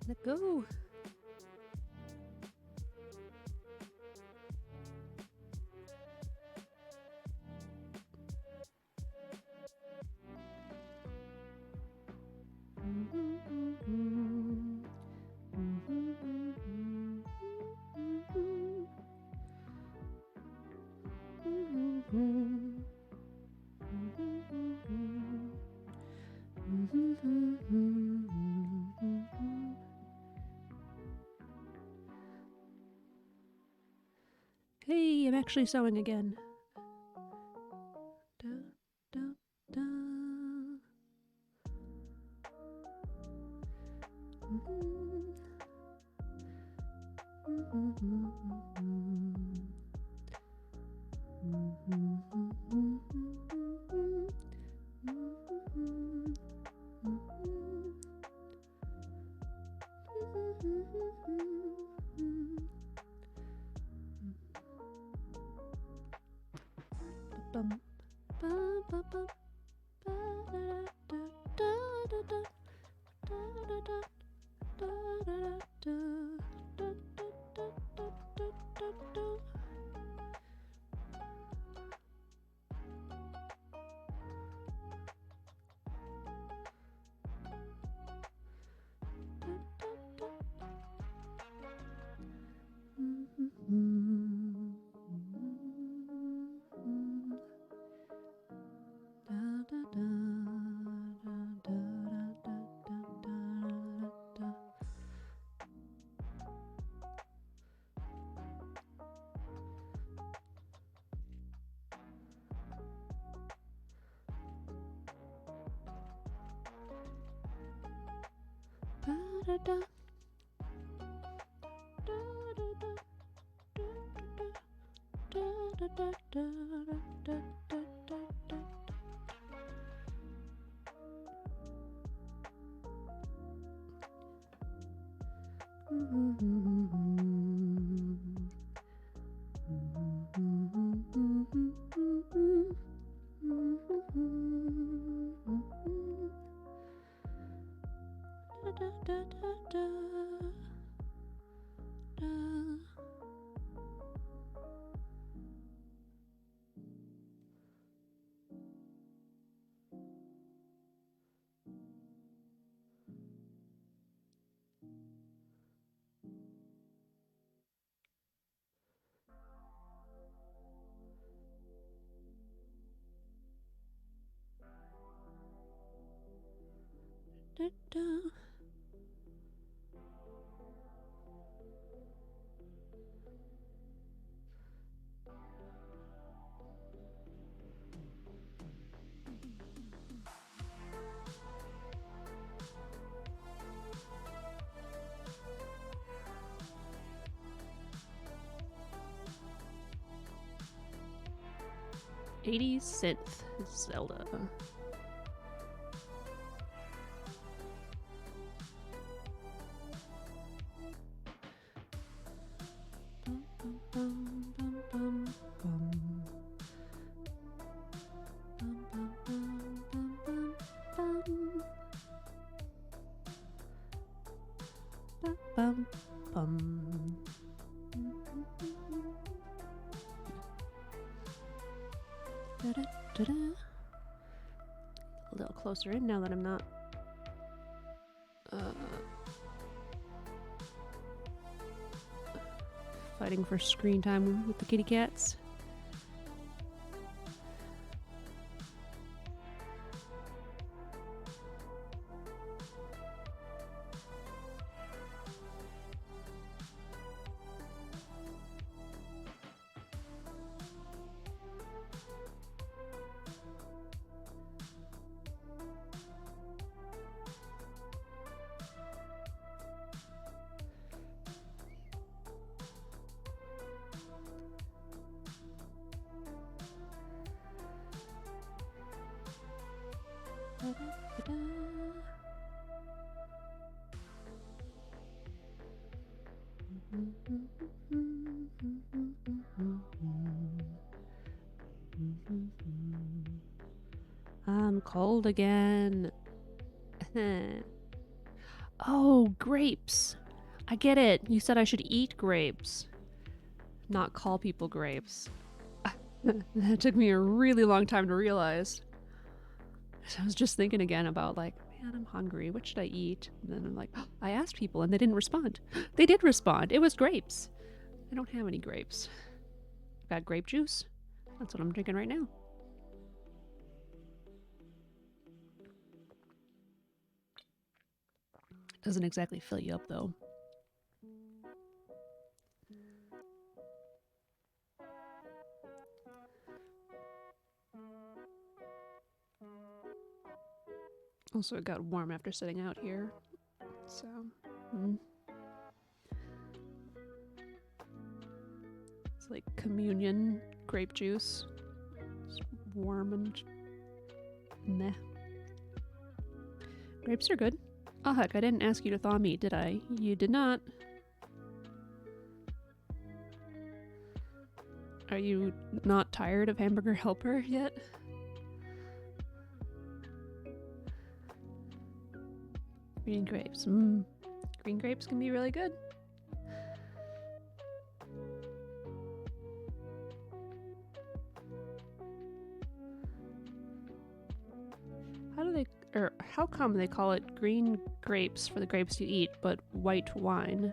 Let go. Hey, I'm actually sewing again. Da, da, da. Da-da-da. '80s synth Zelda. A little closer in now that I'm not fighting for screen time with the kitty cats. I'm cold again. Oh, grapes. I get it. You said I should eat grapes, not call people grapes. That took me a really long time to realize. I was just thinking again about like, man, I'm hungry. What should I eat? And then I'm like, oh, I asked people and they didn't respond. They did respond. It was grapes. I don't have any grapes. I've got grape juice. That's what I'm drinking right now. Doesn't exactly fill you up though. Also, it got warm after sitting out here, so. It's like communion grape juice. It's warm and meh. Grapes are good. Oh heck, I didn't ask you to thaw meat, did I? You did not. Are you not tired of Hamburger Helper yet? Green grapes. Green grapes can be really good. How come they call it green grapes for the grapes you eat, but white wine?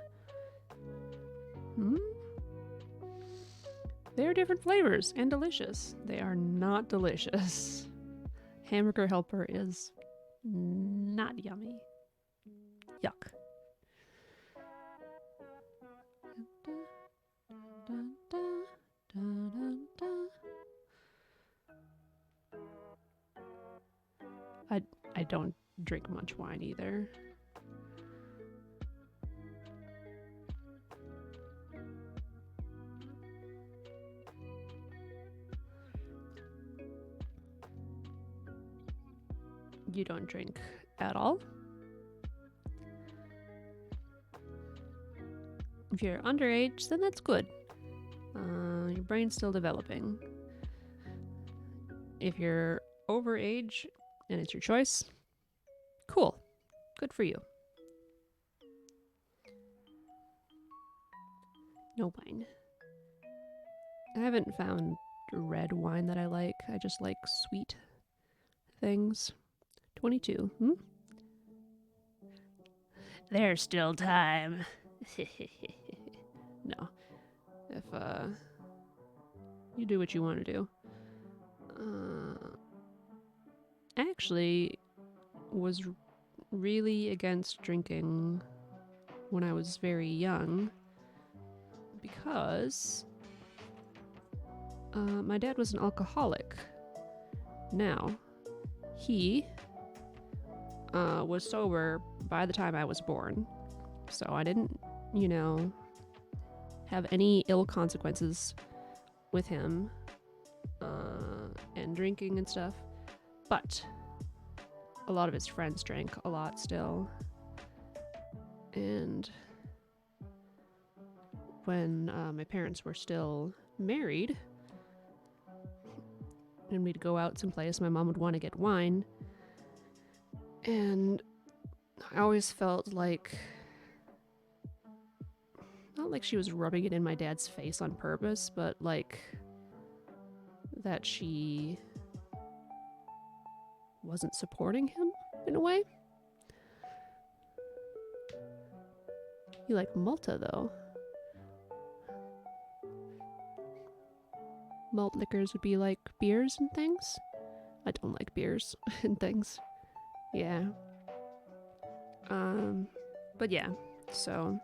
They are different flavors and delicious. They are not delicious. Hamburger Helper is not yummy. Yuck. I don't drink much wine either. You don't drink at all? If you're underage, then that's good. Your brain's still developing. If you're overage and it's your choice, cool. Good for you. No wine. I haven't found red wine that I like. I just like sweet things. 22. There's still time. No. If, you do what you want to do. I actually was really against drinking when I was very young because my dad was an alcoholic. Now, he was sober by the time I was born, so I didn't, have any ill consequences with him and drinking and stuff. But a lot of his friends drank a lot still. And when my parents were still married and we'd go out someplace, my mom would want to get wine. And I always felt like, not like she was rubbing it in my dad's face on purpose, but like that she wasn't supporting him in a way. You like Malta though. Malt liquors would be like beers and things. I don't like beers and things. Yeah. But yeah, so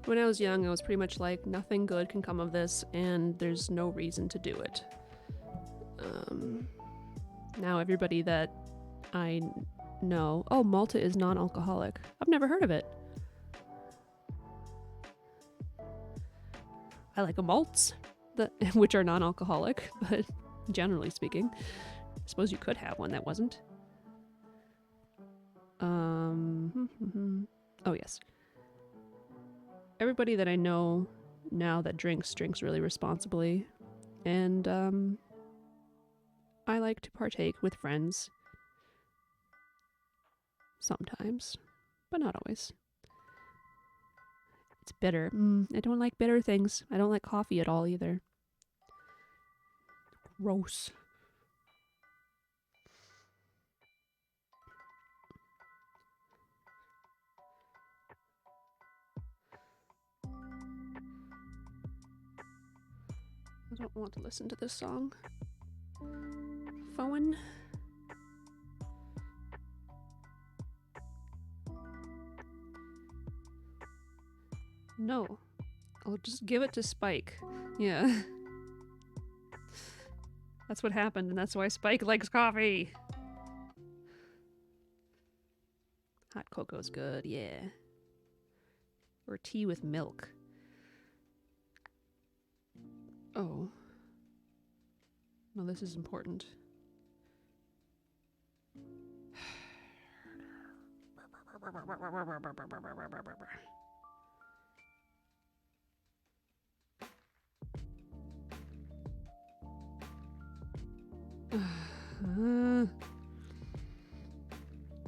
when I was young, I was pretty much like, nothing good can come of this, and there's no reason to do it. Now everybody that I know, oh, Malta is non-alcoholic. I've never heard of it. I like malts, which are non-alcoholic, but generally speaking, I suppose you could have one that wasn't. Oh yes. Everybody that I know now that drinks really responsibly, and I like to partake with friends sometimes, but not always. It's bitter. I don't like bitter things. I don't like coffee at all either. Gross. I don't want to listen to this song. Phone. No. I'll just give it to Spike. Yeah. That's what happened, and that's why Spike likes coffee. Hot cocoa's good, yeah. Or tea with milk. Oh. No, this is important.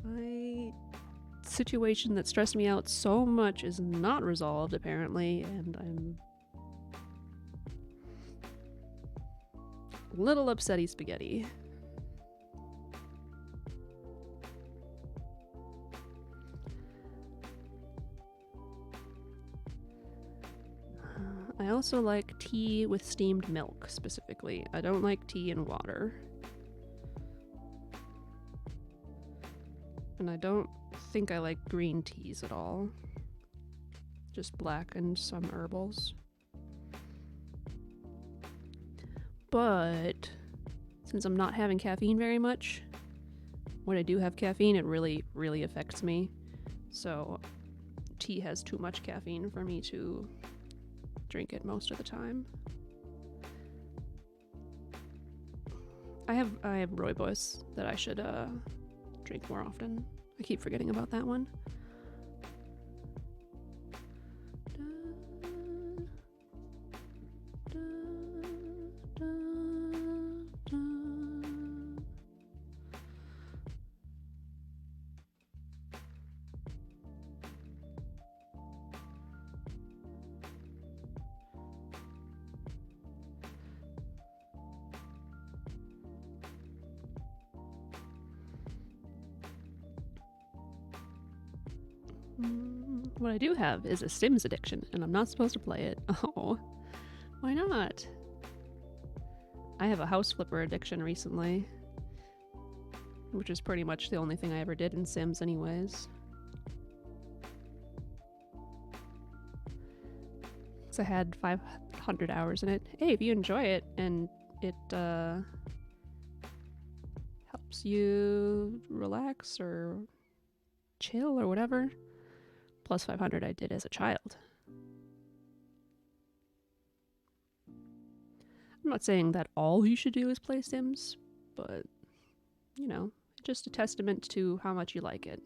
My situation that stressed me out so much is not resolved, apparently, and I'm a little upsetty spaghetti. I also like tea with steamed milk, specifically. I don't like tea and water. And I don't think I like green teas at all. Just black and some herbals. But since I'm not having caffeine very much, when I do have caffeine, it really, really affects me. So tea has too much caffeine for me to drink it most of the time. I have rooibos that I should drink more often. I keep forgetting about that one. What I do have is a Sims addiction, and I'm not supposed to play it. Oh, why not? I have a house flipper addiction recently. which is pretty much the only thing I ever did in Sims anyways. So I had 500 hours in it. Hey, if you enjoy it and it helps you relax or chill or whatever, plus 500 I did as a child. I'm not saying that all you should do is play Sims, but, you know, just a testament to how much you like it.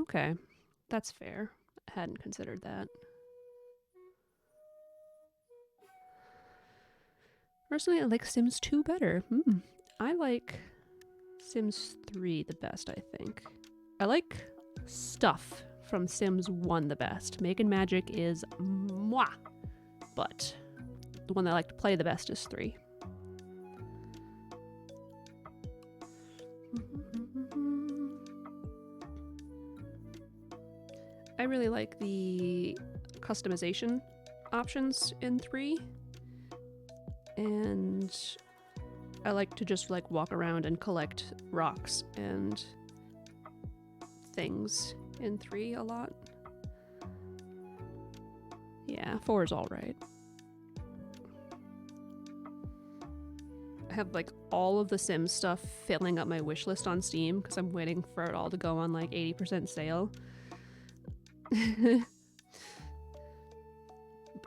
Okay. That's fair. I hadn't considered that. Personally, I like Sims 2 better. I like Sims 3 the best, I think. I like stuff from Sims 1 the best. Making magic is mwah! But the one that I like to play the best is 3. I really like the customization options in 3. And I like to just like walk around and collect rocks and things in 3 a lot. Yeah, 4 is alright. I have like all of the Sims stuff filling up my wish list on Steam because I'm waiting for it all to go on like 80% sale.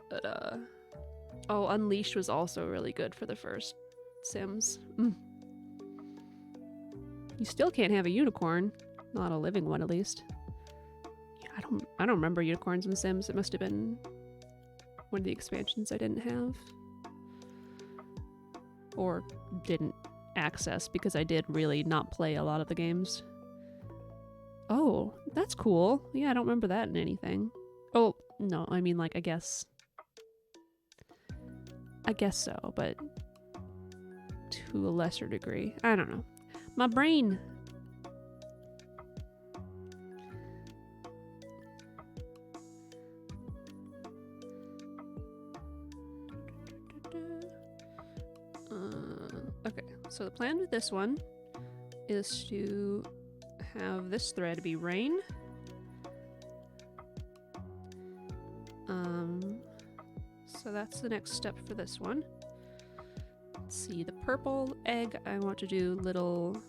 But oh, Unleashed was also really good for the first Sims. You still can't have a unicorn, not a living one at least. Yeah, I don't remember unicorns in Sims. It must have been one of the expansions I didn't have. Or didn't access because I did really not play a lot of the games. Oh, that's cool. Yeah, I don't remember that in anything. Oh, no, I mean, like, I guess so, but to a lesser degree. I don't know. My brain. Okay, so the plan with this one is to have this thread be rain. So that's the next step for this one. Let's see, the purple egg I want to do little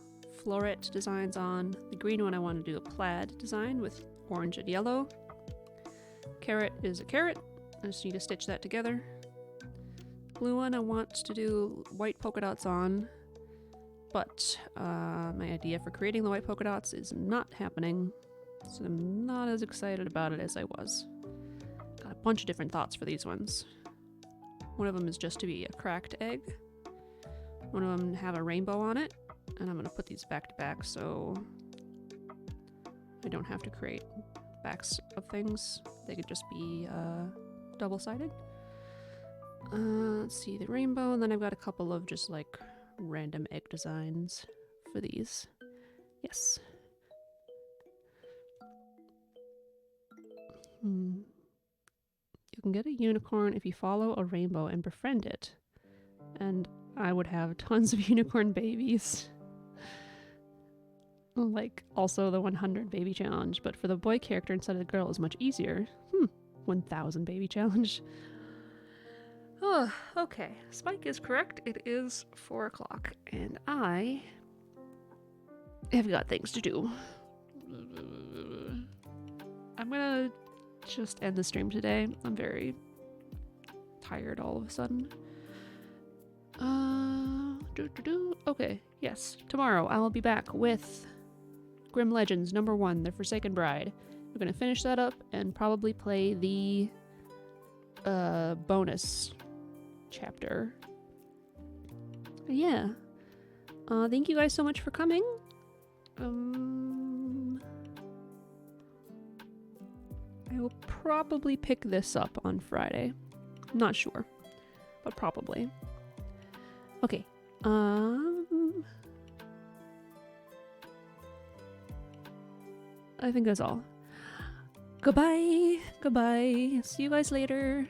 floret designs on. The green one I want to do a plaid design with orange and yellow. Carrot is a carrot. I just need to stitch that together. Blue one I want to do white polka dots on, but my idea for creating the white polka dots is not happening, so I'm not as excited about it as I was. Got a bunch of different thoughts for these ones. One of them is just to be a cracked egg. One of them have a rainbow on it, and I'm going to put these back to back so I don't have to create backs of things. They could just be double-sided. Let's see, the rainbow, and then I've got a couple of just like random egg designs for these. Yes. You can get a unicorn if you follow a rainbow and befriend it. And I would have tons of unicorn babies. Like, also the 100 baby challenge, but for the boy character instead of the girl is much easier. 1,000 baby challenge. Oh, okay. Spike is correct. It is 4 o'clock, and I have got things to do. I'm gonna just end the stream today. I'm very tired all of a sudden. Okay, yes. Tomorrow I will be back with Grim Legends #1, The Forsaken Bride. We're gonna finish that up and probably play the bonus chapter. Yeah. Thank you guys so much for coming. I will probably pick this up on Friday. Not sure, but probably. Okay. I think that's all. Goodbye. Goodbye. See you guys later.